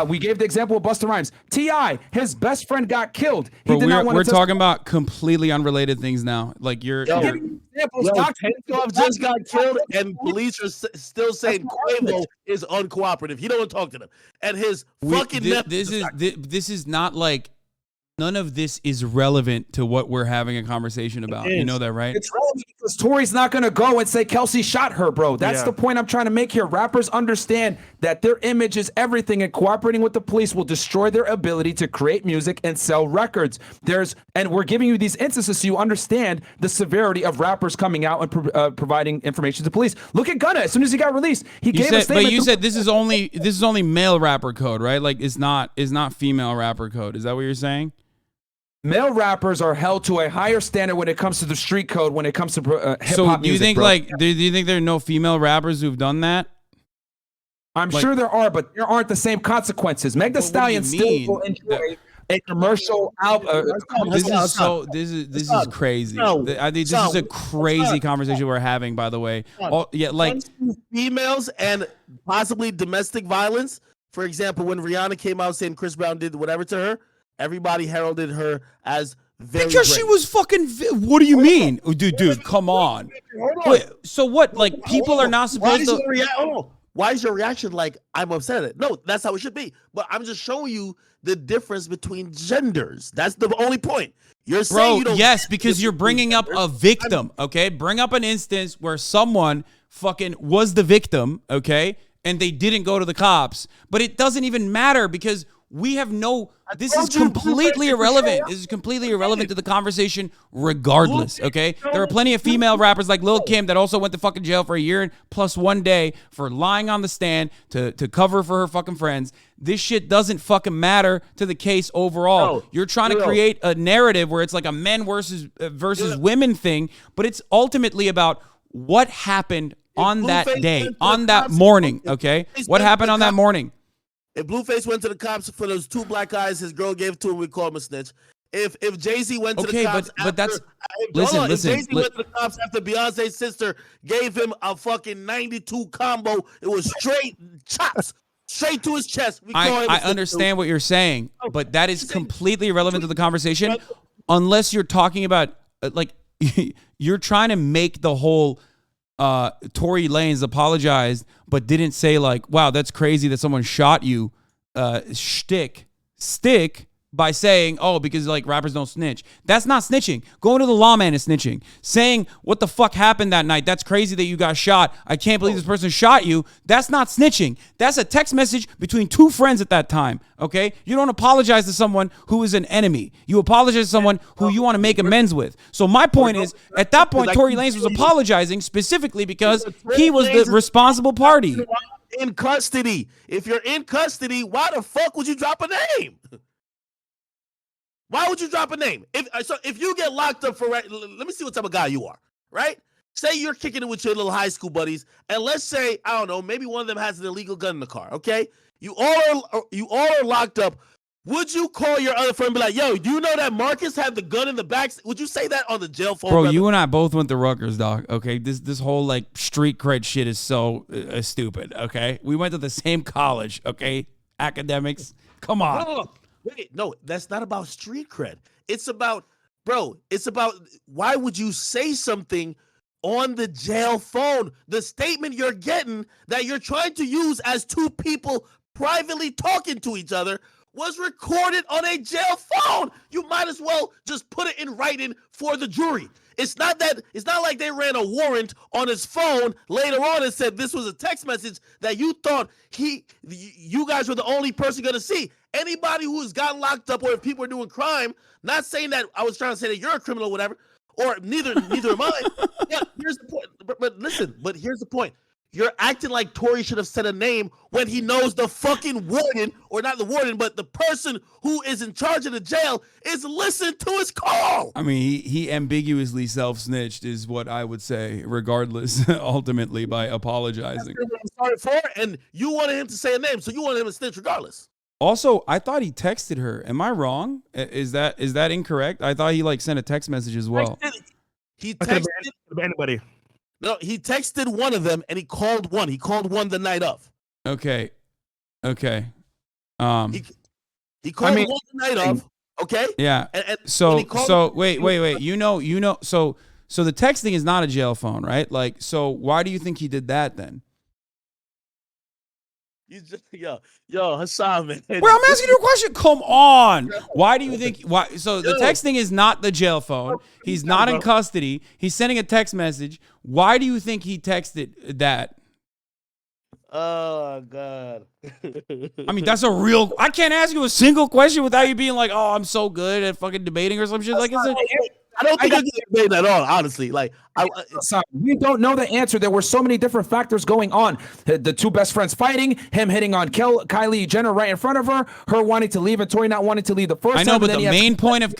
We gave the example of Busta Rhymes. T.I., his best friend got killed. We're talking about completely unrelated things now. Like, you're Takeoff just got killed, and police are still saying Quavo is uncooperative. He don't want to talk to them. And his fucking this is not like, none of this is relevant to what we're having a conversation about. You know that, right? It's relevant because Tory's not going to go and say Kelsey shot her, bro. That's the point I'm trying to make here. Rappers understand that their image is everything, and cooperating with the police will destroy their ability to create music and sell records. And we're giving you these instances so you understand the severity of rappers coming out and providing information to police. Look at Gunna. As soon as he got released, he gave a statement. But you said this is only male rapper code, right? Like, it's not female rapper code. Is that what you're saying? Male rappers are held to a higher standard when it comes to the street code, when it comes to hip-hop music. So do you think do you think there are no female rappers who've done that? I'm sure there are, but there aren't the same consequences. Meg Thee Stallion still will enjoy a commercial album. This is crazy. I think this is a crazy conversation we're having, by the way. Females and possibly domestic violence. For example, when Rihanna came out saying Chris Brown did whatever to her, everybody heralded her as very because great. She was fucking. What do you mean, dude? Come on. Wait, so what? Like, people are not supposed to. Why is your reaction like I'm upset at it? No, that's how it should be. But I'm just showing you the difference between genders. That's the only point. You're saying you don't. Yes, because you're bringing up a victim. Okay, bring up an instance where someone fucking was the victim. Okay, and they didn't go to the cops. But it doesn't even matter because we have no. This is completely irrelevant. This is completely irrelevant to the conversation regardless, okay? There are plenty of female rappers like Lil' Kim that also went to fucking jail for a year plus 1 day for lying on the stand to cover for her fucking friends. This shit doesn't fucking matter to the case overall. You're trying to create a narrative where it's like a men versus women thing, but it's ultimately about what happened on that day, on that morning, okay? What happened on that morning? If Blueface went to the cops for those 2 black guys his girl gave to him, we call him a snitch. If Jay-Z went to the cops if Jay-Z went to the cops after Beyonce's sister gave him a fucking 92 combo, it was straight chops, straight to his chest. I understand what you're saying, but that is completely irrelevant to the conversation unless you're talking about, like, you're trying to make the whole Tory Lanez apologized but didn't say like, wow, that's crazy that someone shot you, stick by saying, oh, because like rappers don't snitch. That's not snitching. Going to the lawman is snitching. Saying what the fuck happened that night, that's crazy that you got shot, I can't believe this person shot you, that's not snitching. That's a text message between 2 friends at that time, okay? You don't apologize to someone who is an enemy. You apologize to someone who you want to make amends with. So my point is, at that point, Tory Lanez was apologizing specifically because he was the responsible party. In custody. If you're in custody, why the fuck would you drop a name? Why would you drop a name? If you get locked up for, let me see what type of guy you are, right? Say you're kicking it with your little high school buddies, and let's say, I don't know, maybe one of them has an illegal gun in the car, okay? You all are locked up. Would you call your other friend and be like, yo, do you know that Marcus had the gun in the back? Would you say that on the jail phone? Bro, brother? you and I both went to Rutgers, dog. Okay, this whole like street cred shit is so stupid. Okay, we went to the same college. Okay, Akademiks. Come on. No, wait, no, that's not about street cred. It's about, bro. It's about why would you say something on the jail phone? The statement you're getting that you're trying to use as two people privately talking to each other was recorded on a jail phone. You might as well just put it in writing for the jury. It's not like they ran a warrant on his phone later on and said this was a text message that you thought you guys were the only person going to see. Anybody who has gotten locked up or if people are doing crime, not saying that I was trying to say that you're a criminal or whatever, or neither am I. But here's the point. But listen, here's the point. You're acting like Tory should have said a name when he knows the fucking warden, or not the warden, but the person who is in charge of the jail is listening to his call. I mean, he ambiguously self-snitched is what I would say, regardless, ultimately, by apologizing. That's what I'm sorry for, and you wanted him to say a name, so you wanted him to snitch regardless. Also, I thought he texted her. Am I wrong? Is that incorrect? I thought he like sent a text message as well. He texted anybody. No, he texted one of them and he called one. He called one the night of. Okay. He called one the night of. Okay. Yeah. And so wait. You know. So the texting is not a jail phone, right? Like, so why do you think he did that then? You just yo, Hasan, man. Well, I'm asking you a question. Come on. Why do you think? Why? So the texting is not the jail phone. He's not in custody. He's sending a text message. Why do you think he texted that? Oh God. I mean, that's a real. I can't ask you a single question without you being like, "Oh, I'm so good at fucking debating" or some shit. Like, I don't think I can debate at all, honestly. Like, we don't know the answer. There were so many different factors going on. The two best friends fighting, him hitting on Kylie Jenner right in front of her wanting to leave, and Tory not wanting to leave the first time. I know, but the main point of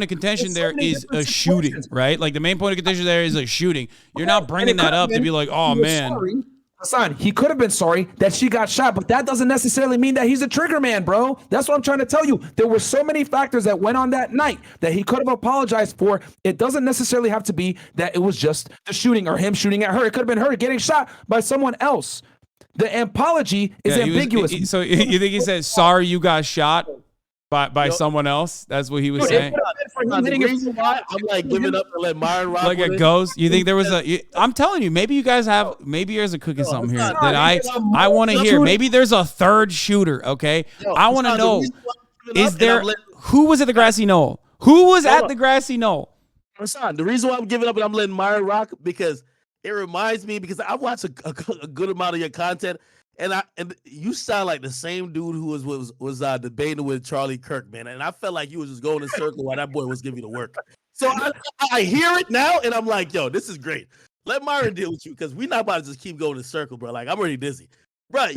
contention there is a shooting, right? Like the main point of contention there is a shooting. You're not bringing that up to be like, "Oh man." Hasan, he could have been sorry that she got shot, but that doesn't necessarily mean that he's a trigger man, bro. That's what I'm trying to tell you. There were so many factors that went on that night that he could have apologized for. It doesn't necessarily have to be that it was just the shooting or him shooting at her. It could have been her getting shot by someone else. The apology is ambiguous. So you think he said, sorry you got shot by someone else? That's what he was saying? The reason why I'm like giving up and let Myron rock like a ghost. You think there was I'm telling you, maybe you guys have, maybe there's a cooking something here that I want to hear. Maybe there's a third shooter, okay? I want to know, is there, who was at the grassy knoll? Who was at the grassy knoll? Hasan, the reason why I'm giving up and I'm letting Myron rock, because it reminds me, because I watched a good amount of your content, and you sound like the same dude who was debating with Charlie Kirk, man. And I felt like you was just going in a circle while that boy was giving you the work. So I hear it now, and I'm like, yo, this is great. Let Myron deal with you, because we're not about to just keep going in a circle, bro. Like, I'm already dizzy. Bro,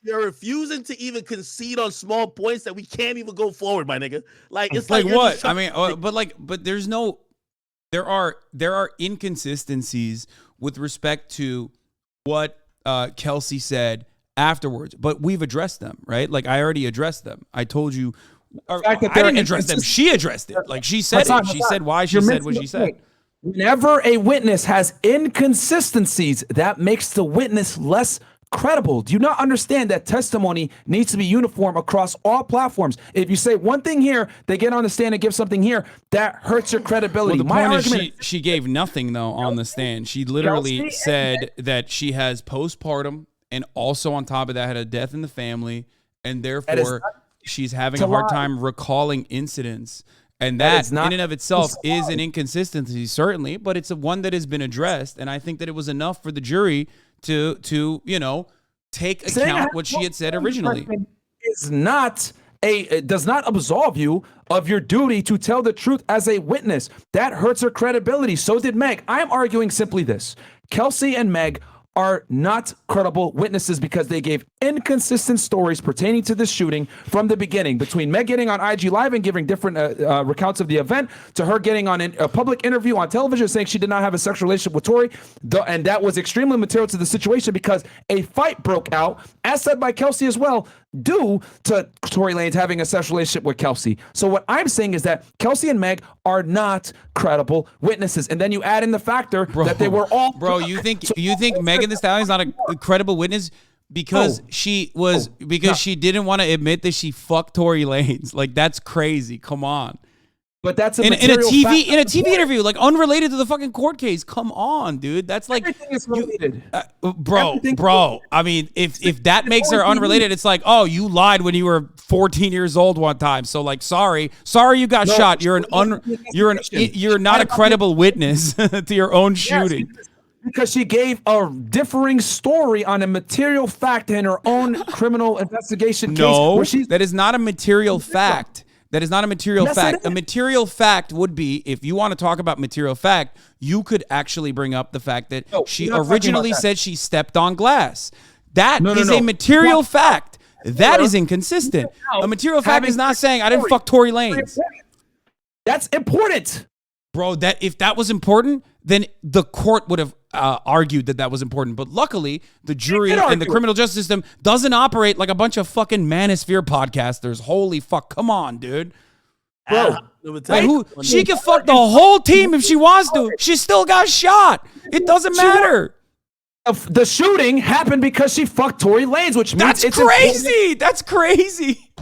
you're refusing to even concede on small points that we can't even go forward, my nigga. Like, it's like what? I mean, but there's no, there are inconsistencies with respect to what Kelsey said afterwards, but we've addressed them, right? Like, I already addressed them. I told you, I didn't address them. She addressed it. Like, she said it. She said why she said what she said. Whenever a witness has inconsistencies, that makes the witness less credible. Do you not understand that testimony needs to be uniform across all platforms? If you say one thing here, they get on the stand and give something here, that hurts your credibility. Well, the point is she gave nothing, though, on the stand. She literally said that she has postpartum, and also on top of that had a death in the family, and therefore she's having a hard time recalling incidents. And that in and of itself is an inconsistency, certainly, but it's one that has been addressed. And I think that it was enough for the jury to take account what she had said originally. Does not absolve you of your duty to tell the truth as a witness. That hurts her credibility. So did Meg. I'm arguing simply this. Kelsey and Meg are not credible witnesses because they gave inconsistent stories pertaining to the shooting from the beginning, between Meg getting on IG Live and giving different recounts of the event, to her getting on a public interview on television saying she did not have a sexual relationship with Tory. And that was extremely material to the situation because a fight broke out, as said by Kelsey as well, due to Tory Lanez having a sexual relationship with Kelsey. So what I'm saying is that Kelsey and Meg are not credible witnesses. And then you add in the factor that they were all... Bro, you think Megan Thee Stallion is not a credible witness because she didn't want to admit that she fucked Tory Lanez? Like, that's crazy. Come on. But that's in a TV interview, like unrelated to the fucking court case. Come on, dude. That's like everything is related, bro. I mean, if that makes her unrelated, it's like, oh, you lied when you were 14 years old one time. So like, sorry you got shot. You're not a credible witness to your own shooting. Yes, because she gave a differing story on a material fact in her own criminal investigation case. No, that is not a material fact. That is not a material fact. A material fact would be, if you want to talk about material fact, you could actually bring up the fact that she originally said she stepped on glass. That is a material fact. That is inconsistent. A material fact is not saying I didn't fuck Tory Lanez. That's important. Bro, if that was important, then the court would have argued that was important. But luckily, the jury and the criminal justice system doesn't operate like a bunch of fucking manosphere podcasters. Holy fuck. Come on, dude. Bro, she can fuck the whole team if she wants to. She still got shot. It doesn't matter. The shooting happened because she fucked Tory Lanez, which means it's crazy. That's crazy.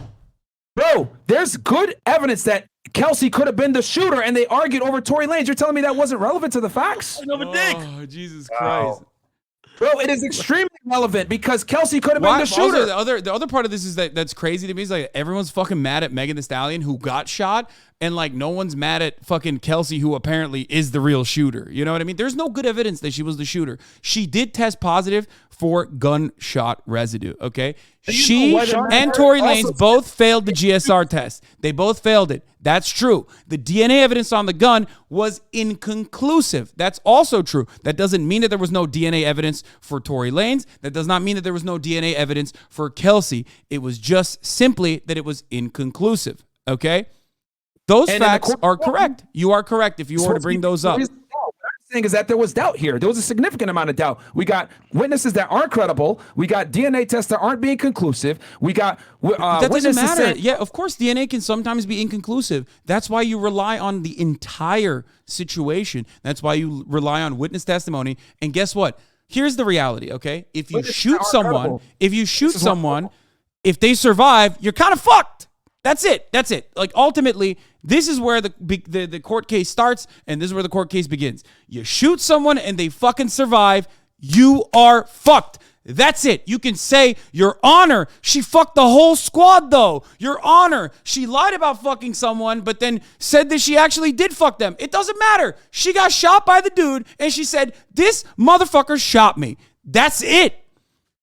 Bro, there's good evidence that Kelsey could have been the shooter, and they argued over Tory Lanez. You're telling me that wasn't relevant to the facts? Oh, Jesus Christ. Bro, it is extremely relevant because Kelsey could have been the shooter. Also, the other part of this is that's crazy to me is like everyone's fucking mad at Megan Thee Stallion who got shot, and like no one's mad at fucking Kelsey who apparently is the real shooter. You know what I mean? There's no good evidence that she was the shooter. She did test positive for gunshot residue, okay? She and Tory Lanez both failed the GSR test. They both failed it. That's true. The DNA evidence on the gun was inconclusive. That's also true. That doesn't mean that there was no DNA evidence for Tory Lanez. That does not mean that there was no DNA evidence for Kelsey. It was just simply that it was inconclusive, okay? Those facts are correct. You are correct if you were to bring those up. Thing is that there was doubt here. There was a significant amount of doubt. We got witnesses that aren't credible. We got DNA tests that aren't being conclusive. We got that doesn't matter. Yeah, of course, DNA can sometimes be inconclusive. That's why you rely on the entire situation. That's why you rely on witness testimony. And guess what? Here's the reality. Okay, if you shoot someone, if they survive, you're kind of fucked. That's it. Like, ultimately, this is where the court case starts, and this is where the court case begins. You shoot someone and they fucking survive, you are fucked. That's it. You can say, Your Honor, she fucked the whole squad, though. Your Honor, she lied about fucking someone, but then said that she actually did fuck them. It doesn't matter. She got shot by the dude, and she said, this motherfucker shot me. That's it.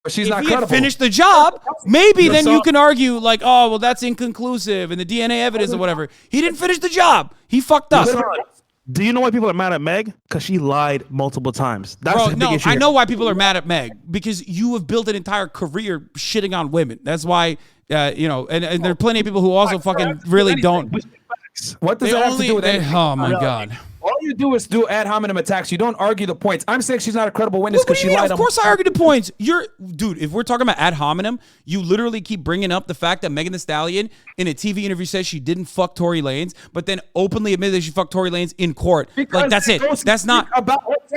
She's not credible. If he had finished the job, maybe then you can argue like, oh, well, that's inconclusive and the DNA evidence or whatever. He didn't finish the job. He fucked up. Do you know why people are mad at Meg? Because she lied multiple times. That's the big issue. I know why people are mad at Meg, because you have built an entire career shitting on women. That's why, and there are plenty of people who also fucking really don't. What does that have to do with anything? Oh, my God. All you do is do ad hominem attacks. You don't argue the points. I'm saying she's not a credible witness because she lied. Of course I argue the points. Dude, if we're talking about ad hominem, you literally keep bringing up the fact that Megan Thee Stallion in a TV interview says she didn't fuck Tory Lanez, but then openly admitted that she fucked Tory Lanez in court. Like, that's it. That's not.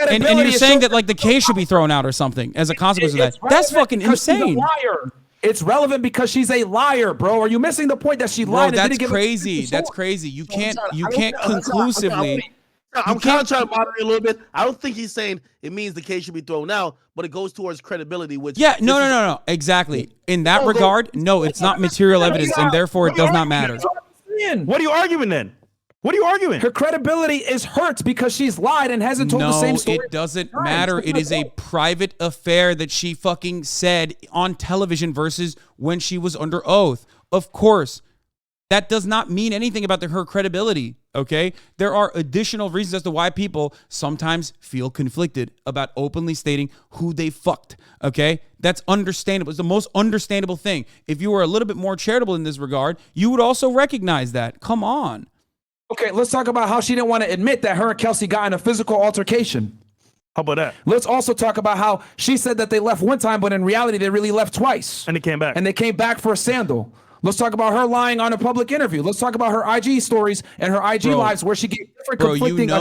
And you're saying that like the case should be thrown out or something as a consequence of that. That's fucking insane. It's relevant because she's a liar, bro. Are you missing the point that she lied? Bro, that's crazy. That's crazy. You can't conclusively. I'm kind of trying to moderate a little bit. I don't think he's saying it means the case should be thrown out, but it goes towards credibility. Which no. Exactly. In that regard, no, it's not material evidence, and therefore it does not matter. What are you arguing then? What are you arguing? Her credibility is hurt because she's lied and hasn't told the same story. No, it doesn't matter. It is a private affair that she fucking said on television versus when she was under oath. Of course. that does not mean anything about her credibility, okay? There are additional reasons as to why people sometimes feel conflicted about openly stating who they fucked, okay? That's understandable. It's the most understandable thing. If you were a little bit more charitable in this regard, you would also recognize that. Come on. Okay, let's talk about how she didn't want to admit that her and Kelsey got in a physical altercation. How about that? Let's also talk about how she said that they left one time, but in reality, they really left twice. And they came back. And they came back for a sandal. Let's talk about her lying on a public interview. Let's talk about her IG stories and her IG lives where she gave different conflicting.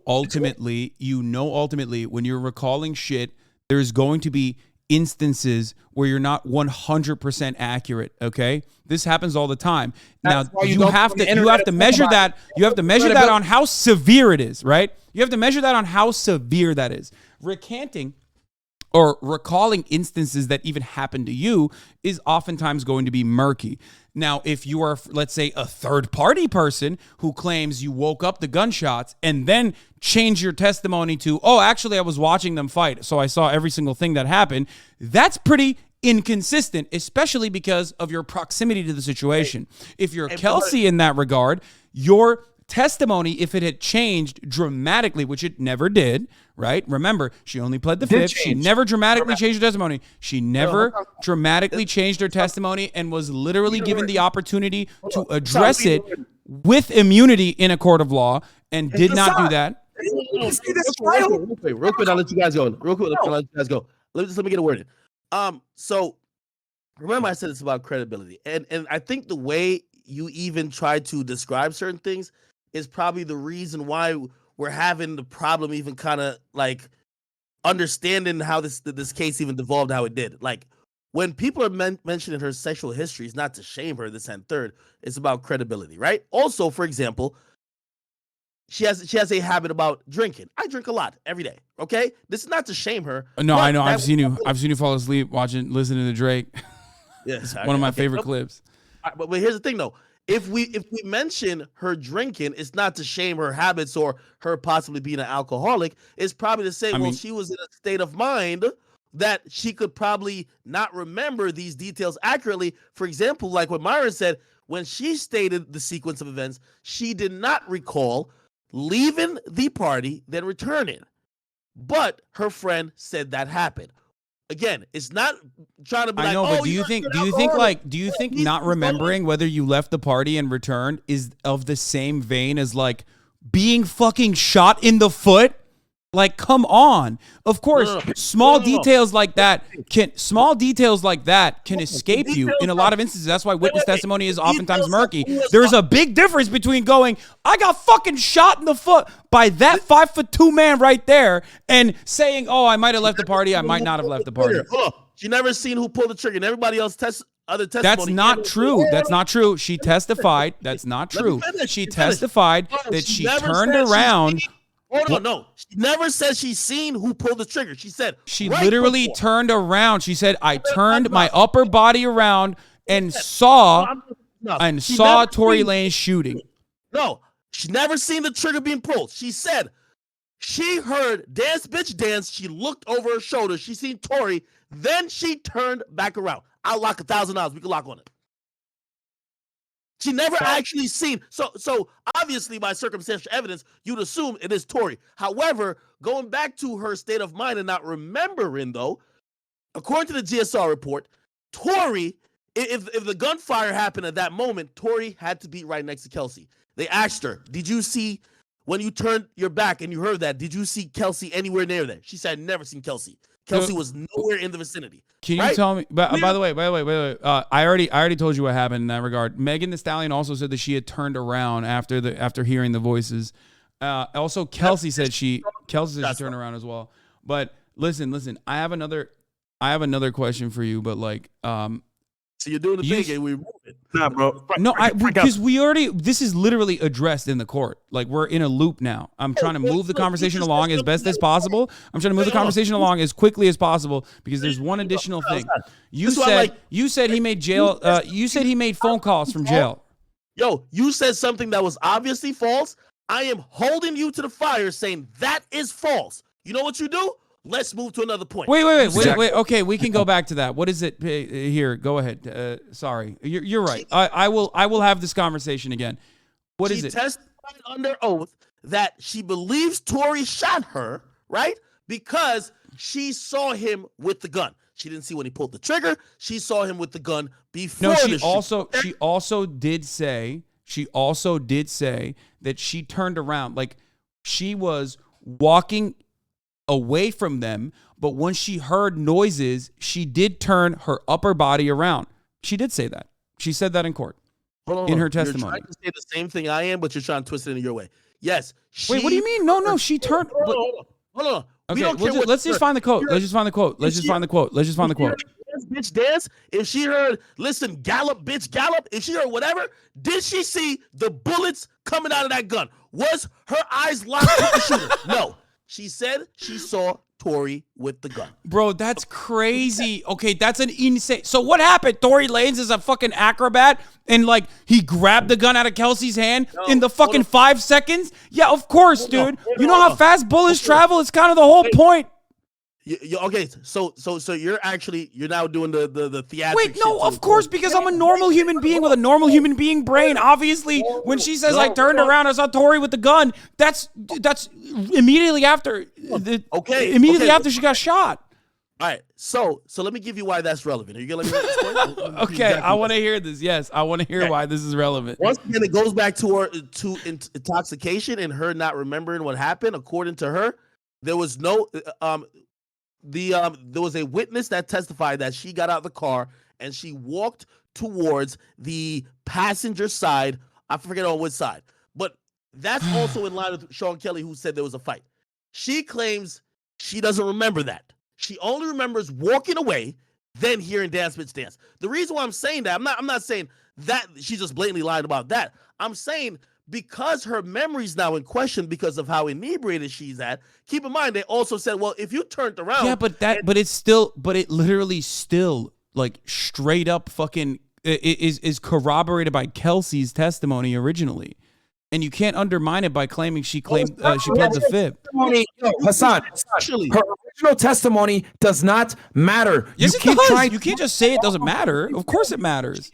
Ultimately, when you're recalling shit, there's going to be instances where you're not 100% accurate. Okay, this happens all the time. Now you have to measure that. You have to measure that on how severe it is, right? You have to measure that on how severe that is. Recanting or recalling instances that even happened to you is oftentimes going to be murky. Now, if you are, let's say, a third-party person who claims you woke up the gunshots and then change your testimony to, oh, actually, I was watching them fight, so I saw every single thing that happened, that's pretty inconsistent, especially because of your proximity to the situation. If you're Kelsey in that regard, your testimony, if it had changed dramatically, which it never did, right? Remember, she only pled the fifth. She never dramatically changed her testimony. She never dramatically changed her testimony and was literally given the opportunity to address it with immunity in a court of law and did not do that. Real quick, I'll let you guys go. Let me get a word in. So remember I said it's about credibility. And I think the way you even try to describe certain things is probably the reason why we're having the problem even kind of like understanding how this case even devolved how it did. Like when people are mentioning her sexual history, it's not to shame her, this and third. It's about credibility, right? Also, for example, she has a habit about drinking. I drink a lot every day. Okay, this is not to shame her. No, I know. I've seen you fall asleep listening to Drake. Yes, one of my favorite clips. But here's the thing, though. If we mention her drinking, it's not to shame her habits or her possibly being an alcoholic. It's probably to say, she was in a state of mind that she could probably not remember these details accurately. For example, like what Myron said, when she stated the sequence of events, she did not recall leaving the party, then returning. But her friend said that happened. Again, it's not trying to be but do you think not remembering whether you left the party and returned is of the same vein as like being fucking shot in the foot? Like, come on. Of course, small details like that can escape you in a lot of instances. That's why witness testimony is oftentimes murky. There's a big difference between going, I got fucking shot in the foot by that 5'2" man right there, and saying, oh, I might have left the party, I might not have left the party. She never seen who pulled the trigger, and everybody else other testimony. That's not true. That's not true. She testified. That's not true. She testified that she turned around. Hold on, no. She never said she's seen who pulled the trigger. She said she literally turned around. She said, I turned my upper body around and saw Tory Lanez shooting. No, she never seen the trigger being pulled. She said she heard dance, bitch, dance. She looked over her shoulder. She seen Tory. Then she turned back around. I'll lock $1,000. We can lock on it. She never actually seen. So obviously, by circumstantial evidence, you'd assume it is Tory. However, going back to her state of mind and not remembering, though, according to the GSR report, Tory, if the gunfire happened at that moment, Tory had to be right next to Kelsey. They asked her, did you see, when you turned your back and you heard that, did you see Kelsey anywhere near there? She said, never seen Kelsey. Kelsey was nowhere in the vicinity. Can you tell me? By the way, I already told you what happened in that regard. Megan Thee Stallion also said that she had turned around after hearing the voices. Also, Kelsey said she turned around as well. But listen. I have another question for you. But like, so you're doing the big and we remove it. Nah, bro. No, because this is literally addressed in the court. Like, we're in a loop now. I'm trying to move the conversation along as best as possible. I'm trying to move the conversation along as quickly as possible because there's one additional thing. You said he made jail. You said he made phone calls from jail. Yo, you said something that was obviously false. I am holding you to the fire saying that is false. You know what you do? let's move to another point. Wait. Okay, we can go back to that. What is it here? Go ahead. Sorry, you're right. I will have this conversation again. What is it? She testified under oath that she believes Tory shot her, right? Because she saw him with the gun. She didn't see when he pulled the trigger. She saw him with the gun before. No, she also did say that she turned around, like she was walking away from them, but when she heard noises, she did turn her upper body around. She did say that. She said that in court. In her testimony. You're trying to say the same thing I am, but you're trying to twist it in your way. Yes. Wait, what do you mean? No, she turned. Hold on. Okay, let's just find the quote. Let's just find the quote. Bitch dance. If she heard, listen, gallop, bitch, gallop. If she heard whatever, did she see the bullets coming out of that gun? Was her eyes locked with the shooter? No. She said she saw Tory with the gun. Bro, that's crazy. Okay, that's an insane. So what happened? Tory Lanez is a fucking acrobat and like he grabbed the gun out of Kelsey's hand in the fucking 5 seconds? Yeah, of course, dude. You know how fast bullets travel? It's kind of the whole point. Okay, so you're now doing the theatrics. Wait, no, of course, because I'm a normal human being with a normal human being brain. Obviously, when she says I turned around, I saw Tory with the gun. That's immediately after. After she got shot. All right, so let me give you why that's relevant. Are you gonna let me explain? Okay, exactly. I want to hear this. Yes, I want to hear why this is relevant. Once again, it goes back to intoxication and her not remembering what happened. According to her, there was no there was a witness that testified that she got out of the car and she walked towards the passenger side. I forget on which side, but that's also in line with Sean Kelly, who said there was a fight. She claims she doesn't remember that. She only remembers walking away, then hearing Dance Bitch Dance. The reason why I'm saying that, I'm not saying that she just blatantly lied about that. I'm saying because her memory's now in question because of how inebriated she's at. Keep in mind, they also said, well, if you turned around. Yeah, but it literally still, like, straight up fucking is corroborated by Kelsey's testimony originally. And you can't undermine it by claiming she pled the fifth. Hasan, her original testimony does not matter. Yes, it does. You can't just say it doesn't matter. Of course it matters.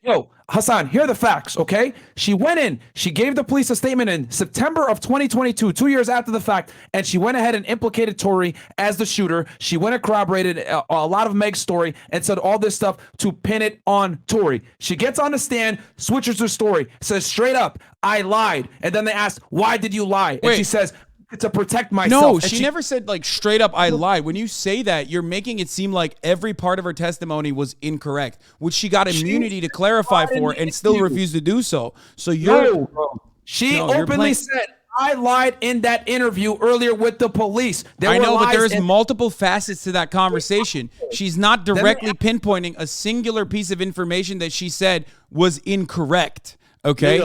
Yo, Hasan, here are the facts, okay? She went in, she gave the police a statement in September of 2022, 2 years after the fact, and she went ahead and implicated Tory as the shooter. She went and corroborated a lot of Meg's story and said all this stuff to pin it on Tory. She gets on the stand, switches her story, says straight up, I lied. And then they asked, why did you lie? And she says, to protect myself. No, she never said like straight up I lied. When you say that, you're making it seem like every part of her testimony was incorrect, which she got immunity to clarify for and still refused to do so. So she openly said I lied in that interview earlier with the police. I know, but there's multiple facets to that conversation. She's not directly pinpointing a singular piece of information that she said was incorrect. Okay?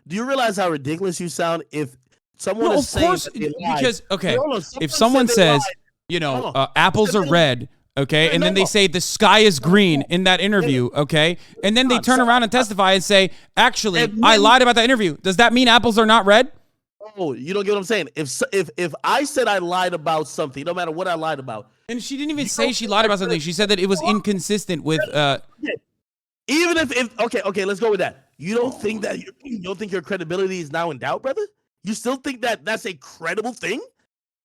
Do you realize how ridiculous you sound if someone is saying because if someone says, apples are red, okay, and then they say the sky is green in that interview, okay, and then they turn around and testify and say, actually, I lied about that interview. Does that mean apples are not red? Oh, you don't get what I'm saying. If I said I lied about something, no matter what I lied about, and she didn't even say she lied about something. She said that it was inconsistent with. Even if okay, let's go with that. You don't think your credibility is now in doubt, brother? You still think that that's a credible thing?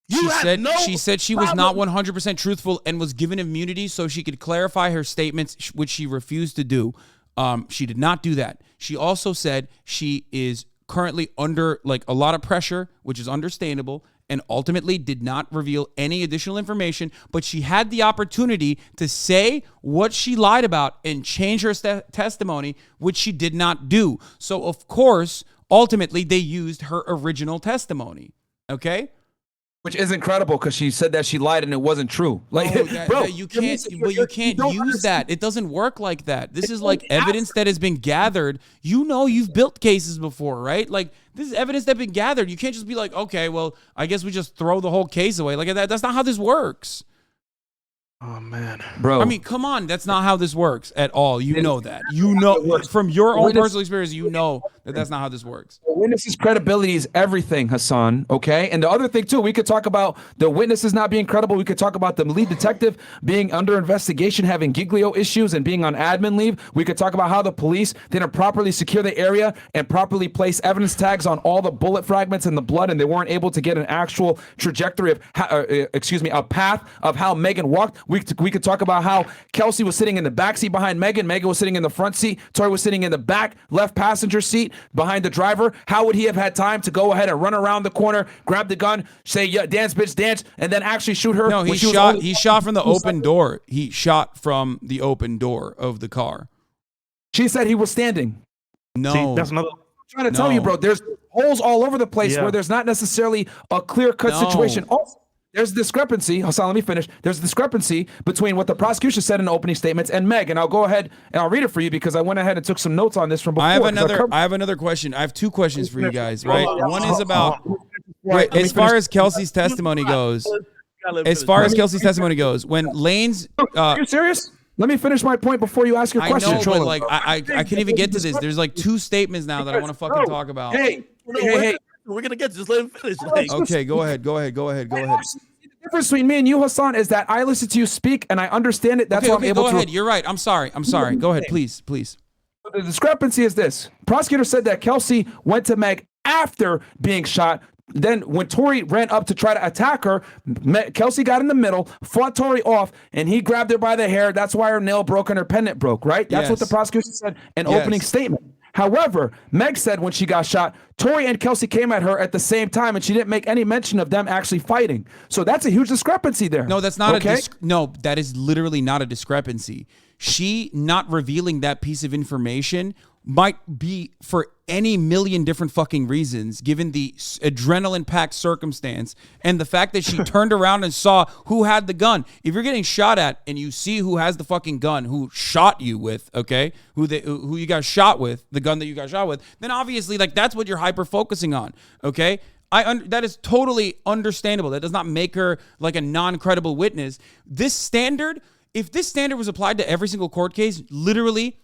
She said she was not 100% truthful and was given immunity so she could clarify her statements, which she refused to do. She did not do that. She also said she is currently under like a lot of pressure, which is understandable, and ultimately did not reveal any additional information, but she had the opportunity to say what she lied about and change her testimony, which she did not do. So, of course, ultimately, they used her original testimony, okay? Which is incredible because she said that she lied and it wasn't true. Like, you can't use that. It doesn't work like that. This is like evidence that has been gathered. You've built cases before, right? Like, this is evidence that's been gathered. You can't just be like, okay, well, I guess we just throw the whole case away. Like, that's not how this works. Oh man, bro. I mean, come on. That's not how this works at all. You know that. You know from your own personal experience, you know that that's not how this works. The witness's credibility is everything, Hasan. Okay, and the other thing too, we could talk about the witnesses not being credible. We could talk about the lead detective being under investigation, having giglio issues, and being on admin leave. We could talk about how the police didn't properly secure the area and properly place evidence tags on all the bullet fragments and the blood, and they weren't able to get an actual trajectory of, a path of how Megan walked. We could talk about how Kelsey was sitting in the back seat behind Megan. Megan was sitting in the front seat. Tory was sitting in the back left passenger seat behind the driver. How would he have had time to go ahead and run around the corner, grab the gun, say, yeah, dance, bitch, dance, and then actually shoot her? No, he shot from the open door. He shot from the open door of the car. She said he was standing. No. See, that's another. I'm trying to tell you, bro, there's holes all over the place where there's not necessarily a clear-cut situation. Also, there's a discrepancy. Hasan, let me finish. There's a discrepancy between what the prosecution said in the opening statements and Meg. And I'll go ahead and I'll read it for you because I went ahead and took some notes on this from before. I have another question. I have two questions for you guys, right? One is about as far as Kelsey's testimony goes. When Lanez, are you serious? Let me finish my point before you ask your question. I know, but like I can't even get to this. There's like two statements now that I want to fucking talk about. Hey. We're gonna get. Just let him finish. Like, okay, go ahead. The difference between me and you, Hasan, is that I listen to you speak and I understand it. That's why I'm able to. Go ahead. You're right. I'm sorry. Go ahead, please. The discrepancy is this. Prosecutor said that Kelsey went to Meg after being shot. Then when Tory ran up to try to attack her, Kelsey got in the middle, fought Tory off, and he grabbed her by the hair. That's why her nail broke and her pendant broke, right? That's what the prosecution said in opening statement. However, Meg said when she got shot, Tory and Kelsey came at her at the same time, and she didn't make any mention of them actually fighting. So that's a huge discrepancy there. No, that's not that is literally not a discrepancy. She not revealing that piece of information might be for any million different fucking reasons, given the adrenaline-packed circumstance and the fact that she turned around and saw who had the gun. If you're getting shot at and you see who has the fucking gun, who shot you with, okay, who you got shot with, the gun that you got shot with, then obviously like that's what you're hyper-focusing on, okay? That is totally understandable. That does not make her like a non-credible witness. If this standard was applied to every single court case, literally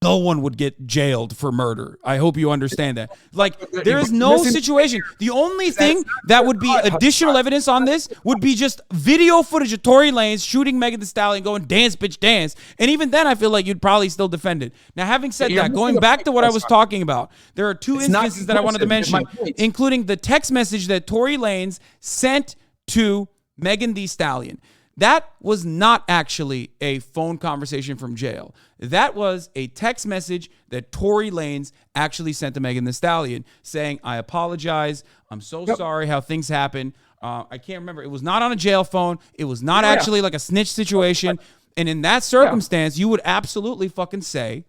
no one would get jailed for murder. I hope you understand that. Like, there is no situation. The only thing that would be additional evidence on this would be just video footage of Tory Lanez shooting Megan Thee Stallion going, dance, bitch, dance. And even then, I feel like you'd probably still defend it. Now, having said that, going back to what I was talking about, there are two instances that I wanted to mention, including the text message that Tory Lanez sent to Megan Thee Stallion. That was not actually a phone conversation from jail. That was a text message that Tory Lanez actually sent to Megan Thee Stallion saying, I apologize. I'm so sorry how things happen. I can't remember. It was not on a jail phone. It was not actually like a snitch situation. And in that circumstance, you would absolutely say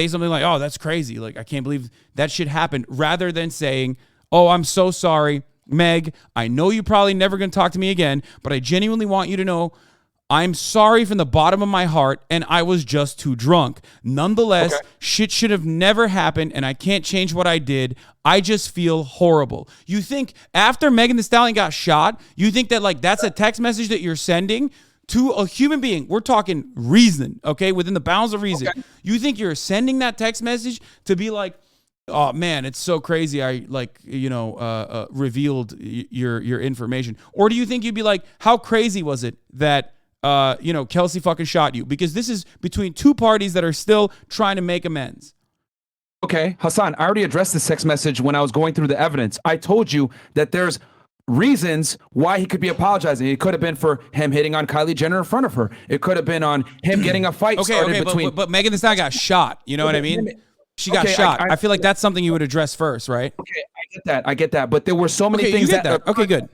something like, oh, that's crazy. Like, I can't believe that shit happened, rather than saying, oh, I'm so sorry. Meg, I know you're probably never going to talk to me again, but I genuinely want you to know I'm sorry from the bottom of my heart, and I was just too drunk. Nonetheless, shit should have never happened, and I can't change what I did. I just feel horrible. You think after Megan Thee Stallion got shot, you think that like that's a text message that you're sending to a human being? We're talking reason, okay, within the bounds of reason. You think you're sending that text message to be like, oh man, it's so crazy. I revealed your information. Or do you think you'd be like, how crazy was it that Kelsey fucking shot you? Because this is between two parties that are still trying to make amends. Okay, Hasan, I already addressed this text message when I was going through the evidence. I told you that there's reasons why he could be apologizing. It could have been for him hitting on Kylie Jenner in front of her. It could have been on him getting a fight started between. But Megan Thee Stallion got shot. You know what I mean? She got shot. I feel like that's something you would address first, right? Okay, I get that. But there were so many things that. Okay, good.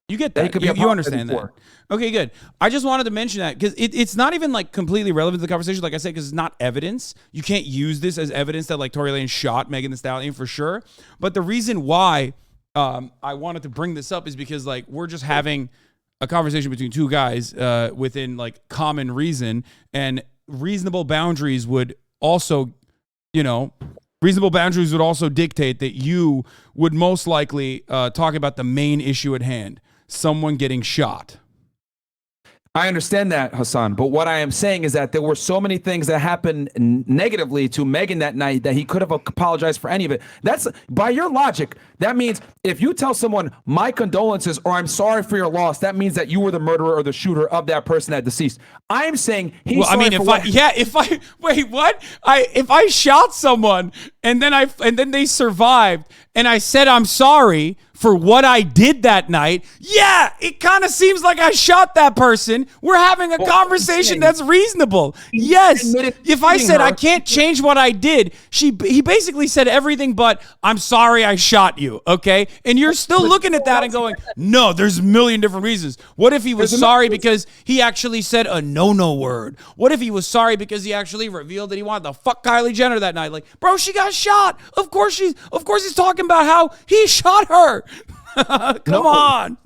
You get that. You understand that. Okay, good. I just wanted to mention that because it's not even like completely relevant to the conversation, like I said, because it's not evidence. You can't use this as evidence that like Tory Lanez shot Megan Thee Stallion for sure. But the reason why I wanted to bring this up is because like we're just having a conversation between two guys within like common reason, and reasonable boundaries would also dictate that you would most likely talk about the main issue at hand, someone getting shot. I understand that, Hasan, but what I am saying is that there were so many things that happened negatively to Megan that night that he could have apologized for any of it. That's, by your logic, that means if you tell someone my condolences or I'm sorry for your loss, that means that you were the murderer or the shooter of that person that deceased. I'm saying he's well, I mean, if I shot someone and then they survived and I said I'm sorry for what I did that night, yeah, it kind of seems like I shot that person. We're having a conversation that's reasonable. Yes, if I said I can't change what I did, he basically said everything but I'm sorry I shot you, okay? And you're still looking at that and going, no, there's a million different reasons. What if he was sorry because he actually said a no-no word? What if he was sorry because he actually revealed that he wanted to fuck Kylie Jenner that night? Like, bro, she got shot. Of course he's talking about how he shot her. Come on.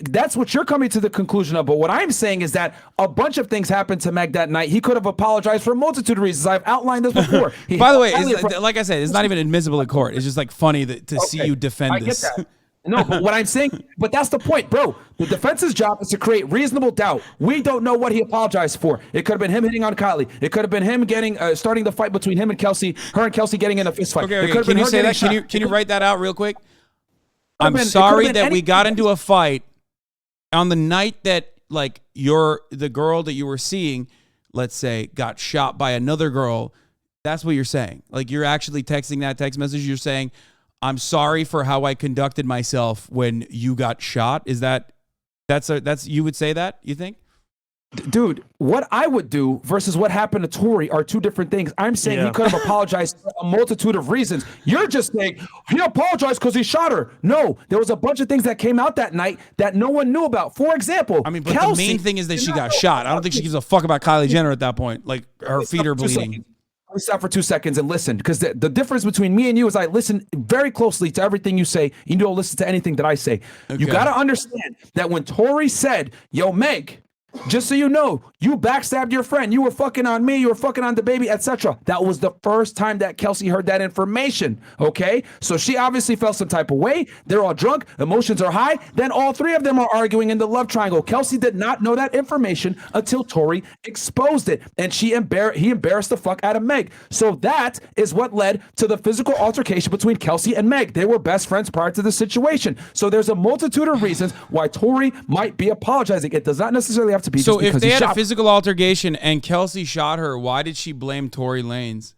That's what you're coming to the conclusion of. But what I'm saying is that a bunch of things happened to Meg that night. He could have apologized for a multitude of reasons. I've outlined this before. By the way, like I said, it's not even admissible in court. It's just like funny to see you defend this. Get that. No, but what I'm saying, but that's the point, bro. The defense's job is to create reasonable doubt. We don't know what he apologized for. It could have been him hitting on Kylie. It could have been him starting the fight between him and Kelsey, her and Kelsey getting in a fist fight. Okay. Can you say that? Can you write that out real quick? I'm sorry that we got into a fight on the night that like the girl that you were seeing, let's say, got shot by another girl. That's what you're saying. Like you're actually texting that text message. You're saying, I'm sorry for how I conducted myself when you got shot. Is that's you would say that, you think? Dude, what I would do versus what happened to Tory are two different things. I'm saying he could have apologized for a multitude of reasons. You're just saying he apologized because he shot her. No, there was a bunch of things that came out that night that no one knew about. For example, I mean, but Kelsey, the main thing is that she got shot. I don't think she gives a fuck about Kylie Jenner at that point. Like her feet are bleeding. Let me stop for 2 seconds and listen, because the difference between me and you is I listen very closely to everything you say. You don't listen to anything that I say. Okay. You got to understand that when Tory said, yo, Meg, just so you know, you backstabbed your friend. You were fucking on me. You were fucking on the baby, etc. That was the first time that Kelsey heard that information. Okay, so she obviously felt some type of way. They're all drunk. Emotions are high. Then all three of them are arguing in the love triangle. Kelsey did not know that information until Tory exposed it, and he embarrassed the fuck out of Meg. So that is what led to the physical altercation between Kelsey and Meg. They were best friends prior to the situation. So there's a multitude of reasons why Tory might be apologizing. It does not necessarily have to be. So if they had a physical altercation and Kelsey shot her, why did she blame Tory Lanez?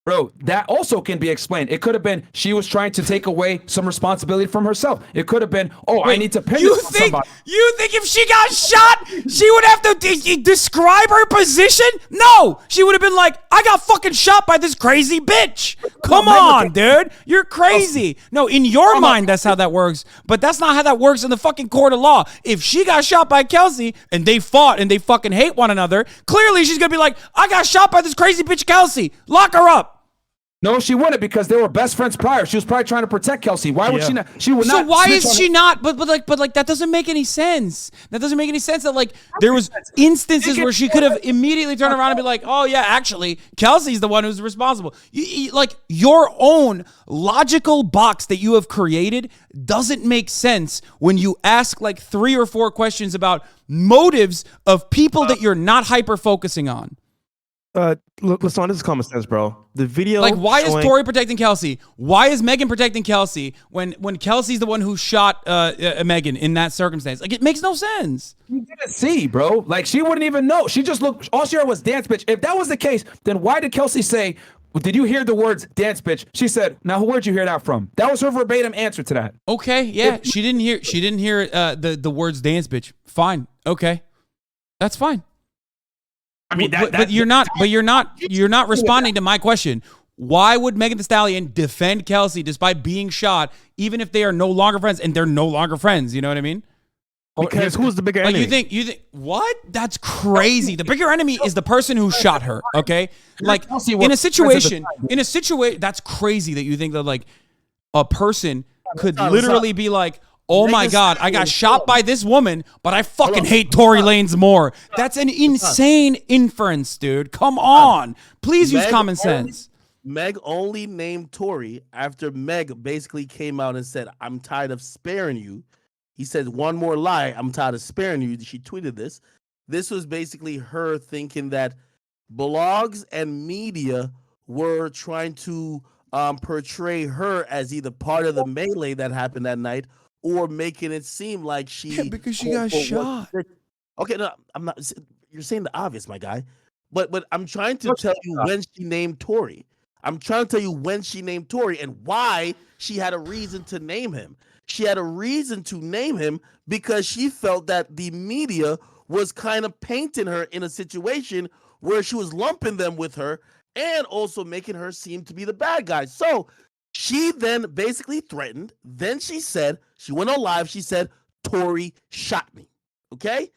Bro, that also can be explained. It could have been she was trying to take away some responsibility from herself. It could have been, I need to pin this on somebody. You think if she got shot, she would have to describe her position? No, she would have been like, I got fucking shot by this crazy bitch. Come on, dude. You're crazy. No, in your mind, that's how that works. But that's not how that works in the fucking court of law. If she got shot by Kelsey and they fought and they fucking hate one another, clearly she's going to be like, I got shot by this crazy bitch Kelsey. Lock her up. No, she wouldn't, because they were best friends prior. She was probably trying to protect Kelsey. Why would she not? She would not. So why is she not? But like that doesn't make any sense. That doesn't make any sense. That like there was instances where she could have immediately turned around and be like, oh yeah, actually Kelsey's the one who's responsible. Like your own logical box that you have created doesn't make sense when you ask like 3 or 4 questions about motives of people that you're not hyper focusing on. Listen, this is common sense, bro. The video, like, why is Tory protecting Kelsey? Why is Megan protecting Kelsey when Kelsey's the one who shot Megan in that circumstance? Like, it makes no sense. You didn't see, bro. Like, she wouldn't even know. She just looked. All she heard was dance, bitch. If that was the case, then why did Kelsey say, did you hear the words dance, bitch? She said, now where'd you hear that from? That was her verbatim answer to that. Okay, yeah, she didn't hear the words dance, bitch. Fine, okay, that's fine. I mean, you're not responding to my question. Why would Megan Thee Stallion defend Kelsey despite being shot, even if they are no longer friends? And they're no longer friends. You know what I mean? Because who's the bigger enemy? You think what? That's crazy. The bigger enemy is the person who shot her. Okay, like in a situation, that's crazy that you think that like a person could literally be like, oh my God, I got shot by this woman, but I fucking hate Tory Lanez more. That's an insane inference, dude. Come on. Please use common sense. Meg only named Tory after Meg basically came out and said, I'm tired of sparing you. He said, one more lie. I'm tired of sparing you. She tweeted this. This was basically her thinking that blogs and media were trying to portray her as either part of the melee that happened that night or making it seem like she because she got shot. Okay, no, I'm not. You're saying the obvious, my guy. But I'm trying to tell you when she named Tory. I'm trying to tell you when she named Tory and why she had a reason to name him. She had a reason to name him because she felt that the media was kind of painting her in a situation where she was lumping them with her and also making her seem to be the bad guy. So she then basically threatened. Then she said, she went on live. She said, Tory shot me. Okay?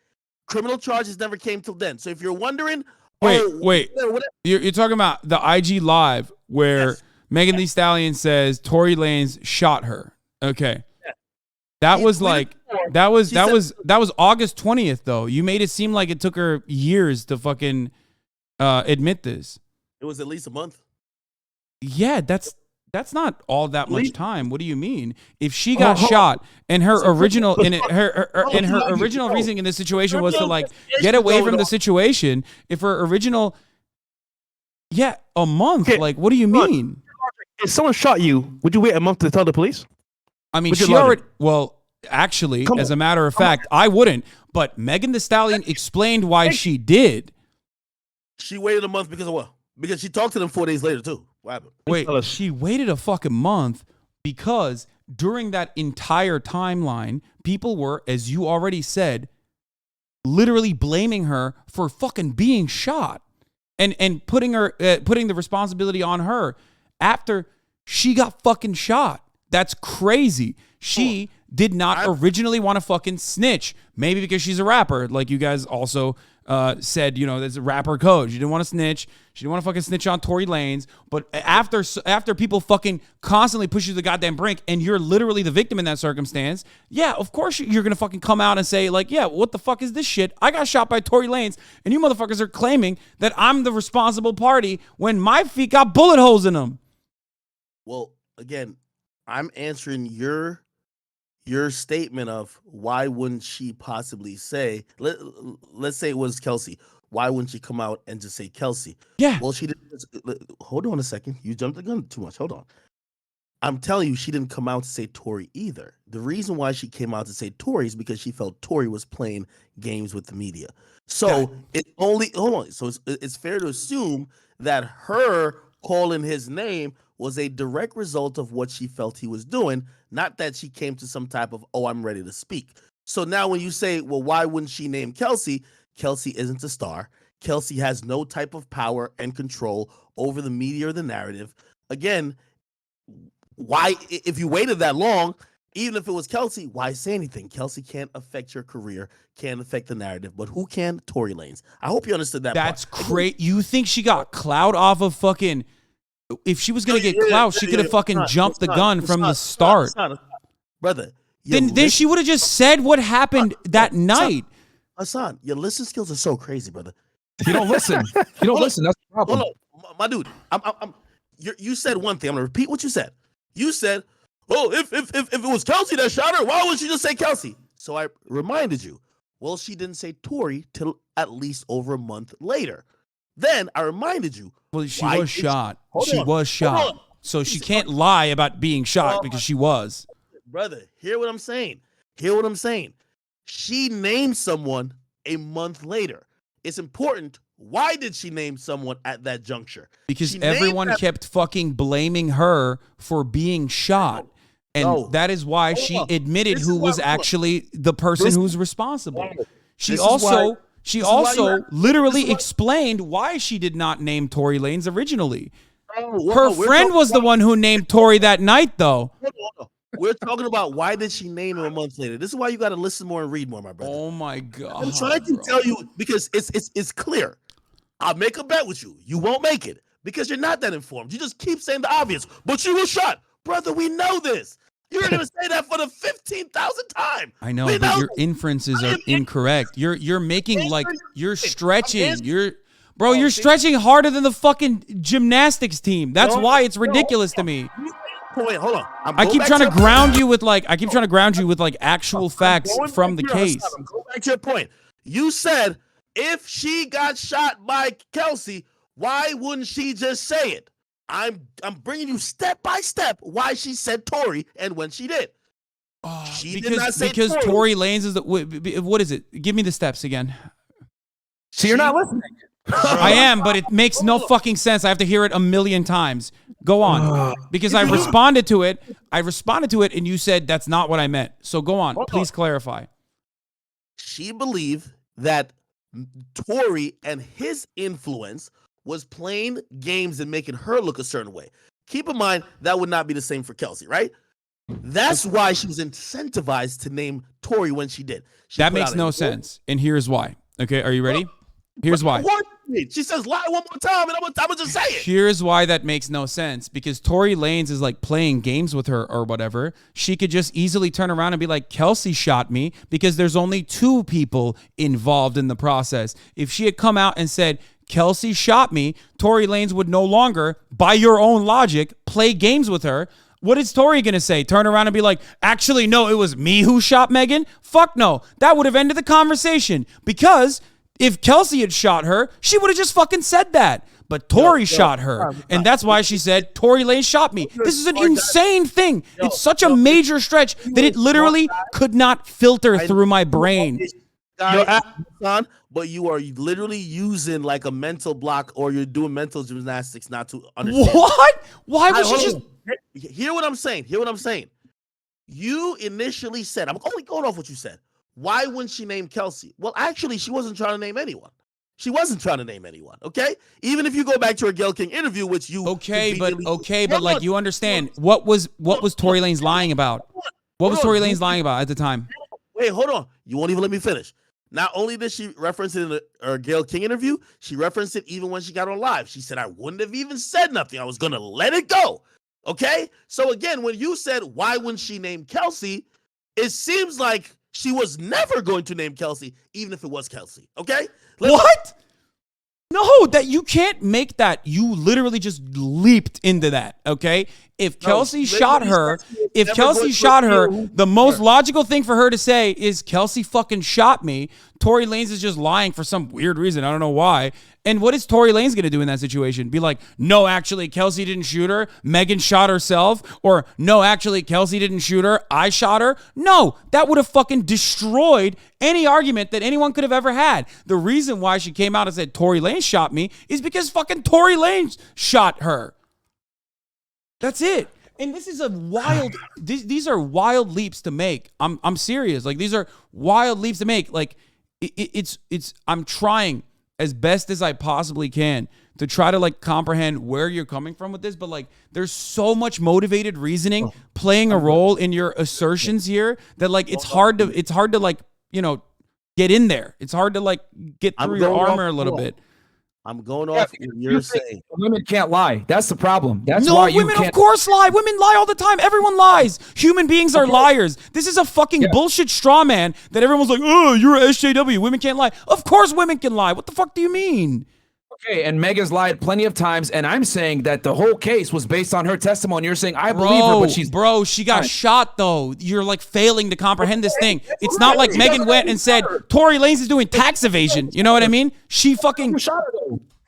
Criminal charges never came till then. So if you're wondering, wait. You're talking about the IG live where Megan Thee Stallion says Tory Lanez shot her. Okay. Yeah. That was August 20th though. You made it seem like it took her years to fucking admit this. It was at least a month. Yeah, that's not all that much time. What do you mean? If she got shot and her original original reasoning in this situation was to like get away from the situation, if her original a month, like what do you mean? If someone shot you, would you wait a month to tell the police? I mean, she already actually, as a matter of fact, I wouldn't, but Megan Thee Stallion explained why she did. She waited a month because of what? Because she talked to them 4 days later too. What happened? Wait, she waited a fucking month because during that entire timeline, people were, as you already said, literally blaming her for fucking being shot and putting the responsibility on her after she got fucking shot. That's crazy. She did not originally want to fucking snitch. Maybe because she's a rapper, like you guys also said, there's a rapper code. She didn't want to snitch. She didn't want to fucking snitch on Tory Lanez. But after people fucking constantly push you to the goddamn brink and you're literally the victim in that circumstance, yeah, of course you're going to fucking come out and say, like, yeah, what the fuck is this shit? I got shot by Tory Lanez and you motherfuckers are claiming that I'm the responsible party when my feet got bullet holes in them. Well, again, I'm answering your statement of why wouldn't she possibly say, let's say it was Kelsey. Why wouldn't she come out and just say Kelsey? Yeah. Well, she didn't. Hold on a second. You jumped the gun too much. Hold on. I'm telling you, she didn't come out to say Tory either. The reason why she came out to say Tory is because she felt Tory was playing games with the media. So hold on. So it's fair to assume that her calling his name was a direct result of what she felt he was doing, not that she came to some type of, I'm ready to speak. So now when you say, well, why wouldn't she name Kelsey? Kelsey isn't a star. Kelsey has no type of power and control over the media or the narrative. Again, why, if you waited that long, even if it was Kelsey, why say anything? Kelsey can't affect your career, can't affect the narrative, but who can? Tory Lanez. I hope you understood that. That's great. You think she got clout off of fucking... If she was going to get clout, she could have fucking jumped the gun from the start. Brother. Then she would have just said what happened that night. Hasan, your listening skills are so crazy, brother. You don't listen. You don't listen. That's the problem. My dude, you said one thing. I'm going to repeat what you said. You said, if it was Kelsey that shot her, why would she just say Kelsey? So I reminded you. Well, she didn't say Tory till at least over a month later. Then I reminded you. Well, she was shot. She was shot. So she can't lie about being shot because she was. Brother, hear what I'm saying. Hear what I'm saying. She named someone a month later. It's important. Why did she name someone at that juncture? Because everyone kept fucking blaming her for being shot. And that is why she admitted who was actually the person who was responsible. She also literally explained why she did not name Tory Lanez originally. Her friend was the one who named Tory that night, though. We're talking about why did she name him a month later. This is why you got to listen more and read more, my brother. Oh my God! I'm trying to tell you because it's clear. I'll make a bet with you. You won't make it because you're not that informed. You just keep saying the obvious. But she was shot, brother. We know this. You're gonna say that for the 15,000th time. I know, but your inferences are incorrect. You're making like you're stretching. You're stretching harder than the fucking gymnastics team. That's why it's ridiculous to me. point. Hold on. I keep trying to ground you with like actual facts from the case. I'm going back to your point. You said if she got shot by Kelsey, why wouldn't she just say it? I'm bringing you step by step why she said Tory and when she did. She did not say because Tory Lanez is the what is it? Give me the steps again. So you're not listening. I am, but it makes no fucking sense. I have to hear it a million times. Go on. Because I responded to it. And you said that's not what I meant. So go on. Please clarify. She believed that Tory and his influence was playing games and making her look a certain way. Keep in mind, that would not be the same for Kelsey, right? That's why she was incentivized to name Tory when she did. That makes no sense. And here's why. Okay, are you ready? Here's why. She says lie one more time, and I'm gonna just say it. Here's why that makes no sense. Because Tory Lanez is like playing games with her or whatever. She could just easily turn around and be like, Kelsey shot me, because there's only 2 people involved in the process. If she had come out and said, Kelsey shot me, Tory Lanez would no longer, by your own logic, play games with her. What is Tory going to say? Turn around and be like, actually, no, it was me who shot Megan? Fuck no. That would have ended the conversation. Because if Kelsey had shot her, she would have just fucking said that. But Tory shot her. And that's why she said, Tory Lanez shot me. This is an insane thing. It's such a major stretch that it literally could not filter through my brain. But you are literally using like a mental block, or you're doing mental gymnastics not to understand. What? Why would she just... Hear what I'm saying. You initially said, I'm only going off what you said. Why wouldn't she name Kelsey? Well, actually, she wasn't trying to name anyone. Okay? Even if you go back to her Gayle King interview, which you... But like, you understand, what was Tory Lanez lying about? What was Tory Lanez lying about at the time? Wait, hold on. You won't even let me finish. Not only did she reference it in her Gayle King interview, she referenced it even when she got on live. She said, I wouldn't have even said nothing. I was going to let it go. Okay? So again, when you said, why wouldn't she name Kelsey? It seems like she was never going to name Kelsey, even if it was Kelsey. Okay? What? No, that you can't make that. You literally just leaped into that, okay? If Kelsey shot her, the most logical thing for her to say is Kelsey fucking shot me. Tory Lanez is just lying for some weird reason. I don't know why. And what is Tory Lanez going to do in that situation? Be like, no, actually, Kelsey didn't shoot her. Megan shot herself. Or, no, actually, Kelsey didn't shoot her. I shot her. No, that would have fucking destroyed any argument that anyone could have ever had. The reason why she came out and said Tory Lanez shot me is because fucking Tory Lanez shot her. That's it. And this is a wild, these are wild leaps to make. I'm serious. Like, these are wild leaps to make. Like, I'm trying as best as I possibly can to try to like comprehend where you're coming from with this, but like there's so much motivated reasoning playing a role in your assertions here that like it's hard to like, you know, get in there. It's hard to like get through your armor a little bit. I'm going off what you're saying. Women can't lie. That's the problem. That's no, why women of course lie. Women lie all the time. Everyone lies. Human beings are liars. This is a fucking bullshit straw man that everyone's like, oh, you're a SJW. Women can't lie. Of course women can lie. What the fuck do you mean? Okay, and Megan's lied plenty of times, and I'm saying that the whole case was based on her testimony. You're saying, I believe her, but she got shot, though. You're like failing to comprehend this thing. It's not like Megan went and said, Tory Lanez is doing tax evasion. You know what I mean? She fucking...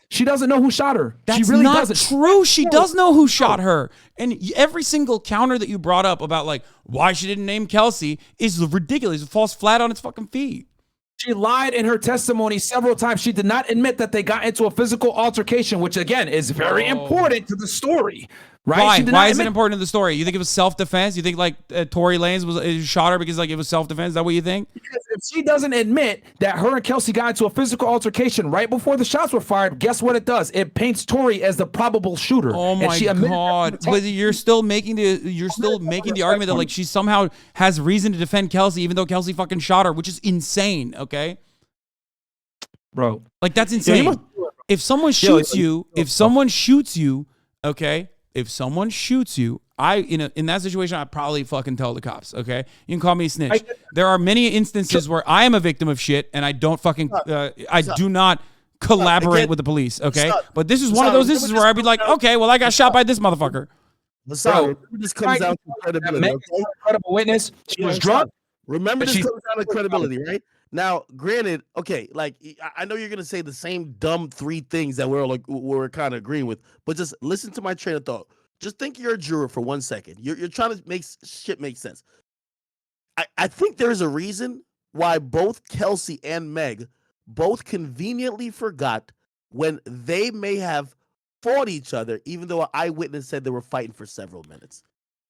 She doesn't know who shot her. That's she really not doesn't. true. She does know who shot her. And every single counter that you brought up about like why she didn't name Kelsey is ridiculous. It falls flat on its fucking feet. She lied in her testimony several times. She did not admit that they got into a physical altercation, which again is very important to the story. Right? Why is it important to the story? You think it was self-defense? You think like Tory Lanez shot her because like it was self-defense? Is that what you think? Because if she doesn't admit that her and Kelsey got into a physical altercation right before the shots were fired, guess what it does? It paints Tory as the probable shooter. Oh my God! But you're still making the argument that like she somehow has reason to defend Kelsey even though Kelsey fucking shot her, which is insane. Okay, bro, like that's insane. If someone shoots you, okay. If someone shoots you, in that situation, I'd probably fucking tell the cops, okay? You can call me a snitch. There are many instances where I am a victim of shit and I don't fucking, I do not collaborate with the police, okay? But this is one of those instances where I'd be like, okay, well, I got shot by this motherfucker. Hasan, this comes down to credibility. Okay? Credible witness. She was drunk. Remember, this comes down to credibility, right? Now, granted, okay, like I know you're gonna say the same dumb 3 things that we're kind of agreeing with, but just listen to my train of thought. Just think you're a juror for 1 second. You're trying to make shit make sense. I think there's a reason why both Kelsey and Meg both conveniently forgot when they may have fought each other, even though an eyewitness said they were fighting for several minutes.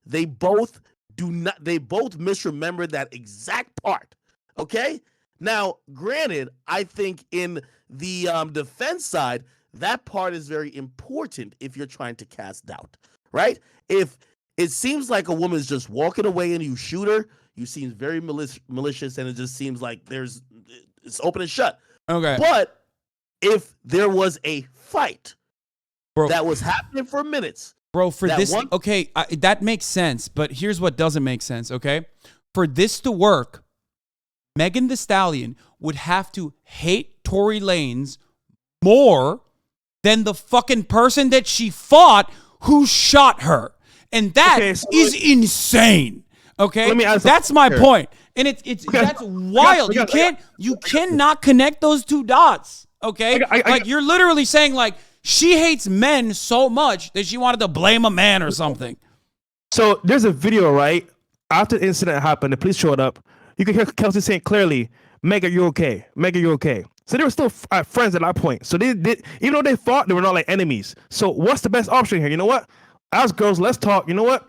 They both misremembered that exact part. Okay? Now, granted, I think in the defense side, that part is very important if you're trying to cast doubt, right? If it seems like a woman's just walking away and you shoot her, you seem very malicious, and it just seems like it's open and shut. Okay. But if there was a fight that was happening for minutes, for this, that makes sense. But here's what doesn't make sense. Okay, for this to work, Megan Thee Stallion would have to hate Tory Lanez more than the fucking person that she fought who shot her, and that is insane. Okay, that's my point. And that's wild. You cannot connect those 2 dots. Okay, like you're literally saying like she hates men so much that she wanted to blame a man or something. So there's a video, right? After the incident happened, the police showed up. You can hear Kelsey saying clearly, "Meg, are you okay? Meg, are you okay?" So they were still friends at that point. So they did, even though they fought, they were not like enemies. So what's the best option here? You know what? As girls, let's talk. You know what?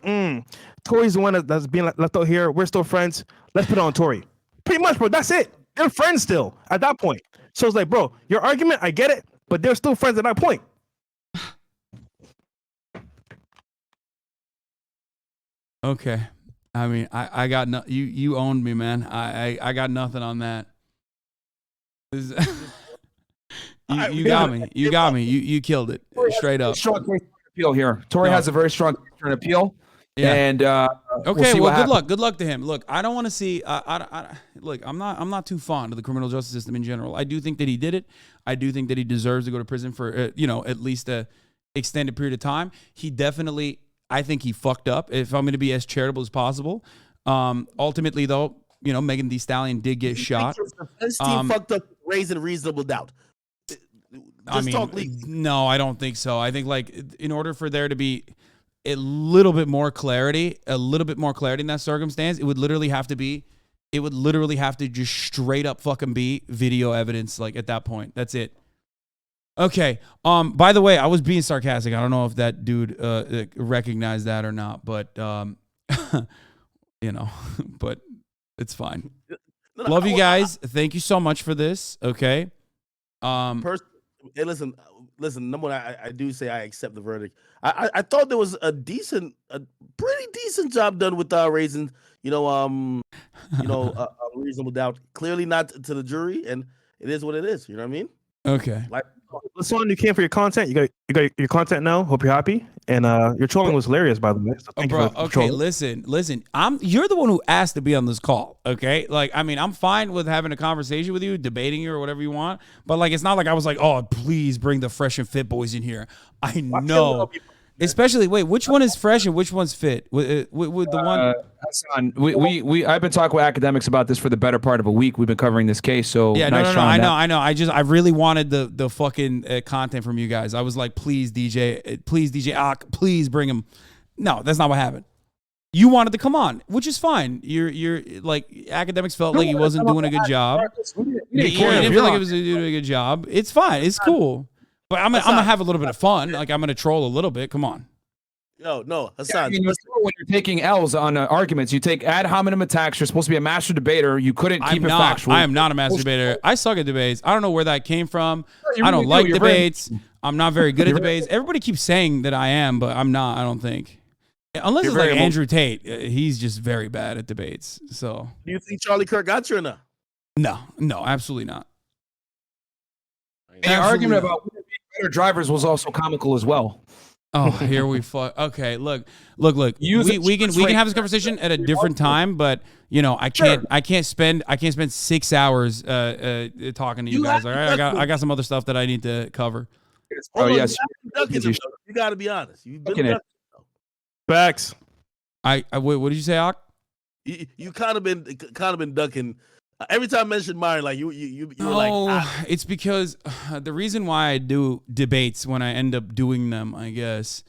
Tory's the one that's being left out here. We're still friends. Let's put it on Tory. Pretty much, bro. That's it. They're friends still at that point. So it's like, bro, your argument, I get it, but they're still friends at that point. Okay. I mean, I got you owned me, man. I got nothing on that. You got me. You got me. You killed it straight up. Strong appeal here. Tory has a very strong appeal. Yeah. And okay, well, good luck to him. Look, I don't want to see. Look, I'm not too fond of the criminal justice system in general. I do think that he did it. I do think that he deserves to go to prison for at least a extended period of time. He definitely, I think he fucked up. If I'm going to be as charitable as possible, ultimately though, Megan Thee Stallion did get shot. This team fucked up, raising reasonable doubt. No, I don't think so. I think like in order for there to be a little bit more clarity in that circumstance, it would literally have to just straight up fucking be video evidence. Like at that point, that's it. Okay. By the way, I was being sarcastic. I don't know if that dude recognized that or not, but but it's fine. Love you guys. Thank you so much for this. Okay. Hey, listen. Number one, I do say I accept the verdict. I thought there was a pretty decent job done with raising, a reasonable doubt. Clearly not to the jury, and it is what it is. You know what I mean? Okay. Like, Lasan, you came for your content. You got your content now. Hope you're happy. And your trolling was hilarious, by the way. So thank you for okay, trolling. listen. You're the one who asked to be on this call. Okay, like I mean, I'm fine with having a conversation with you, debating you or whatever you want. But like, it's not like I was like, oh, please bring the fresh and fit boys in here. I know. Especially, wait, which one is fresh and which one's fit? With the one, Hasan, I've been talking with Akademiks about this for the better part of a week. We've been covering this case, so yeah, nice no, I know. I really wanted the fucking content from you guys. I was like, please, DJ Ak, please bring him. No, that's not what happened. You wanted to come on, which is fine. You're like Akademiks felt like he wasn't doing a good job. You didn't feel like he was doing a good job. It's fine. It's cool. But I'm gonna have a little bit of fun. Like I'm gonna troll a little bit. Come on. No, Hasan. When you're taking L's on arguments, you take ad hominem attacks. You're supposed to be a master debater. You couldn't keep it factual. I am not a master debater. I suck at debates. I don't know where that came from. I don't like debates. I'm not very good at debates. Everybody keeps saying that I am, but I'm not. I don't think. Unless it's like Andrew Tate. He's just very bad at debates. So. Do you think Charlie Kirk got you or not? No, absolutely not. The argument about better drivers was also comical as well. Oh, here we fuck. Okay, look. We can have this conversation at a different time, but I can't spend 6 hours talking to you guys. All right, I got some other stuff that I need to cover. Oh yes, you got to be honest. You've been Facts. Wait, what did you say, Ak? You kind of been ducking. Every time I mention Myron, like you were like, it's because the reason why I do debates when I end up doing them, I guess,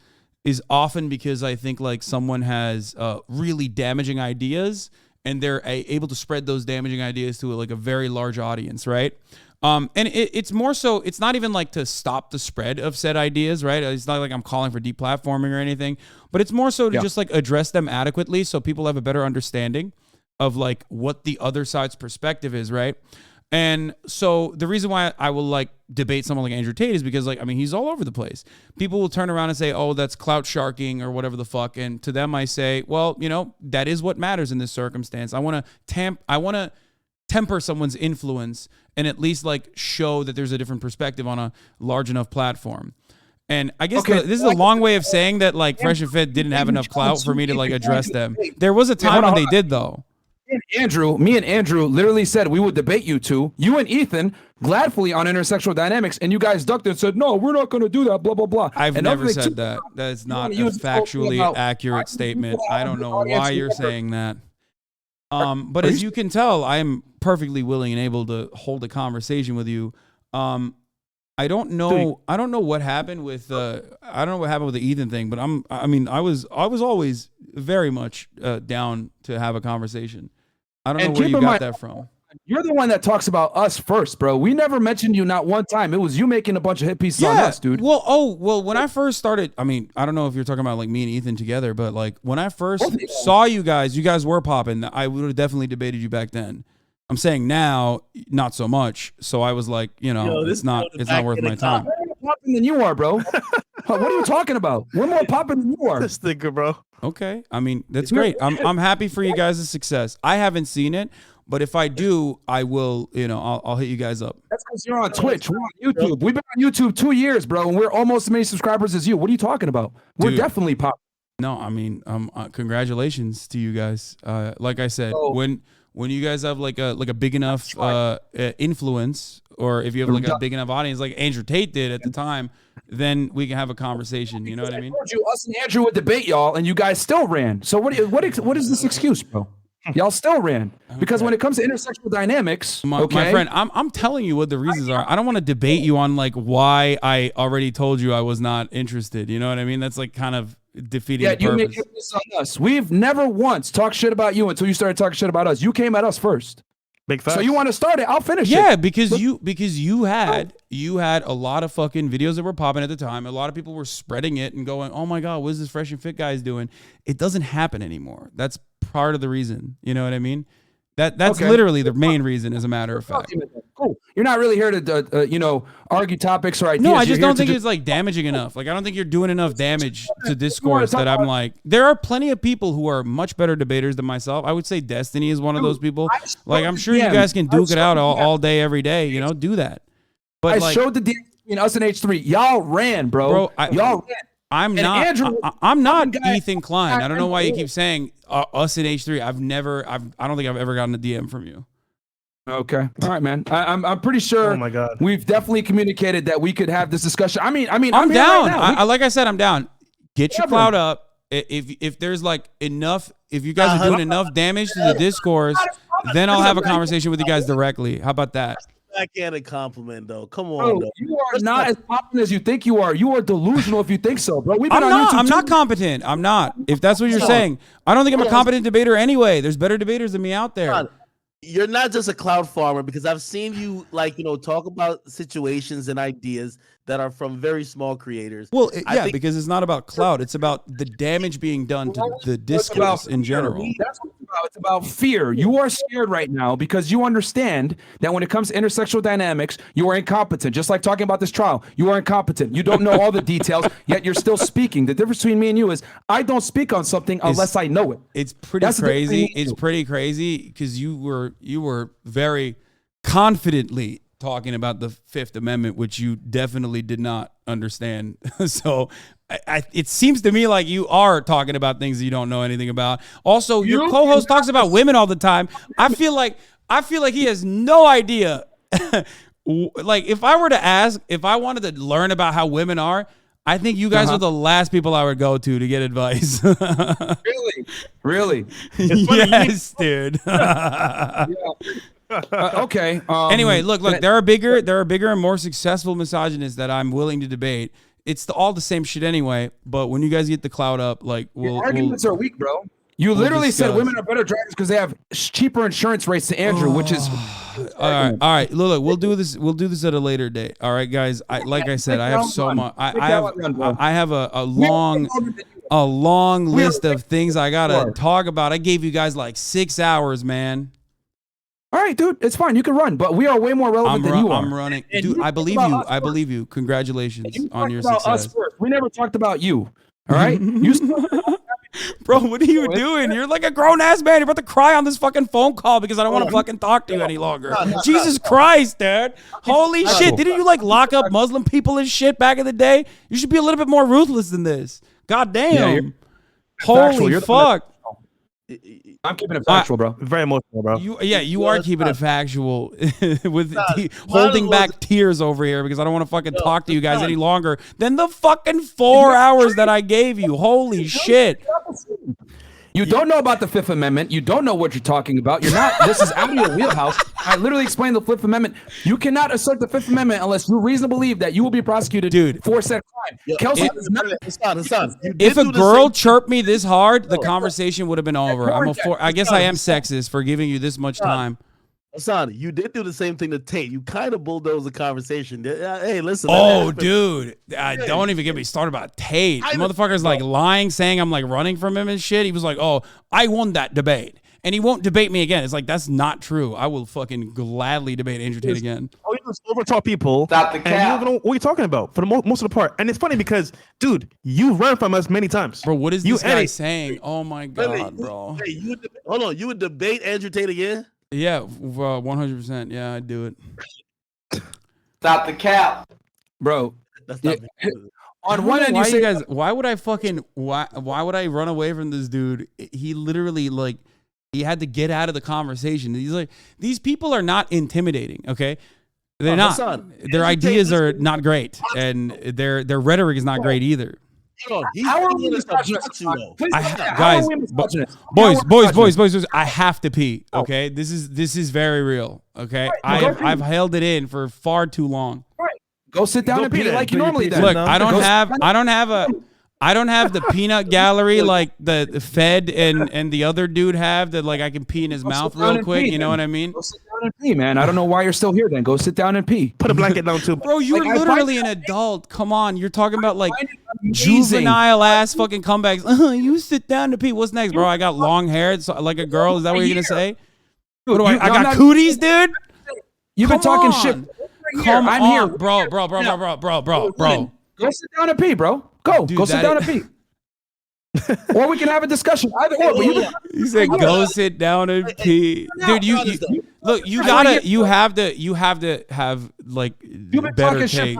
is often because I think like someone has really damaging ideas and they're able to spread those damaging ideas to like a very large audience, right? And it's more so, it's not even like to stop the spread of said ideas, right? It's not like I'm calling for deplatforming or anything, but it's more so to just like address them adequately so people have a better understanding of like what the other side's perspective is, right? And so the reason why I will like debate someone like Andrew Tate is because like, I mean, he's all over the place. People will turn around and say, oh, that's clout sharking or whatever the fuck. And to them, I say, well, you know, that is what matters in this circumstance. I want to temper someone's influence and at least like show that there's a different perspective on a large enough platform. And I guess this is a long way of saying that like Fresh and Fit didn't have enough clout for me to like address them. There was a time when they did though. Me and Andrew literally said we would debate you two, you and Ethan, gladfully on intersectional dynamics, and you guys ducked and said, no, we're not going to do that, blah, blah, blah. I've never said that. That is not a factually accurate statement. I don't know why you're saying that. But as you can tell, I'm perfectly willing and able to hold a conversation with you. I don't know what happened with the Ethan thing, but I was always very much down to have a conversation. I don't know where you got that from. You're the one that talks about us first, bro. We never mentioned you not one time. It was you making a bunch of hit pieces on us, dude. Well, when I first started, I mean, I don't know if you're talking about like me and Ethan together, but like when I first saw you guys were popping. I would have definitely debated you back then. I'm saying now, not so much. So I was like, it's not worth my time. We're more popping than you are, bro. What are you talking about? We're more popping than you are. This thinker, bro. Okay. I mean, that's great. I'm happy for you guys' success. I haven't seen it, but if I do, I will, I'll hit you guys up. That's because you're on Twitch. We're on YouTube. We've been on YouTube 2 years, bro, and we're almost as many subscribers as you. What are you talking about? We're definitely popping. No, I mean, congratulations to you guys. Like I said, when you guys have like a big enough influence, or if you have like a big enough audience, like Andrew Tate did at the time, then we can have a conversation. You know what I mean? I told you, us and Andrew would debate y'all, and you guys still ran. So what is this excuse, bro? Y'all still ran because when it comes to intersectional dynamics, my friend, I'm telling you what the reasons are. I don't want to debate you on like why I already told you I was not interested. You know what I mean? That's like kind of defeating the purpose. You make this on us. We've never once talked shit about you until you started talking shit about us. You came at us first. Big facts. So you want to start it? I'll finish it. Yeah, because you had a lot of fucking videos that were popping at the time. A lot of people were spreading it and going, "Oh my god, what is this Fresh and Fit guys doing?" It doesn't happen anymore. That's part of the reason. You know what I mean? That's literally the main reason, as a matter of fact. Cool. You're not really here to argue topics or ideas. No, I just don't think it's like damaging enough. Like I don't think you're doing enough damage to discourse that I'm like. There are plenty of people who are much better debaters than myself. I would say Destiny is one of those people. Like I'm sure you guys can duke it out all day, every day. Do that. But I showed the DM between us and H3. Y'all ran, bro. Y'all ran. I'm not Ethan Klein. I don't know why you keep saying us in H3. I don't think I've ever gotten a DM from you. Okay. All right, man. I'm pretty sure. Oh my God. We've definitely communicated that we could have this discussion. I'm down. Right like I said, I'm down. Get your clout up. If there's like enough, if you guys are doing enough damage to the discourse, then I'll have a conversation with you guys directly. How about that? Backhanded compliment, though. Come on, bro, you are not as popping as you think you are. You are delusional if you think so, bro. I'm not competent. I'm not. If that's what you're saying, I don't think I'm a competent debater anyway. There's better debaters than me out there. You're not just a cloud farmer, because I've seen you talk about situations and ideas that are from very small creators. Well, because it's not about clout. It's about the damage being done to the discourse in general. That's what it's about fear. You are scared right now because you understand that when it comes to intersectional dynamics, you are incompetent. Just like talking about this trial, you are incompetent. You don't know all the details, yet you're still speaking. The difference between me and you is I don't speak on something unless I know it. It's pretty crazy. It's pretty crazy because you were very confidently talking about the Fifth Amendment, which you definitely did not understand. So it seems to me like you are talking about things that you don't know anything about. Also, your co-host talks about women all the time. I feel like he has no idea. Like if I wanted to learn about how women are, I think you guys are the last people I would go to get advice. Really? Yes, dude. Okay. Anyway, look. There are bigger and more successful misogynists that I'm willing to debate. It's all the same shit anyway. But when you guys get the clout up, like, arguments are weak, bro. You literally said women are better drivers because they have cheaper insurance rates to Andrew, which is all right. Look, we'll do this at a later date. All right, guys. Like I said, I have so much. I have a long list of things I gotta talk about. I gave you guys like 6 hours, man. All right, dude, it's fine. You can run, but we are way more relevant than you are. I'm running, dude. I believe you. I believe you. Congratulations on your success. We never talked about you. All right, bro, what are you doing? You're like a grown ass man. You're about to cry on this fucking phone call because I don't want to fucking talk to you any longer. Jesus Christ, dude. Holy shit. Didn't you like lock up Muslim people and shit back in the day? You should be a little bit more ruthless than this. God damn. Holy fuck. I'm keeping it factual, bro. Very emotional, bro. You are keeping it factual with holding back tears over here because I don't want to fucking talk to you guys any longer than the fucking 4 hours that I gave you. Holy shit. You don't know about the Fifth Amendment. You don't know what you're talking about. You're not. This is out of your wheelhouse. I literally explained the Fifth Amendment. You cannot assert the Fifth Amendment unless you reasonably believe that you will be prosecuted for said crime. Kelsey is not. If a girl chirped me this hard, the conversation would have been over. I guess I am sexist for giving you this much time. Hasan, you did do the same thing to Tate. You kind of bulldozed the conversation. Hey, listen. Oh, dude. Don't even get me started about Tate. The motherfucker's like lying, saying I'm like running from him and shit. He was like, oh, I won that debate. And he won't debate me again. It's like, that's not true. I will fucking gladly debate Andrew Tate again. Oh, you just overtalk people. Stop the cap. And you don't know what you're talking about for the most of the part. And it's funny because, dude, you run from us many times. Bro, what is this guy saying? Oh, my God, bro. Hey, hold on. You would debate Andrew Tate again? Yeah, 100%. Yeah, I'd do it. Stop the cap, bro. That's not on one end, why would I run away from this dude? He literally like he had to get out of the conversation. He's like, these people are not intimidating. Okay, they're not. Their ideas are not great, and their rhetoric is not great either. How are we boys, I have to pee. Okay, this is very real. Okay, I've held it in for far too long. Right. Go sit down and pee like you normally do. Look, I don't have the peanut gallery like the Fed and the other dude have that like I can pee in his mouth real quick. You know what I mean? Go sit down and pee, man. I don't know why you're still here. Then go sit down and pee. Put a blanket down too, bro. You're literally an adult. Come on, you're talking about like juvenile ass fucking comebacks. You sit down and pee. What's next, bro? I got long hair, like a girl. Is that what you're gonna say? What do I got cooties, dude. You've been talking shit. Come on, here, bro. Go sit down and pee, bro. Go sit down and pee. Or we can have a discussion. Either or. You said go sit down and pee, dude. You have to have like better take.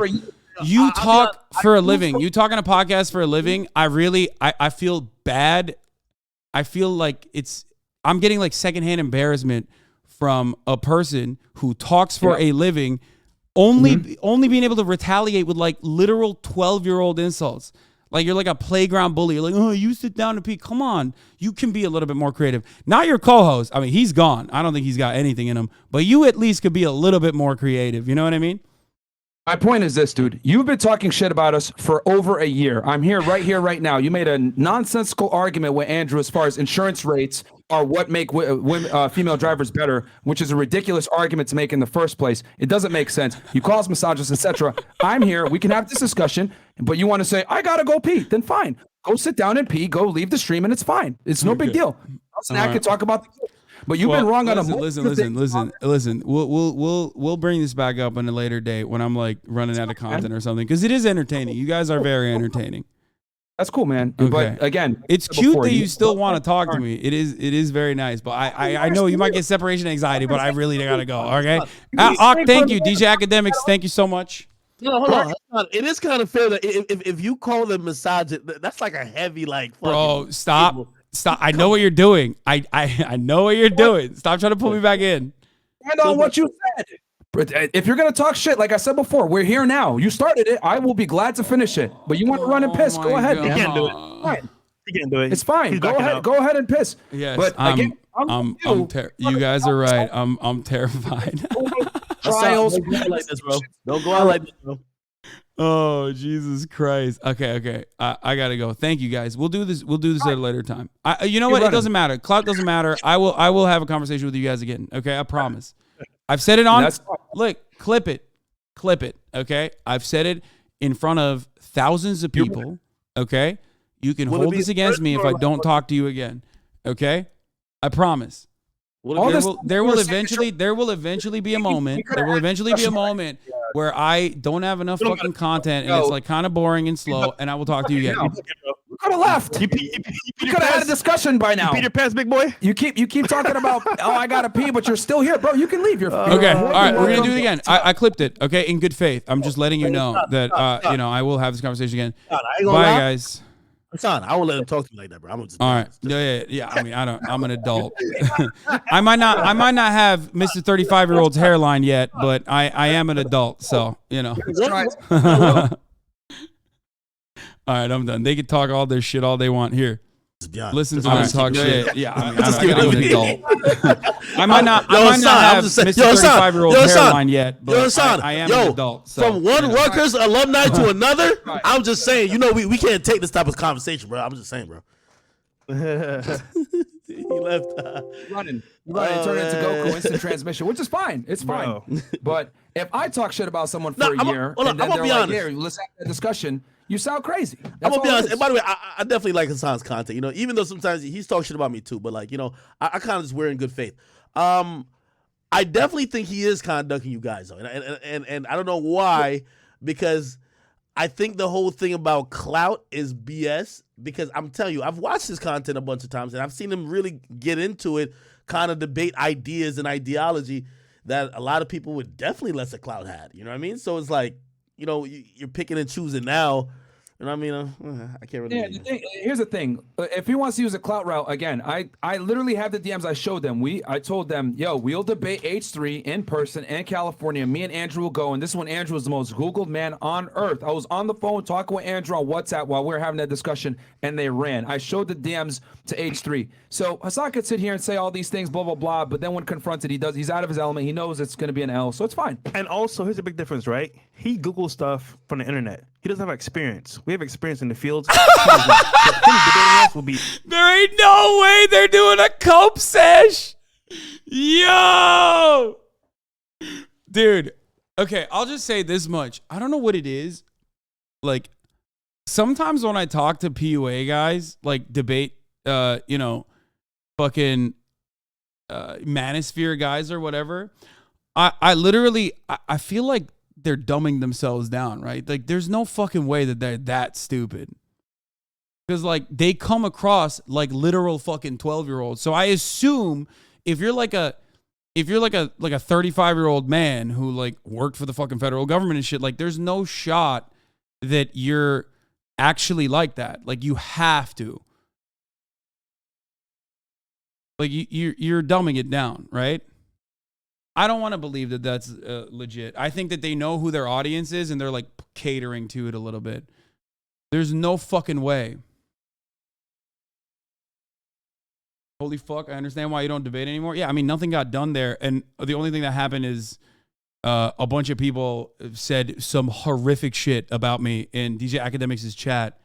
You talk for a living. You talk on a podcast for a living. I feel bad. I feel like I'm getting like secondhand embarrassment from a person who talks for a living, only being able to retaliate with like literal 12-year-old insults. Like you're like a playground bully. You're like, oh, you sit down and pee. Come on. You can be a little bit more creative. Not your co-host. I mean, he's gone. I don't think he's got anything in him. But you at least could be a little bit more creative. You know what I mean? My point is this, dude. You've been talking shit about us for over a year. I'm here, right now. You made a nonsensical argument with Andrew as far as insurance rates are what make female drivers better, which is a ridiculous argument to make in the first place. It doesn't make sense. You call us misogynist, etc. I'm here. We can have this discussion, but you want to say, I got to go pee. Then fine. Go sit down and pee. Go leave the stream, and it's fine. It's no big deal. I can talk about the But you've been wrong on a listen. We'll bring this back up on a later date when I'm like running out of content or something, because it is entertaining. You guys are very entertaining. That's cool, man. Okay. But again, it's cute that you still want to talk to me. It is very nice. But I know you might get separation anxiety, but I really gotta go. Okay. Thank you, DJ Akademiks. Thank you so much. No, hold on. It is kind of fair that if you call them misogynist, that's like a heavy like. Bro, stop. Stop! I know what you're doing. I know what you're doing. Stop trying to pull me back in. And on what you said. But if you're gonna talk shit, like I said before, we're here now. You started it. I will be glad to finish it. But you want to run and piss? Go ahead. He can't do it. Fine. He can't do it. It's fine. He's Go backing ahead. out. Go ahead and piss. Yes, but again, you guys are right. I'm terrified. Trials. Don't go out like this, bro. Don't go out like this, bro. Oh, Jesus Christ. Okay. I gotta go. Thank you guys. We'll do this at a later time. You know what? It doesn't matter. Clout doesn't matter. I will have a conversation with you guys again. Okay, I promise. I've said it on. Look, clip it. Okay, I've said it in front of thousands of people. Okay, you can hold this against me if I don't talk to you again. Okay, I promise. There will eventually be a moment. There will eventually be a moment where I don't have enough fucking content and it's like kind of boring and slow, and I will talk to you again. You could have left. You could have had a discussion by now. You peed your pants, big boy. You keep talking about I gotta pee, but you're still here, bro. You can leave. Okay, all right, we're gonna do it again. I clipped it. Okay, in good faith. I'm just letting you know that I will have this conversation again. Bye, guys. Hasan, I won't let him talk to me like that, bro. I'm just all right. Yeah. I mean, I'm an adult. I might not have Mr. 35-year-old's hairline yet, but I am an adult, so All right, I'm done. They can talk all their shit all they want here. Listen to them talk shit. Yeah, I mean, I'm an adult. I might not have Mr. 35-year-old's hairline yet, but I am an adult. So, from one Rutgers alumni to another, I'm just saying, we can't take this type of conversation, bro. I'm just saying, bro. He left. Running. It turned into Goku instant transmission, which is fine. It's fine. But if I talk shit about someone for a year, and then they're like, "Here, let's have a discussion," you sound crazy. I'm gonna be honest. And by the way, I definitely like Hasan's content. Even though sometimes he's talking shit about me too, but I kind of just wear in good faith. I definitely think he is kind of ducking you guys though, and I don't know why, because I think the whole thing about clout is BS. Because I'm telling you, I've watched his content a bunch of times, and I've seen him really get into it, kind of debate ideas and ideology that a lot of people would definitely let a clout had. You know what I mean? So it's like, you're picking and choosing now. You know what I mean? I can't really. Yeah, here's the thing. If he wants to use a clout route, again, I literally have the DMs I showed them. I told them, yo, we'll debate H3 in person in California. Me and Andrew will go. And this one, Andrew is the most Googled man on earth. I was on the phone talking with Andrew on WhatsApp while we were having that discussion, and they ran. I showed the DMs to H3. So Hasan could sit here and say all these things, blah, blah, blah. But then when confronted, he's out of his element. He knows it's going to be an L. So it's fine. And also, here's a big difference, right? He Googles stuff from the internet. He doesn't have experience. We have experience in the fields. There ain't no way they're doing a cope sesh. Yo. Dude. Okay, I'll just say this much. I don't know what it is. Like, sometimes when I talk to PUA guys, like debate, fucking manosphere guys or whatever, I literally feel like they're dumbing themselves down, right? Like, there's no fucking way that they're that stupid. Because, like, they come across like literal fucking 12-year-olds. So I assume if you're like a 35-year-old man who like worked for the fucking federal government and shit, like, there's no shot that you're actually like that. Like, you have to. Like, you're dumbing it down, right? I don't want to believe that that's legit. I think that they know who their audience is and they're like catering to it a little bit. There's no fucking way. Holy fuck, I understand why you don't debate anymore. Yeah, I mean, nothing got done there. And the only thing that happened is a bunch of people said some horrific shit about me in DJ Akademiks' chat.